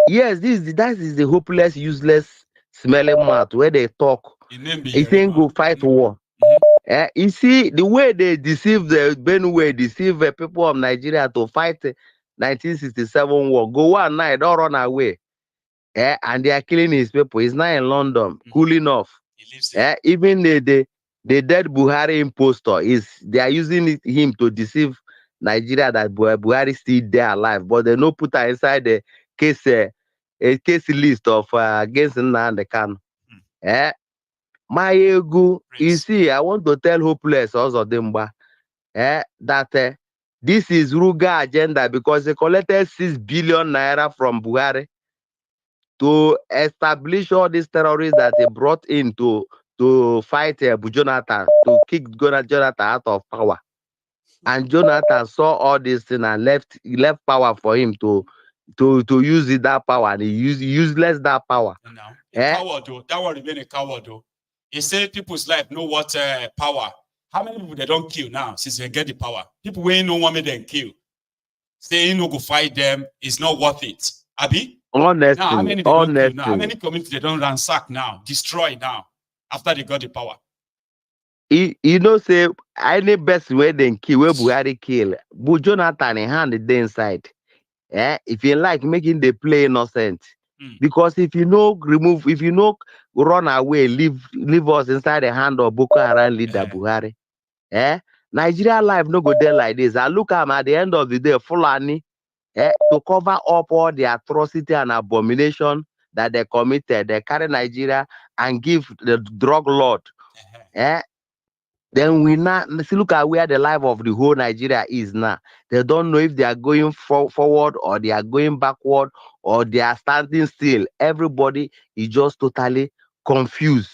Yes, that is the hopeless, useless, smelling mouth where they talk. He think go fight war. You see the way they deceive the Benue, deceive the people of Nigeria to fight 1967 war. Go one night, don't run away. And they are killing his people. He's not in London, cooling off. Even the dead Buhari impostor they are using him to deceive Nigeria that Buhari still there alive, but they no put her inside the case list of against Nnamdi Kanu. My ego, you see, I want to tell hopeless also Demba that this is Ruga agenda because they collected 6 billion naira from Buhari to establish all these terrorists that they brought in to fight Jonathan, to kick Jonathan out of power. And Jonathan saw all this thing and left power for him to use that power, and he useless that power. Coward though, that one remain a coward though. He said people's life know what power. How many people they don't kill now since they get the power? People we no want me then kill. Saying no go fight them is not worth it. Abi? Honestly, now, how many they don't kill now? How many communities they don't ransack now, destroy now, after they got the power? Say any best way they kill, where Buhari kill, but Jonathan in hand the inside. If you like making the play innocent, because if you run away, leave us inside the hand of Boko Haram leader Buhari. Nigeria life no go there like this. I look at the end of the day, Fulani. To cover up all the atrocity and abomination that they committed, they carry Nigeria and give the drug lord. Then we now see, look at where the life of the whole Nigeria is now. They don't know if they are going forward or they are going backward or they are standing still. Everybody is just totally confused.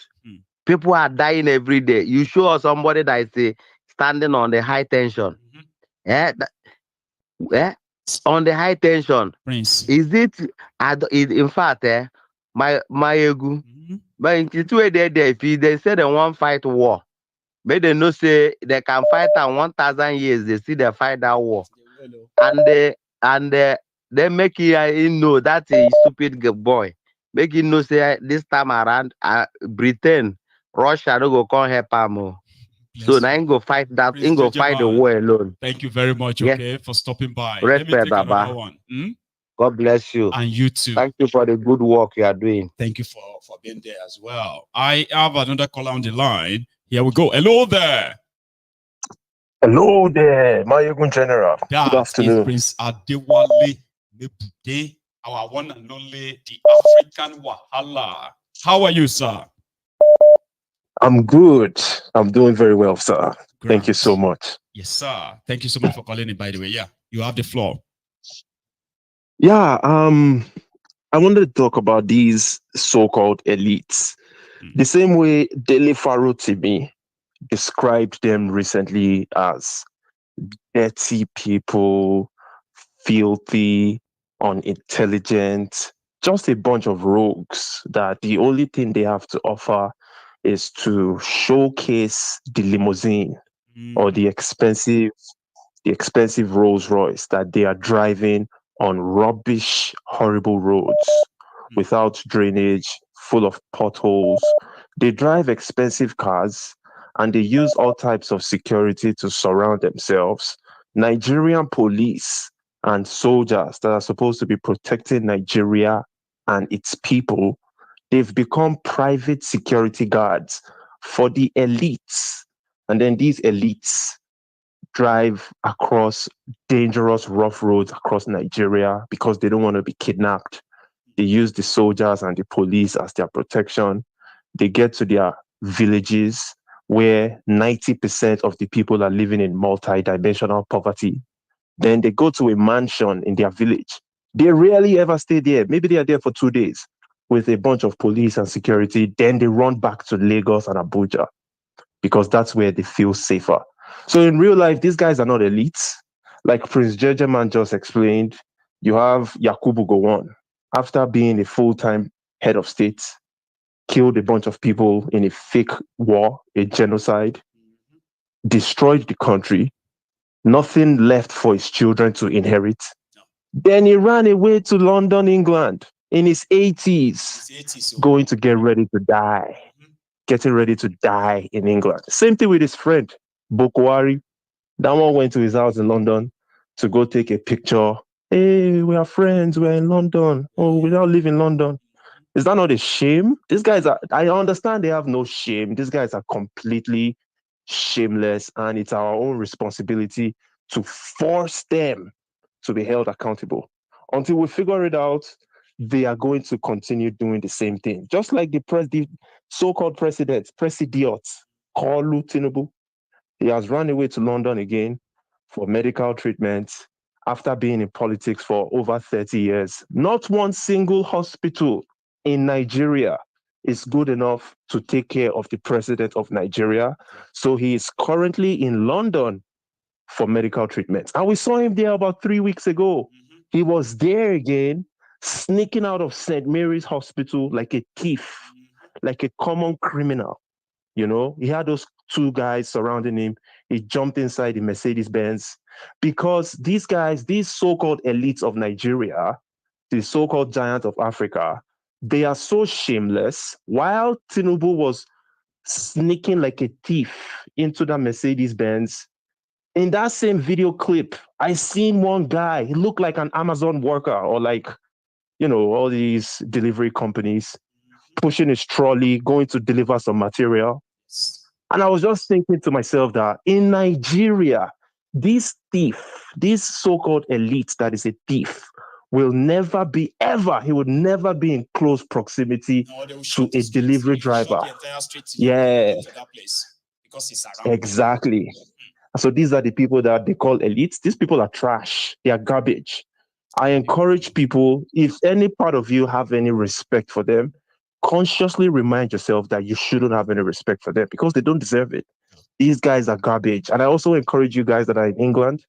People are dying every day. You show us somebody that is standing on the high tension. On the high tension. Prince. Is it in fact my ego, but in the way if they say they want fight war, but they know say they can fight at 1,000 years, they see they fight that war. And they make him know that's a stupid boy. Make him know say this time around Britain, Russia don't go come help him. So now I go fight that. I go fight the war alone. Thank you very much, for stopping by. Respect, Let me take Baba. another one. God bless you. And you too. Thank you for the good work you are doing. Thank you for being there as well. I have another caller on the line. Here we go. Hello there. Hello there, my Ogun General. That good afternoon. Is Prince Adewale Mebude, our one and only, the African Wahala. How are you, sir? I'm good. I'm doing very well, sir. Great. Thank you so much. Yes, sir. Thank you so much for calling in, by the way. Yeah, you have the floor. Yeah, I wanted to talk about these so-called elites. The same way Dele Farotimi described them recently as dirty people, filthy, unintelligent, just a bunch of rogues that the only thing they have to offer is to showcase the limousine or the expensive Rolls Royce that they are driving on rubbish, horrible roads without drainage, full of potholes. They drive expensive cars and they use all types of security to surround themselves. Nigerian police and soldiers that are supposed to be protecting Nigeria and its people, they've become private security guards for the elites. And then these elites drive across dangerous, rough roads across Nigeria because they don't want to be kidnapped. They use the soldiers and the police as their protection. They get to their villages where 90% of the people are living in multi-dimensional poverty. Then they go to a mansion in their village. They rarely ever stay there. Maybe they are there for 2 days with a bunch of police and security. Then they run back to Lagos and Abuja because that's where they feel safer. So in real life, these guys are not elites. Like Prince Jejeman just explained, you have Yakubu Gowon, after being a full-time head of state, killed a bunch of people in a fake war, a genocide, destroyed the country, nothing left for his children to inherit. Then he ran away to London, England in his 80s, going to get ready to die, getting ready to die in England. Same thing with his friend, Bokwari. That one went to his house in London to go take a picture. Hey, we are friends, we're in London. Oh, we now live in London. Is that not a shame? These guys are, I understand they have no shame. These guys are completely shameless, and it's our own responsibility to force them to be held accountable. Until we figure it out, they are going to continue doing the same thing. Just like the so-called president, Koolu THIEFNUBU. He has run away to London again for medical treatment after being in politics for over 30 years. Not one single hospital in Nigeria is good enough to take care of the president of Nigeria. So he is currently in London for medical treatment. And we saw him there about 3 weeks ago. He was there again, sneaking out of St. Mary's Hospital like a thief, like a common criminal. You know, he had those 2 guys surrounding him. He jumped inside the Mercedes-Benz because these guys, these so-called elites of Nigeria, the so-called giant of Africa, they are so shameless. While Tinubu was sneaking like a thief into the Mercedes-Benz, in that same video clip, I seen one guy, he looked like an Amazon worker or like, you know, all these delivery companies, pushing his trolley, going to deliver some material. And I was just thinking to myself that in Nigeria, this thief, this so-called elite that is a thief, will never be ever, he would never be in close proximity to a delivery driver. Yeah, exactly. So these are the people that they call elites. These people are trash. They are garbage. I encourage people, if any part of you have any respect for them, consciously remind yourself that you shouldn't have any respect for them because they don't deserve it. These guys are garbage. And I also encourage you guys that are in England,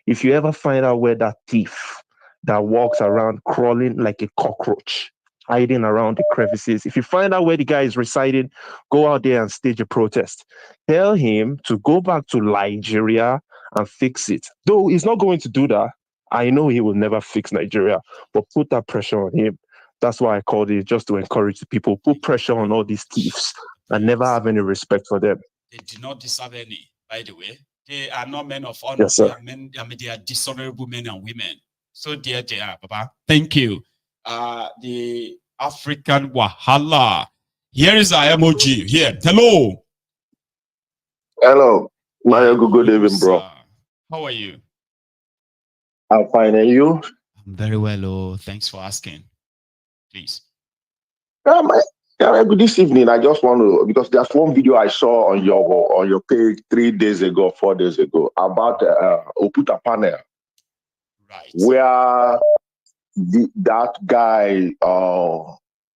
if you ever find out where that thief that walks around crawling like a cockroach, hiding around the crevices, if you find out where the guy is residing, go out there and stage a protest. Tell him to go back to Nigeria and fix it. Though he's not going to do that. I know he will never fix Nigeria, but put that pressure on him. That's why I called it, just to encourage the people, put pressure on all these thieves and never have any respect for them. They do not deserve any, by the way. They are not men of honor. Yes, sir. They are men, I mean, they are dishonorable men and women. So dear they are, Baba. Thank you. The African Wahala. Here is our emoji. Here. Hello. Hello. Good evening, bro. How are you? I'm fine. And you? I'm very well. Oh, thanks for asking. Please. This evening, I just want to, because there's one video I saw on your page 3 days ago, 4 days ago, about Oputa panel. Right. Where that guy,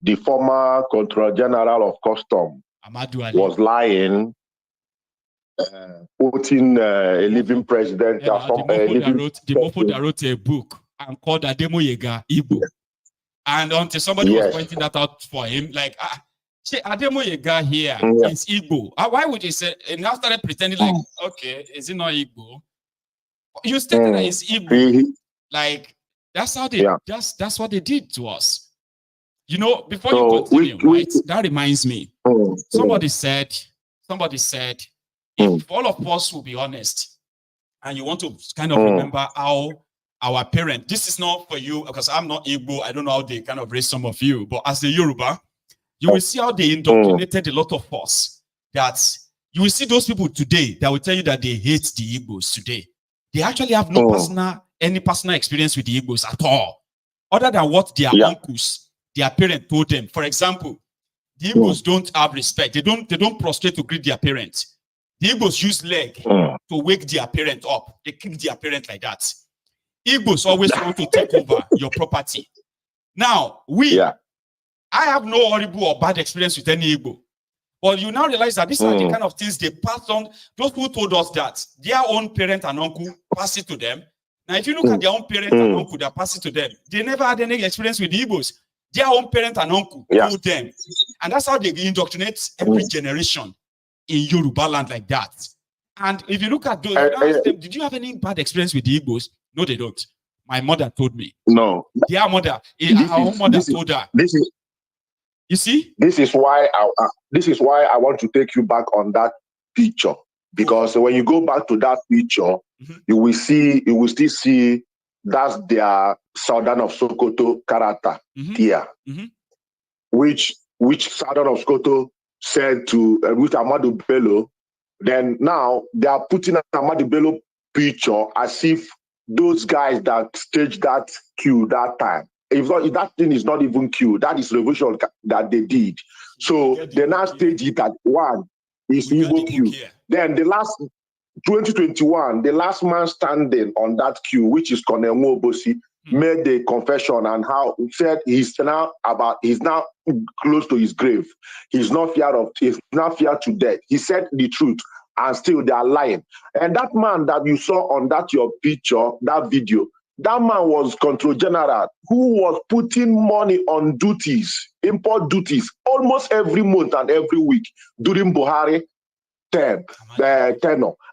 the former Controller General of Custom, was lying, putting a living president. The mofo that wrote a book and called Ademoyega Igbo. And until somebody was pointing that out for him, like, Ademoyega here is Igbo. Why would he say, and now started pretending like, okay, is it not Igbo? You stated that it's Igbo. Like, That's how they. That's what they did to us. You know, before you continue, right? That reminds me. Somebody said, if all of us will be honest, and you want to kind of remember how our parents, this is not for you because I'm not Igbo. I don't know how they kind of raise some of you, but as a Yoruba, you will see how they indoctrinated a lot of us. That you will see those people today that will tell you that they hate the Igbos today. They actually have no any personal experience with the Igbos at all, other than what their uncles, their parents told them. For example, the Igbos don't have respect. They don't prostrate to greet their parents. The Igbos use leg to wake their parent up. They kick their parent like that. Igbos always want to take over your property. Now, I have no horrible or bad experience with any Igbo. But you now realize that these are the kind of things they pass on. Those who told us that their own parent and uncle pass it to them. Now, if you look at their own parent and uncle that pass it to them, they never had any experience with the Igbos. Their own parent and uncle told them. And that's how they indoctrinate every generation in Yoruba land like that. And if you look at those, ask them, did you have any bad experience with the Igbos? No, they don't. My mother told me. No. Their mother, our own mother told her. You see? This is why I want to take you back on that picture. Because when you go back to that picture, you will still see that's their Southern of Sokoto character here. Which Southern of Sokoto said to with Ahmadu Bello, then now they are putting Ahmadu Bello picture as if those guys that staged that queue that time. If that thing is not even queue, that is revolution that they did. So they now stage it at one is Igbo queue. Then the last 2021, the last man standing on that queue, which is Colonel Nwobosi, made the confession and how he said he's now close to his grave. He's not feared to death. He said the truth, and still they are lying. And that man that you saw on that your picture, that video, that man was Control General who was putting money on duties, import duties, almost every month and every week during Buhari tenure.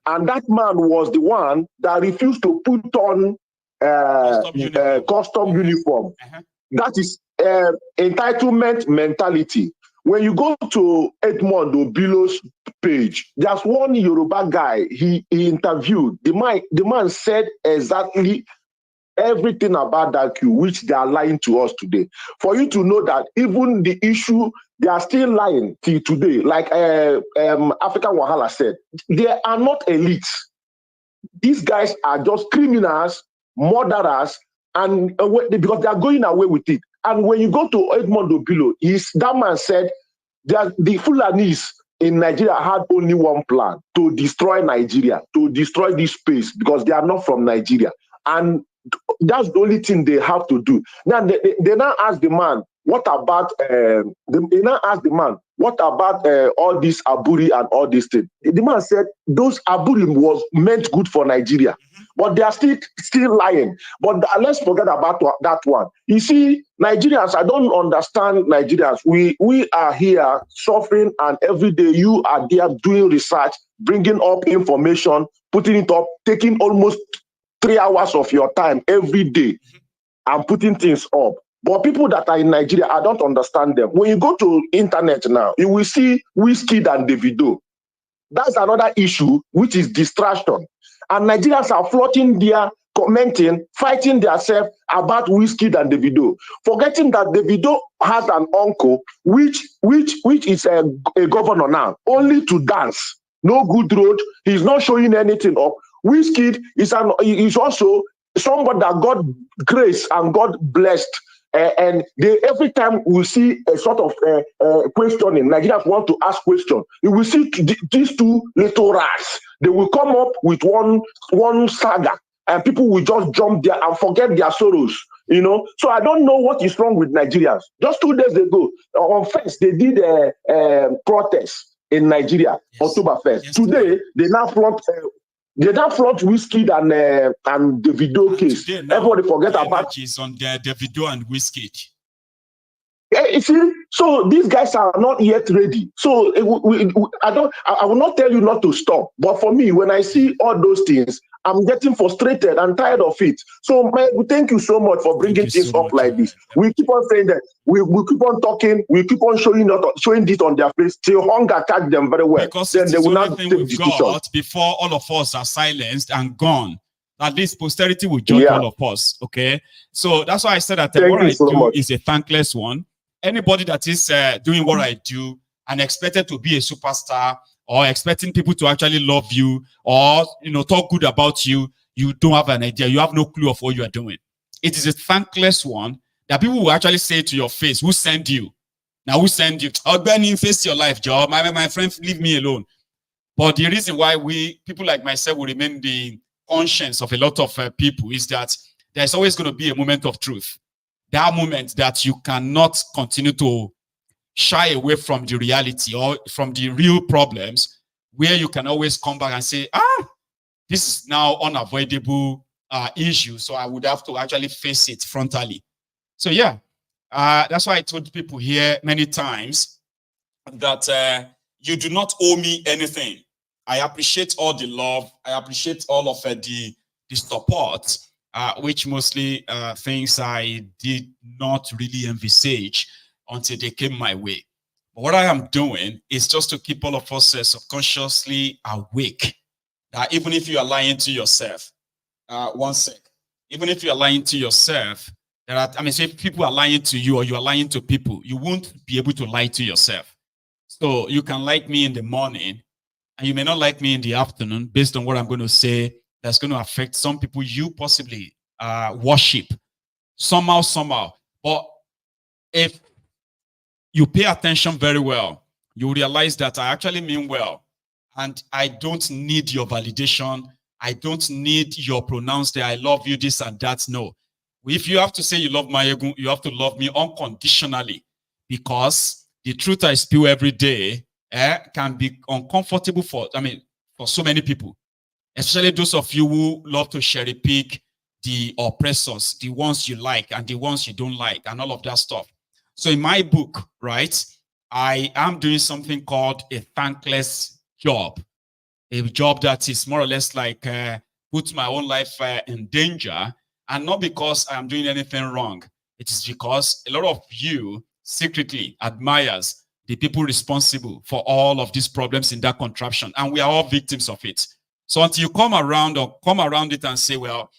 And that man was the one that refused to put on custom uniform. That is entitlement mentality. When you go to Edmond Obilo's page, there's one Yoruba guy he interviewed. The man said exactly everything about that queue, which they are lying to us today. For you to know that even the issue, they are still lying till today. Like African Wahala said, they are not elites. These guys are just criminals, murderers, and because they are going away with it. And when you go to Edmond Obilo, that man said that the Fulanis in Nigeria had only one plan: to destroy Nigeria, to destroy this space, because they are not from Nigeria. And that's the only thing they have to do. Now they now ask the man, what about all this Aburi and all these things? The man said those Aburi was meant good for Nigeria, but they are still lying. But let's forget about that one. You see, Nigerians, I don't understand Nigerians. We are here suffering, and every day you are there doing research, bringing up information, putting it up, taking almost 3 hours of your time every day and putting things up. But people that are in Nigeria, I don't understand them. When you go to internet now, you will see Wizkid and Davido. That's another issue, which is distraction. And Nigerians are floating there, commenting, fighting themselves about Wizkid and Davido, forgetting that Davido has an uncle, which is a governor now, only to dance. No good road. He's not showing anything up. Wizkid is also somebody that God graced and God blessed. And every time we see a sort of questioning, Nigerians want to ask questions. You will see these two little rats. They will come up with one saga, and people will just jump there and forget their sorrows. You know, so I don't know what is wrong with Nigerians. Just 2 days ago, on 1st, they did a protest in Nigeria, October 1st. Today, they now flaunt. They don't flaunt Wizkid and Davido case. Everybody forget about on the Davido and Wizkid. You see, so these guys are not yet ready. So I will not tell you not to stop. But for me, when I see all those things, I'm getting frustrated and tired of it. So, man, thank you so much for bringing this up like this. We keep on saying that. We keep on talking. We keep on showing this on their face till hunger catch them very well. Because then they will the not only thing take we've decisions. got before all of us are silenced and gone. At least posterity will judge all of us. Okay, so that's why I said that what I do is a thankless one. Anybody that is doing what I do and expected to be a superstar or expecting people to actually love you or talk good about you, you don't have an idea. You have no clue of what you are doing. It is a thankless one that people will actually say to your face, "Who sent you? Now who sent you? Oh, Benny, face your life, Joe. My friend, leave me alone." But the reason why people like myself will remain the conscience of a lot of people is that there's always going to be a moment of truth. That moment that you cannot continue to shy away from the reality or from the real problems, where you can always come back and say, this is now unavoidable issue, so I would have to actually face it frontally. So yeah, that's why I told people here many times that you do not owe me anything. I appreciate all the love. I appreciate all of the support, which mostly things I did not really envisage until they came my way. But what I am doing is just to keep all of us subconsciously awake. That even if you are lying to yourself, one sec, even if you are lying to yourself, say if people are lying to you or you are lying to people, you won't be able to lie to yourself. So you can like me in the morning, and you may not like me in the afternoon based on what I'm going to say. That's going to affect some people you possibly worship somehow. But if you pay attention very well, you realize that I actually mean well. And I don't need your validation. I don't need your pronounced I love you, this and that. No. If you have to say you love Mayegun, you have to love me unconditionally, because the truth I spew every day can be uncomfortable for so many people, especially those of you who love to cherry pick the oppressors, the ones you like and the ones you don't like, and all of that stuff. So in my book, right, I am doing something called a thankless job, a job that is more or less like puts my own life in danger, and not because I'm doing anything wrong. It is because a lot of you secretly admires the people responsible for all of these problems in that contraption, and we are all victims of it. So until you come around it and say, well,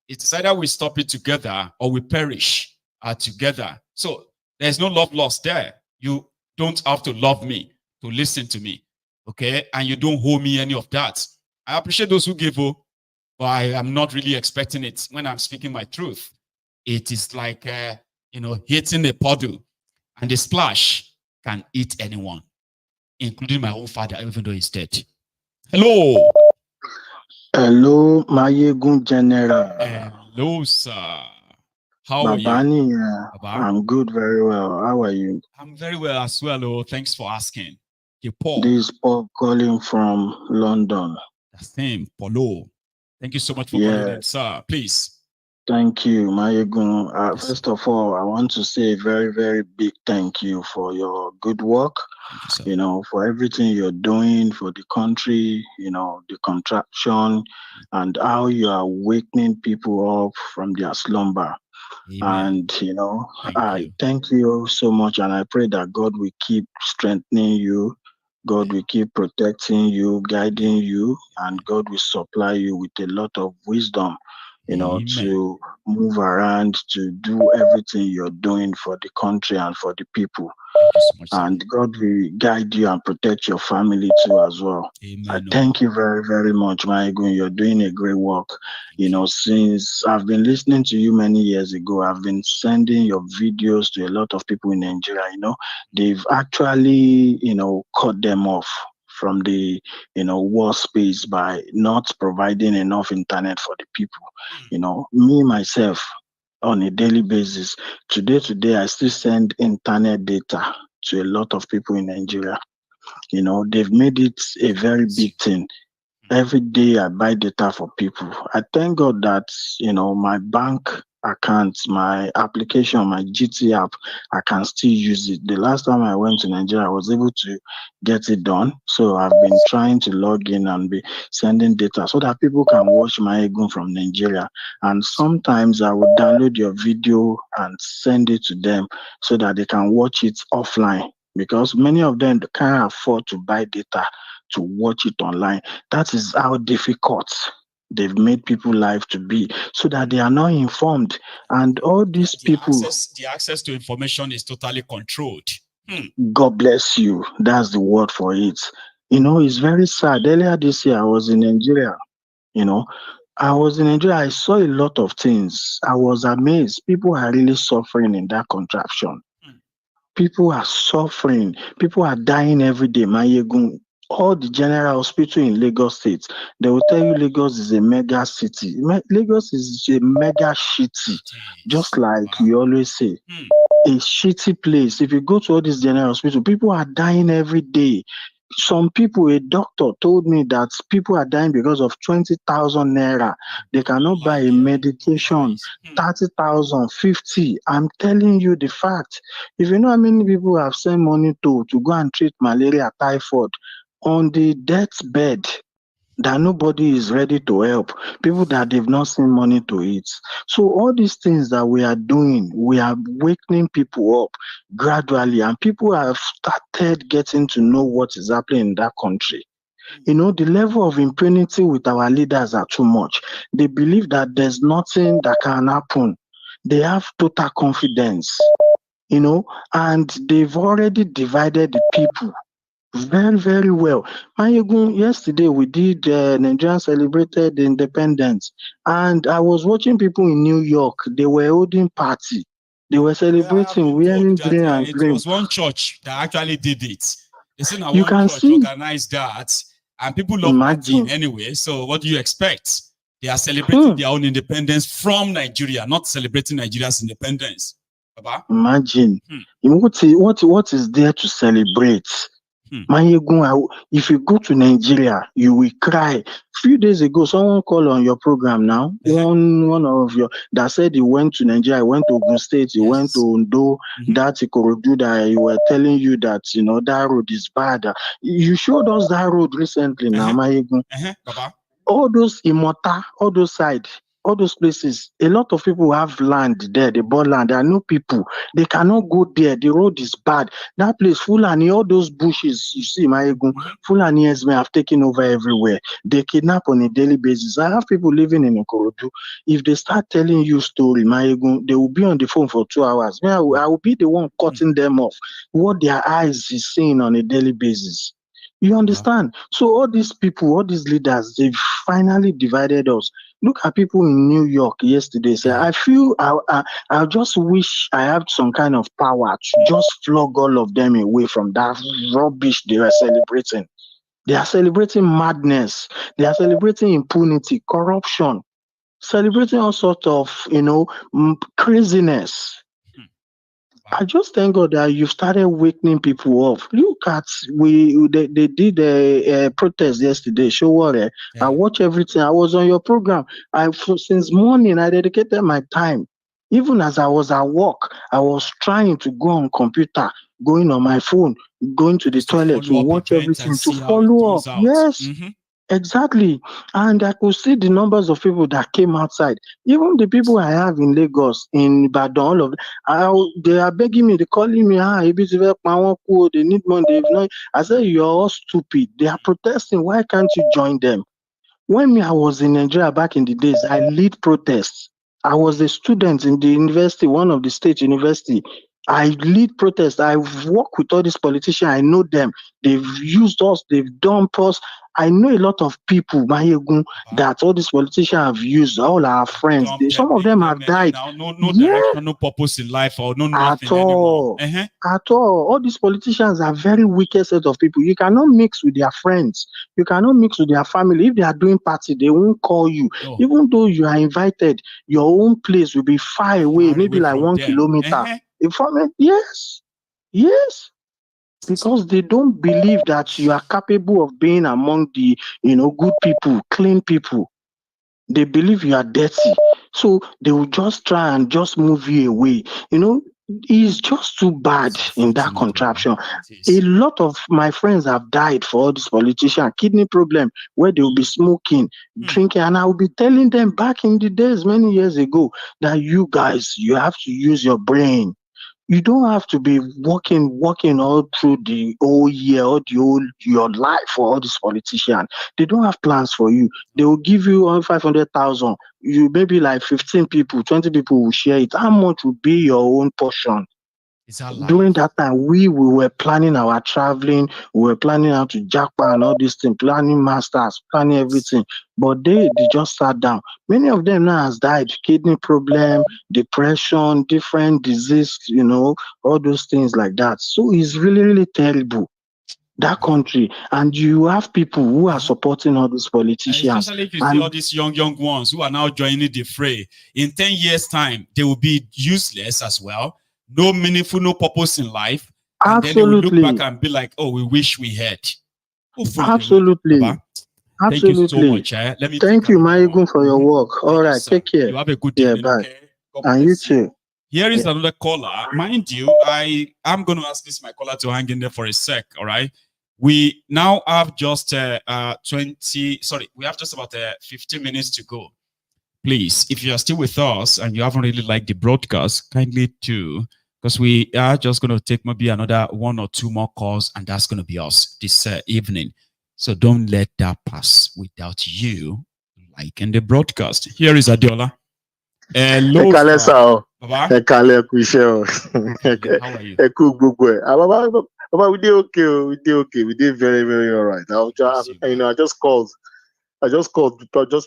it's either we stop it together or we perish together. So there's no love lost there. You don't have to love me to listen to me, okay? And you don't owe me any of that. I appreciate those who give, but I am not really expecting it when I'm speaking my truth. It is like, hitting a puddle, and the splash can eat anyone, including my own father, even though he's dead. Hello. Hello, Mayegun General. Hello, sir. How are you? I'm good, very well. How are you? I'm very well as well. Oh, thanks for asking. This is Paul calling from London. That's him, Paulo. Thank you so much for calling in, sir. Please. Thank you, Mayegun. First of all, I want to say a very, very big thank you for your good work. You know, for everything you're doing for the country, the contraction, and how you are wakening people up from their slumber. Amen. And, I thank you so much, and I pray that God will keep strengthening you. God will keep protecting you, guiding you, and God will supply you with a lot of wisdom, to move around, to do everything you're doing for the country and for the people. And God will guide you and protect your family too as well. Amen. I thank you very, very much, Mayegun. You're doing a great work. Since I've been listening to you many years ago, I've been sending your videos to a lot of people in Nigeria. They've actually, cut them off from the war space by not providing enough internet for the people. Me myself, on a daily basis, today I still send internet data to a lot of people in Nigeria. They've made it a very big thing. Every day I buy data for people. I thank God that my bank account, my application, my GT app, I can still use it. The last time I went to Nigeria, I was able to get it done. So I've been trying to log in and be sending data so that people can watch my Egun from Nigeria. And sometimes I will download your video and send it to them so that they can watch it offline, because many of them can't afford to buy data to watch it online. That is how difficult they've made people life to be, so that they are not informed. And all these people, the access to information is totally controlled. God bless you. That's the word for it. It's very sad. Earlier this year, I was in Nigeria. I saw a lot of things. I was amazed. People are really suffering in that contraption. People are suffering. People are dying every day. Mayegun, all the general hospital in Lagos State, they will tell you Lagos is a mega city. Lagos is a mega shitty, just like you always say. A shitty place. If you go to all these general hospital, people are dying every day. Some people, a doctor told me that people are dying because of 20,000 naira. They cannot buy a medication, 30,000, 50. I'm telling you the fact. If you know how many people have sent money to go and treat malaria, typhoid, on the deathbed, that nobody is ready to help, people that they've not seen money to eat. So all these things that we are doing, we are wakening people up gradually, and people have started getting to know what is happening in that country. The level of impunity with our leaders are too much. They believe that there's nothing that can happen. They have total confidence, and they've already divided the people very, very well. Mayegun, yesterday we did Nigerians celebrated independence, and I was watching people in New York. They were holding party. They were celebrating, wearing green and It green. was one church that actually did it. They said now You one can church see. organized that, and people love Imagine. partying anyway. So what do you expect? They are celebrating their own independence from Nigeria, not celebrating Nigeria's independence. Baba? Imagine. What is there to celebrate? Mayegun, if you go to Nigeria, you will cry. A few days ago, someone called on your program now. One of your that said he went to Nigeria, went to Ogun State, he went to Ondo, that Ikorodu, that he were telling you that that road is bad. You showed us that road recently now, Mayegun. Baba? All those Imota, all those sides, all those places, a lot of people have land there. They bought land. There are no people. They cannot go there. The road is bad. That place, Fulani, all those bushes, you see, Mayegun, Fulani may have taken over everywhere. They kidnap on a daily basis. I have people living in Ikorodu. If they start telling you story, Mayegun, they will be on the phone for 2 hours. I will be the one cutting them off. What their eyes is seeing on a daily basis. You understand? So all these people, all these leaders, they've finally divided us. Look at people in New York yesterday. Say, I feel I just wish I had some kind of power to just flog all of them away from that rubbish they were celebrating. They are celebrating madness. They are celebrating impunity, corruption, celebrating all sorts of, craziness. I just thank God that you started waking people up. Look at they did a protest yesterday. Showore. I watch everything. I was on your program. Since morning I dedicated my time. Even as I was at work, I was trying to go on computer, going on my phone, going to the toilet to watch everything, to follow up. Yes. Exactly. And I could see the numbers of people that came outside. Even the people I have in Lagos, in Ibadan, all of them, they are begging me, they're calling me, they need money. I said, you're all stupid. They are protesting. Why can't you join them? When I was in Nigeria back in the days, I lead protests. I was a student in the university, one of the state university. I lead protests. I work with all these politicians. I know them. They've used us. They've dumped us. I know a lot of people, Mayegun, that all these politicians have used. All our friends. Some of them have died. No direction, no purpose in life, or no nothing at all. Anymore. At all. All these politicians are very wicked set of people. You cannot mix with their friends. You cannot mix with their family. If they are doing party, they won't call you. No. Even though you are invited, your own place will be far away, maybe like 1 kilometer. Yes. Yes. Because they don't believe that you are capable of being among the, good people, clean people. They believe you are dirty. So they will just try and just move you away. It's just too bad in that contraption. A lot of my friends have died for all this politician kidney problem, where they will be smoking, drinking, and I will be telling them back in the days, many years ago, that you guys, you have to use your brain. You don't have to be working all through the whole year or your life for all these politicians. They don't have plans for you. They will give you all 500,000. You maybe like 15 people, 20 people will share it. How much will be your own portion? During that time, we were planning our traveling, we were planning how to Japan and all these things, planning masters, planning everything. But they just sat down. Many of them now has died, kidney problem, depression, different disease, all those things like that. So it's really, really terrible, that country. And you have people who are supporting all these politicians. Especially if you see all these young ones who are now joining the fray. In 10 years' time, they will be useless as well. No meaningful, no purpose in life. And then they will look back and be like, oh, we wish we had. Absolutely. Thank you so much. Let me Thank you, Maigun, for your work. All right, take care. You have a good day. Yeah, bye. Okay? And you too. Here is another caller. Mind you, I'm going to ask this my caller to hang in there for a sec. All right. We now have just we have just about 15 minutes to go. Please, if you are still with us and you haven't really liked the broadcast, kindly do, because we are just going to take maybe another 1 or 2 more calls, and that's going to be us this evening. So don't let that pass without you liking the broadcast. Here is Adiola. Hello, sir. Baba. How are you? Baba, we did okay. We did very, very all right. I just called just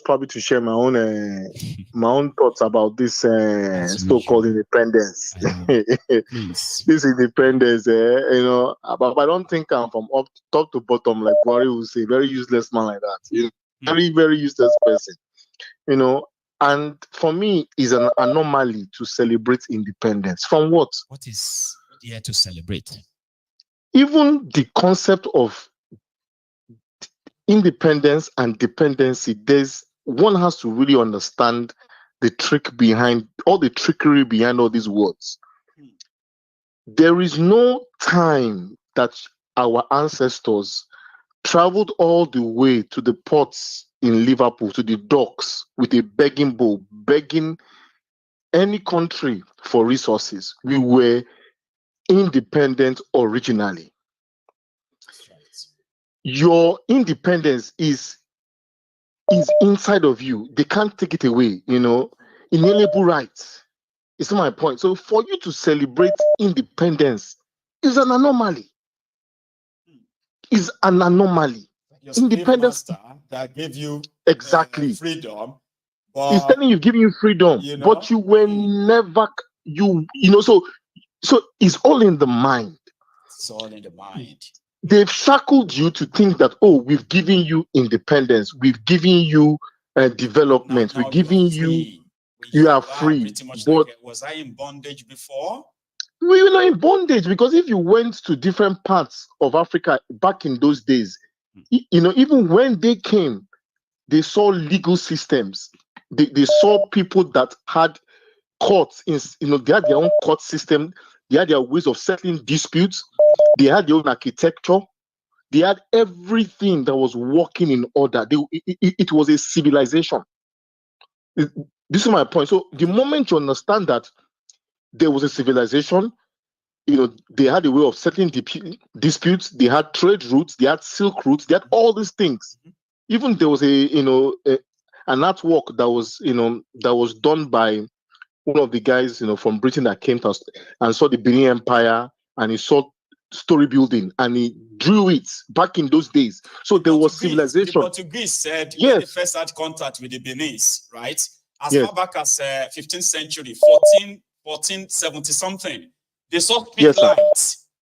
probably to share my own thoughts about this so-called independence. This independence, but I don't think I'm from top to bottom, like Buhari would say, very useless man like that. Very, very useless person. And for me, is an anomaly to celebrate independence. From what? What is here to celebrate? Even the concept of independence and dependency, one has to really understand the trickery behind all these words. There is no time that our ancestors traveled all the way to the ports in Liverpool, to the docks, with a begging bowl, begging any country for resources. We were independent originally. Your independence is inside of you. They can't take it away, inalienable rights. It's my point. So for you to celebrate independence is an anomaly. Is an anomaly. Your Independence that gave you exactly freedom. It's telling you, giving you freedom, but you were never so it's all in the mind. It's all in the mind. They've shackled you to think that, oh, we've given you independence, we've given you development, we're giving you are free. Pretty much but was I in bondage before? We were not in bondage, because if you went to different parts of Africa back in those days, even when they came, they saw legal systems. They saw people that had courts. They had their own court system. They had their ways of settling disputes. They had their own architecture. They had everything that was working in order. It was a civilization. This is my point. So the moment you understand that there was a civilization, they had a way of settling disputes. They had trade routes. They had silk routes. They had all these things. Even there was an artwork that was done by one of the guys from Britain that came to us and saw the Benin Empire, and he saw story building, and he drew it back in those days. So there was civilization. The Portuguese said when they first had contact with the Beninese, right? As far back as 15th century, 1470 something, they saw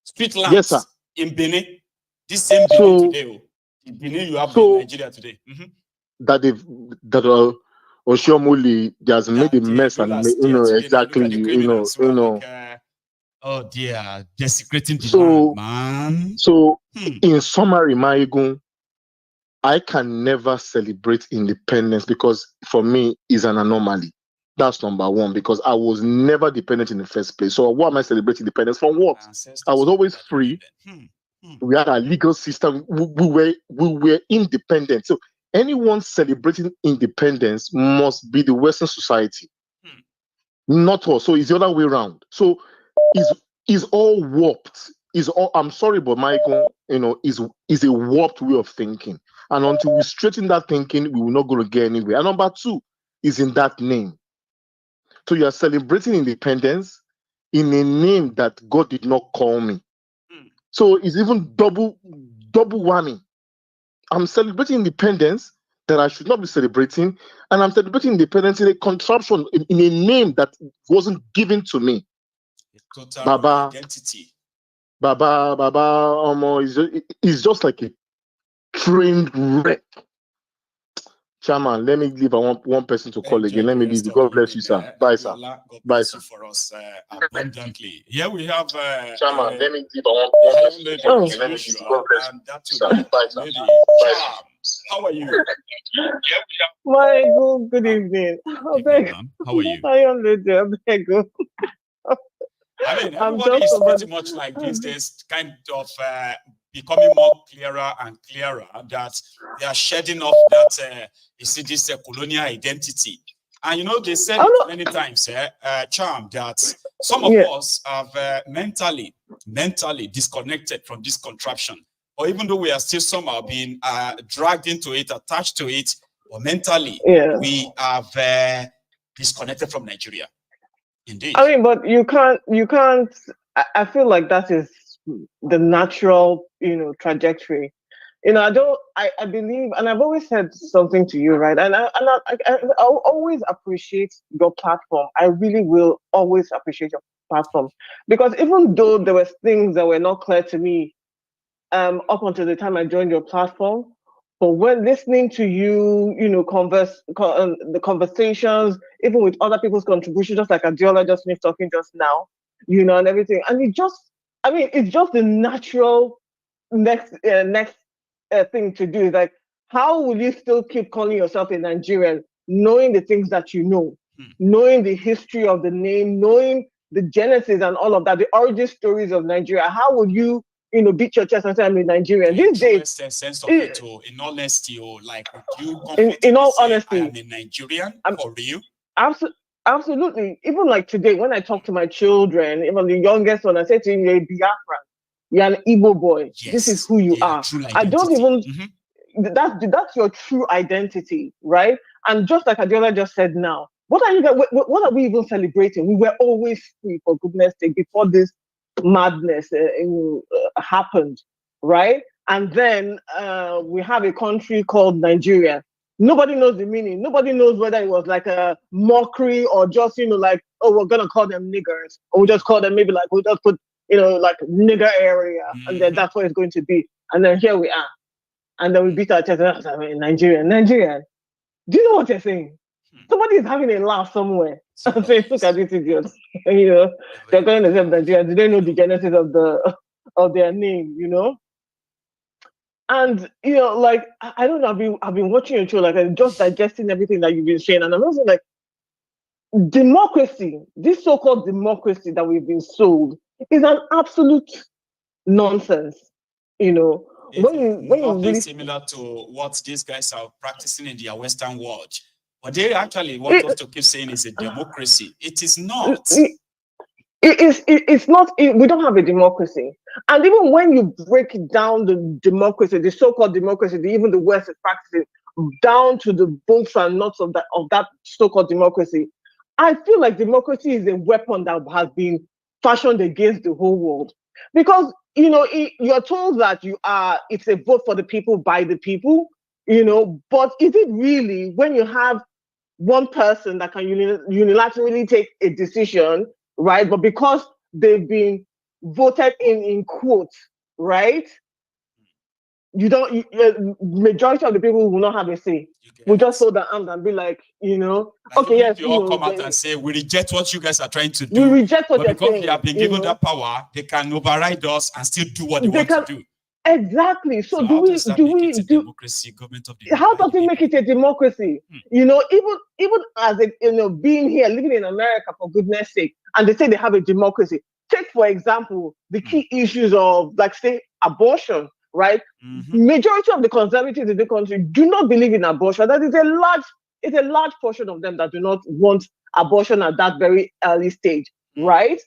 street lights in Benin. This same Benin today, the Benin you have in Nigeria today. That Oshomole just made a mess, and exactly, oh dear, desecrating the land, man. So in summary, Maigun, I can never celebrate independence, because for me it's an anomaly. That's number one, because I was never dependent in the first place. So what am I celebrating independence from? What? I was always free. We had a legal system. We were independent. So anyone celebrating independence must be the Western society, not us. So it's the other way around. So is all warped. Is all. I'm sorry, but Michael, is a warped way of thinking. And until we straighten that thinking, we will not go to get anywhere. And number two is in that name. So you are celebrating independence in a name that God did not call me. So it's even double whammy. I'm celebrating independence that I should not be celebrating, and I'm celebrating independence in a contraption, in a name that wasn't given to me. Total Baba, identity. Baba, is just like a trained wreck. Chairman, let me leave. I want one person to call again. Let me leave. God bless you, sir. Bye, sir. God Bye, bless sir. you for us abundantly. Here we have Chairman, let me leave. I want one person to call again. Let me leave. God bless and you, that sir. Bye, sir. lady. Bye, Charm, how are you? My good evening. How are you? I am the Bego. I mean, I'm everybody just is somebody. pretty much like these days, kind of becoming more clearer and clearer that they are shedding off that, you see, this colonial identity. And, they said it many times, Charm, that some of us have mentally disconnected from this contraption. Or even though we are still somehow being dragged into it, attached to it, or mentally, we have disconnected from Nigeria. Indeed. I mean, but you can't. I feel like that is the natural, trajectory. I believe, and I've always said something to you, right? And I'll always appreciate your platform. I really will always appreciate your platform, because even though there were things that were not clear to me, up until the time I joined your platform, but when listening to you, the conversations, even with other people's contributions, just like Adiola just finished talking just now, and everything, and it's just the natural next thing to do. Like, how will you still keep calling yourself a Nigerian, knowing the things that you know, knowing the history of the name, knowing the genesis and all of that, the origin stories of Nigeria? How will you, beat your chest and say I'm a Nigerian? These days, sense of it, in honesty, like, you in all honesty, I am a Nigerian for real. Absolutely. Even like today, when I talk to my children, even the youngest one, I say to him, "You're a Biafran. You're an Igbo boy. This is who you are." I don't even. That's your true identity, right? And just like Adiola just said now, what are we even celebrating? We were always free, for goodness sake, before this madness happened, right? And then we have a country called Nigeria. Nobody knows the meaning. Nobody knows whether it was like a mockery or just, like, oh, we're gonna call them niggers, or we just call them, maybe like we just put, like nigger area, and then that's what it's going to be. And then here we are, and then we beat our chest. I mean, Nigerian. Do you know what you're saying? Somebody is having a laugh somewhere and saying, "Look at these idiots." They're going to say Nigeria. Do they know the genesis of their name? And like, I don't know. I've been watching your show, like, and just digesting everything that you've been saying, and I'm also like, democracy, this so-called democracy that we've been sold, is an absolute nonsense. When you really similar to what these guys are practicing in their Western world, but they actually want us to keep saying it's a democracy. It is not. It's not. We don't have a democracy. And even when you break down the democracy, the so-called democracy, even the West is practicing, down to the bolts and nuts of that so-called democracy, I feel like democracy is a weapon that has been fashioned against the whole world. Because, you're told that it's a vote for the people, by the people, but is it really, when you have one person that can unilaterally take a decision, right? But because they've been voted in quotes, right? Majority of the people will not have a say. We'll just hold their hand and be like, okay, yes. You all come out and say, we reject what you guys are trying to do. We reject what but you're because saying, they have been given that power, they can override us and still do what they want to do. Exactly. So, So how does that make it a democracy, government of the how does it make it a democracy? You know, even as a, you know, being here, living in America, for goodness sake, and they say they have a democracy. Take, for example, the key issues of, like, say, abortion, right? Majority of the conservatives in the country do not believe in abortion. That is a large portion of them that do not want abortion at that very early stage, right?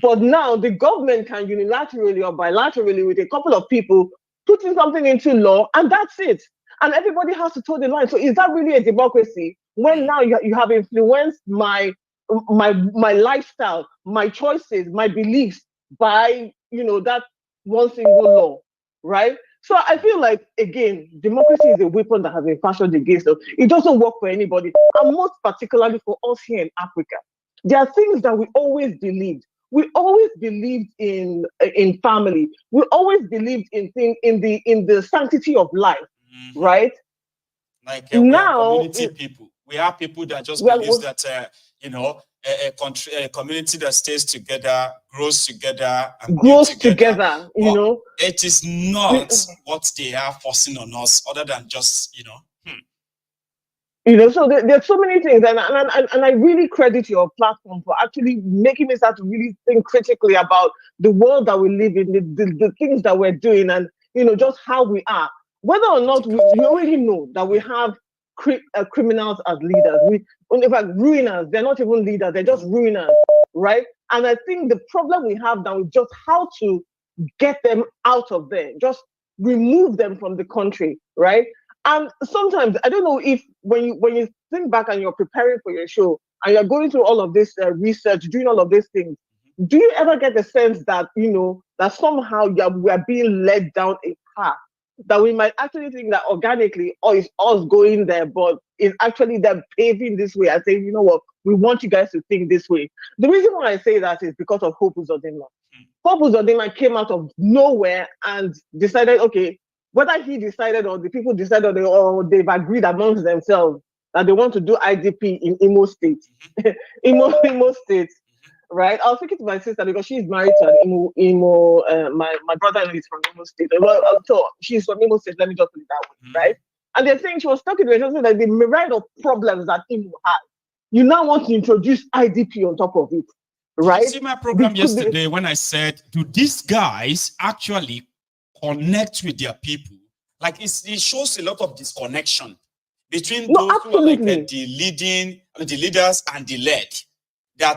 But now the government can unilaterally or bilaterally, with a couple of people, putting something into law, and that's it. And everybody has to toe the line. So is that really a democracy when now you have influenced my lifestyle, my choices, my beliefs by, you know, that one single law, right? So I feel like, again, democracy is a weapon that has been fashioned against us. It doesn't work for anybody, and most particularly for us here in Africa. There are things that we always believed. We always believed in family. We always believed in the sanctity of life, right? Like now, we are community people. We are people that just believe that you know, a community that stays together, grows together, and grows together. You know, it is not what they are forcing on us, other than just, you know. You know, so there's so many things, and I really credit your platform for actually making me start to really think critically about the world that we live in, the things that we're doing, and, you know, just how we are. Whether or not we already know that we have criminals as leaders. In fact, ruiners. They're not even leaders. They're just ruiners, right? And I think the problem we have now is just how to get them out of there. Just remove them from the country, right? And sometimes, I don't know if when you think back and you're preparing for your show and you're going through all of this research, doing all of these things, do you ever get the sense that, you know, that somehow we are being led down a path that we might actually think that organically, or it's us going there, but it's actually them paving this way and saying, you know what, we want you guys to think this way. The reason why I say that is because of Hope Uzodinma. Hope Uzodinma came out of nowhere and decided, okay, whether he decided or the people decided or they've agreed amongst themselves that they want to do IDP in Imo State. Imo State, right? I was speaking to my sister because she's married to an Imo, my brother is from Imo State. So she's from Imo State, let me just put it that way, right? And they're saying, she was talking to me, saying that the myriad of problems that Imo has, you now want to introduce IDP on top of it, right? Did you see my program yesterday when I said, do these guys actually connect with their people? Like, it shows a lot of disconnection between those who are like the leaders and the led.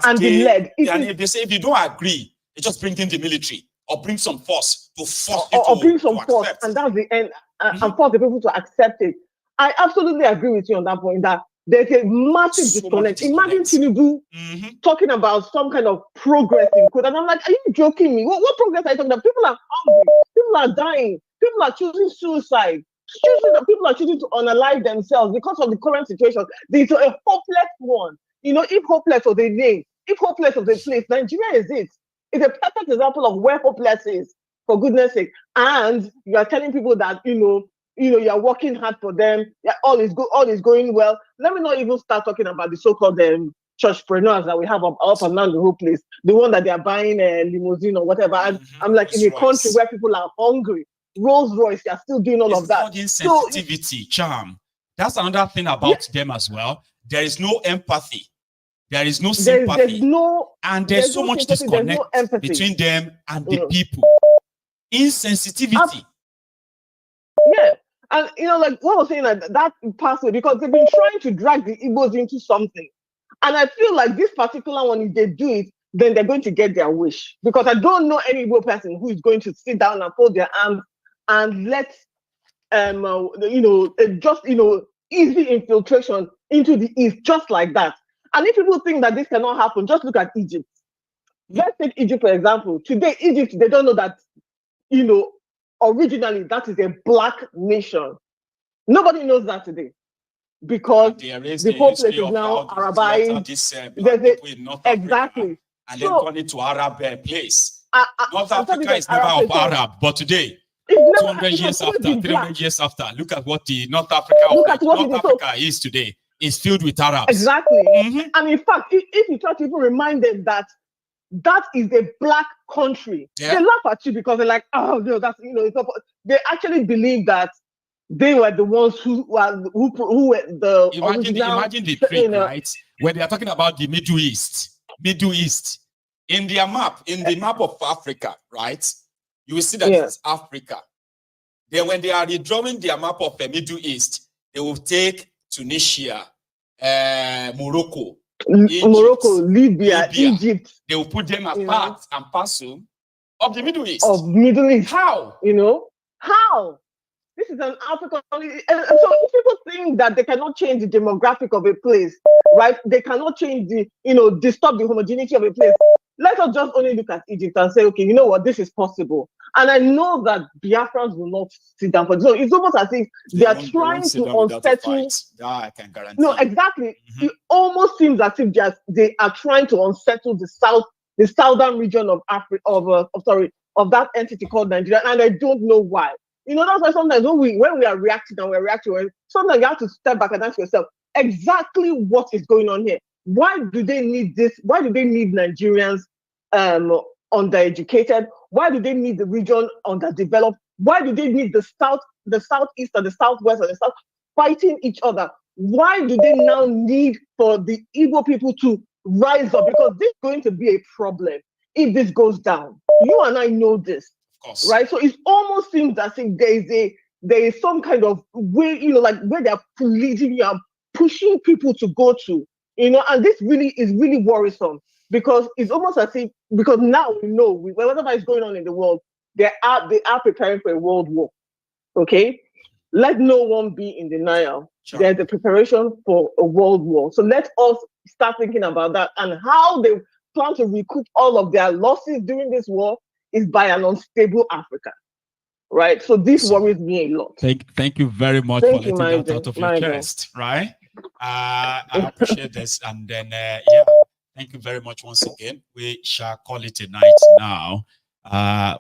And if they say, if you don't agree, they just bring in the military or bring some force to force you or bring some force, and that's the end, and force the people to accept it. I absolutely agree with you on that point, that there's a massive disconnect. Imagine THIEFNUBU talking about some kind of progress in code, and I'm like, are you joking me? What progress are you talking about? People are hungry, people are dying, people are choosing suicide, people are choosing to unalive themselves because of the current situation. It's a hopeless one. You know, if hopeless was a name, if hopeless was a place, Nigeria is it. It's a perfect example of where hopeless is, for goodness sake. And you are telling people that, you know, you are working hard for them. Yeah, all is going well. Let me not even start talking about the so-called churchpreneurs that we have up and down the whole place. The one that they are buying a limousine or whatever. And I'm like, in a country where people are hungry, Rolls Royce, they are still doing all of that. Insensitivity, charm. That's another thing about them as well. There is no empathy. There is no sympathy. There's so much disconnect between them and the people. Insensitivity. Yeah. And, you know, like what I was saying, that password, because they've been trying to drag the Igbos into something. And I feel like this particular one, if they do it, then they're going to get their wish. Because I don't know any Igbo person who is going to sit down and fold their arms and let, easy infiltration into the East, just like that. And if people think that this cannot happen, just look at Egypt. Let's take Egypt, for example. Today, Egypt, they don't know that, you know, originally that is a black nation. Nobody knows that today. Because the whole place is now Arabized. Exactly. And then turn it to Arab place. North Africa is never of Arab, but today, 200 years after, 300 years after, look at what the North Africa is today. Is filled with Arabs. Exactly. And in fact, if you try to even remind them that that is a black country. Yeah. They laugh at you because they're like, oh no, that's it's not. They actually believe that they were the ones who were the imagine the trick, right? When they are talking about the Middle East, in their map, in the map of Africa, right? You will see that it's Africa. Then when they are redrawing their map of the Middle East, they will take Tunisia, Morocco, Libya, Egypt. They will put them as part and parcel of the Middle East. How? How? This is an African. And so if people think that they cannot change the demographic of a place, right? They cannot change disturb the homogeneity of a place. Let us just only look at Egypt and say, okay, you know what, this is possible. And I know that Biafrans will not sit down for this. So it's almost as if they are trying to unsettle. I can guarantee. No, exactly. It almost seems as if they are trying to unsettle the southern region of Africa, of that entity called Nigeria, and I don't know why. That's why sometimes when we are reacting, sometimes you have to step back and ask yourself exactly what is going on here. Why do they need this? Why do they need Nigerians undereducated? Why do they need the region underdeveloped? Why do they need the southeast or the southwest or the south fighting each other? Why do they now need for the Igbo people to rise up? Because this is going to be a problem if this goes down. You and I know this, right? So it almost seems as if there is some kind of way, where they are leading you and pushing people to go to, and this really is really worrisome because it's almost as if, because now we know whatever is going on in the world, they are preparing for a world war. Okay, let no one be in denial. Sure. There's a preparation for a world war. So let us start thinking about that and how they plan to recoup all of their losses during this war is by an unstable Africa. Right? So this worries me a lot. Thank you very much for letting that out of your chest, right? I appreciate this. And then, thank you very much once again. We shall call it a night now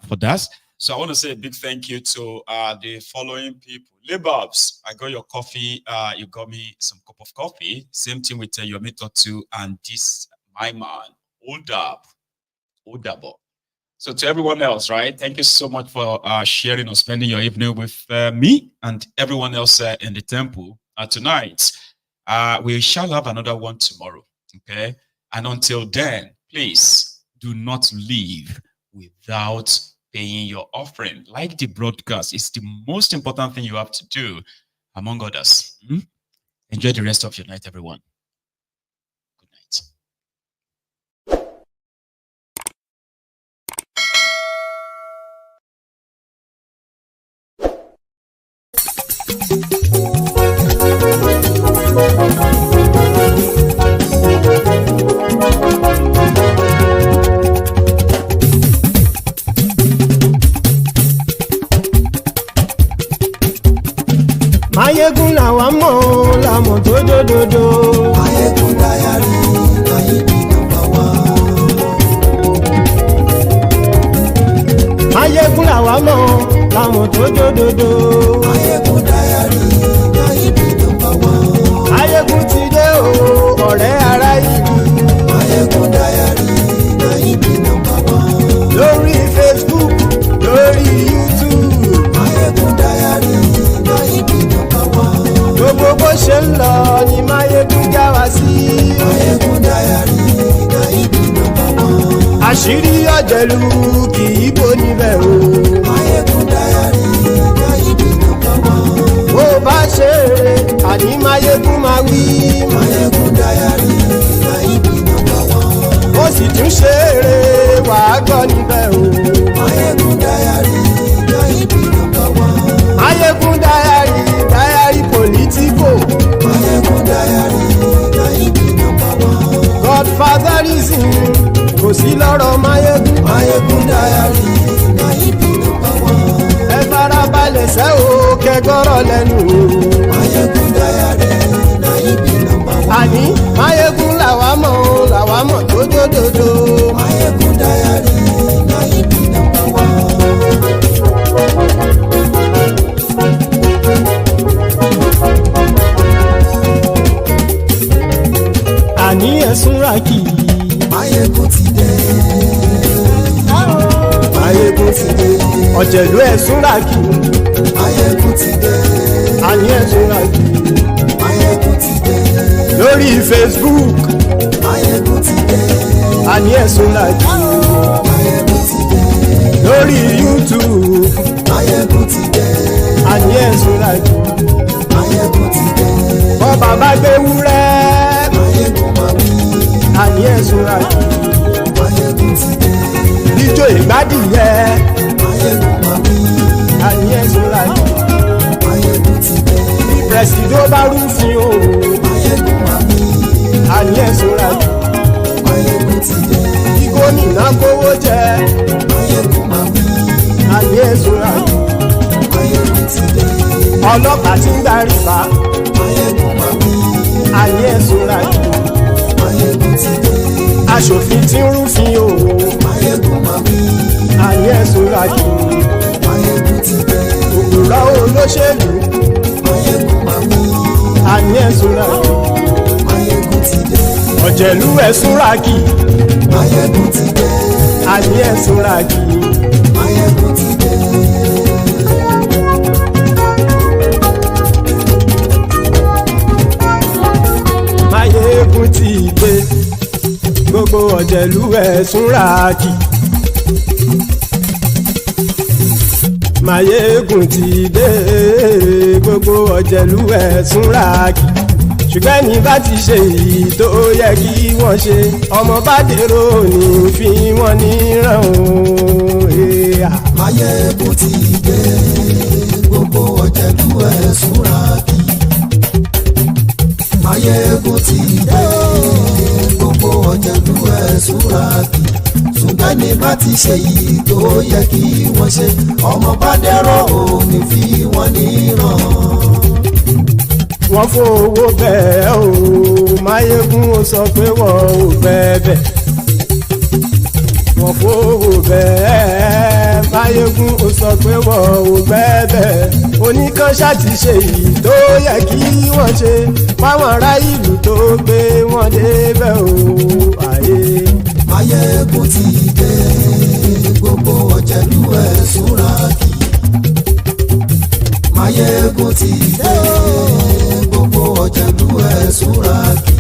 for that. So I want to say a big thank you to the following people. Libobs, I got your coffee. You got me some cup of coffee. Same thing with your method too. And this, my man, Odabo. So to everyone else, right? Thank you so much for sharing or spending your evening with me and everyone else in the temple tonight. We shall have another one tomorrow, okay? And until then, please do not leave without paying your offering. Like the broadcast, it's the most important thing you have to do, among others. Enjoy the rest of your night, everyone. Mayegun làwa mọ̀ làmọ̀ tó dòdòdò. Mayegun dayari Nayibi #1. Mayegun làwa mọ̀ làmọ̀ tó dòdòdò. Mayegun dayari Nayibi #1. Mayegun ti dé o ọ̀rẹ́ ara ìlú. Mayegun dayari Nayibi #1. Lórí Facebook, lórí YouTube. Mayegun dayari Nayibi #1. Gbogbo bó ṣe ń lọ ni Mayegun já wa sí. Mayegun dayari Nayibi #1. Àṣírí ọ̀jẹ̀lú kì í bò níbẹ̀ o. Mayegun dayari Nayibi #1. Bó bá ṣe eré àní Mayegun máa wí. Mayegun dayari Nayibi #1. Ó sì tún ṣe eré wàá gbọ́ níbẹ̀ o. Mayegun dayari Nayibi #1. Mayegun dayari political. Mayegun dayari Nayibi #1. Godfatherism kò sí lọ́rọ̀ Mayegun. Mayegun dayari Nayibi #1. Ẹ farabalẹ̀ sẹ́ o kẹgọ́rọ̀ lẹ́nu o. Mayegun dayari Nayibi #1. Àní Mayegun làwa mọ̀ tó dòdòdò. Mayegun dayari Nayibi #1. Àní ẹ̀sùn rà kì í. Mayegun ti dé. ọ̀jẹ̀lú ẹ̀sùn ràkì. àní ẹ̀sùn ràkì. lórí Facebook. àní ẹ̀sùn ràkì. lórí YouTube. àní ẹ̀sùn ràkì. wọ́n bàbá gbé wúrẹ́. àní ẹ̀sùn ràkì. ijó ìgbádìyẹ. àní ẹ̀sùn ràkì. bí pẹ̀sìdó bá rúfin o. àní ẹ̀sùn ràkì. bí gómìnà kówó jẹ. àní ẹ̀sùn ràkì. ọlọ́pàá tí ń darí bá. àní ẹ̀sùn ràkì. aṣòfin tí ń rúfin o. àní ẹ̀sùn ràkì. òkúrọ̀ olóṣèlú. àní ẹ̀sùn ràkì. ọ̀jẹ̀lú ẹ̀sùn ràkì. àní ẹ̀sùn ràkì. Máyégún ti dé, gbogbo ọ̀jẹ̀lú ẹ̀sùn ràkì. Máyégún ti dé, gbogbo ọ̀jẹ̀lú ẹ̀sùn ràkì. ṣùgbọ́n ní bá ti ṣe èyí tó yẹ kí wọ́n ṣe ọmọ bá dèrò ní fi wọ́n níran o. Máyégún ti dé, gbogbo ọ̀jẹ̀lú ẹ̀sùn ràkì. Máyégún ti dé, gbogbo ọ̀jẹ̀lú ẹ̀sùn ràkì. ṣùgbọ́n ní bá ti ṣe èyí tó yẹ kí wọ́n ṣe ọmọ bá dèrò ní fi wọ́n níran. Wọ́n fowó bẹ́ẹ̀ o, Máyégún ó sọ pé wọ́n ò bẹ́ẹ̀. Wọ́n fowó bẹ́ẹ̀, Máyégún ó sọ pé wọ́n ò bẹ́ẹ̀. Oníkan ṣáàtì ṣe èyí tó yẹ kí wọ́n ṣe fáwọn ará ìlú tó gbé wọn débẹ̀ o. Máyégún ti dé, gbogbo ọ̀jẹ̀lú ẹ̀sùn ràkì. Máyégún ti dé, gbogbo ọ̀jẹ̀lú ẹ̀sùn ràkì.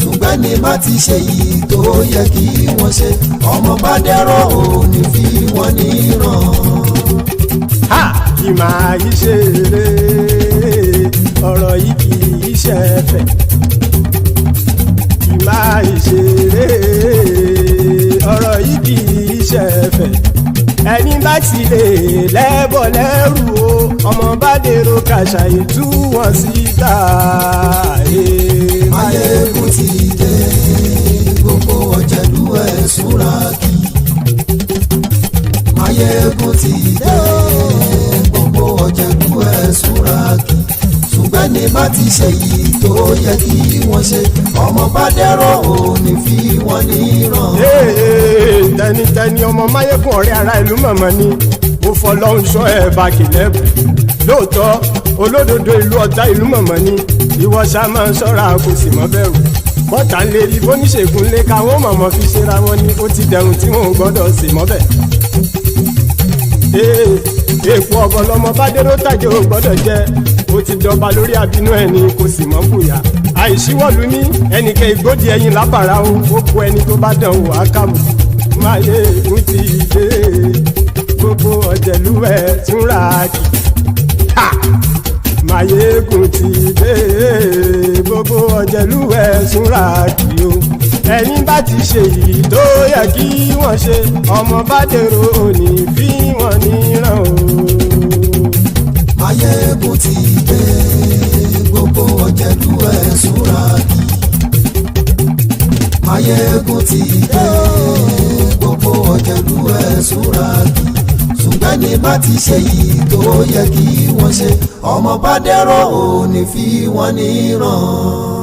ṣùgbọ́n ní bá ti ṣe yìí tó yẹ kí wọ́n ṣe ọmọ bá dẹ́rọ̀ ò ní fi wọ́n níran. Kì máa yí ṣe eré, ọ̀rọ̀ yìí kì í ṣe ẹ̀fẹ̀. Kì máa yí ṣe eré, ọ̀rọ̀ yìí kì í ṣe ẹ̀fẹ̀. Ẹni bá ti lè lẹ́bọ̀ lẹ́rù o, ọmọ bá dèrò kàṣàyè tú wọn síta. Máyégún ti dé, gbogbo ọ̀jẹ̀lú ẹ̀sùn ràkì. Máyégún ti dé, gbogbo ọ̀jẹ̀lú ẹ̀sùn ràkì. ṣùgbọ́n ní bá ti ṣe yìí tó yẹ kí wọ́n ṣe ọmọ bá dẹ́rọ̀ ò ní fi wọ́n níran. Tẹnitẹni ọmọ Máyégún ọ̀rẹ́ ara ìlú mọ̀mọ́ ni mo fọlọ́run sọ ẹ̀ bá kìlẹ́bù. Lóòótọ́ olódodo ìlú ọ̀tá ìlú mọ̀mọ́ ni ìwọ ṣá máa ń ṣọ́ra kò sì mọ́ bẹ̀rù. Bọ́tà ń lè rí bóníṣègùn lé káwọn mọ̀mọ́ fi ṣera wọn ni ó ti dẹrùn tí wọn ò gbọ́dọ̀ sì mọ́ bẹ̀. Èèpo ọ̀bọ lọmọ bá dérò tàjẹ́ ò gbọ́dọ̀ jẹ́ ó ti jọba lórí àbínú ẹni kò sì mọ́ bùyà. Àìsíwọ́lu ní ẹnìkẹ́ ìgbódì ẹyin lábàrá o ó kó ẹni tó bá dán wò á kàmù. Máyégún ti dé, gbogbo ọ̀jẹ̀lú ẹ̀sùn ràkì. Máyégún ti dé, gbogbo ọ̀jẹ̀lú ẹ̀sùn ràkì o. Ẹni bá ti ṣe yìí tó yẹ kí wọ́n ṣe ọmọ bá dèrò òní fi wọ́n níran o. Máyégún ti dé, gbogbo ọ̀jẹ̀lú ẹ̀sùn ràkì. Máyégún ti dé, gbogbo ọ̀jẹ̀lú ẹ̀sùn ràkì. ṣùgbọ́n ní bá ti ṣe yìí tó yẹ kí wọ́n ṣe ọmọ bá dẹ́rọ̀ ò ní fi wọ́n níran.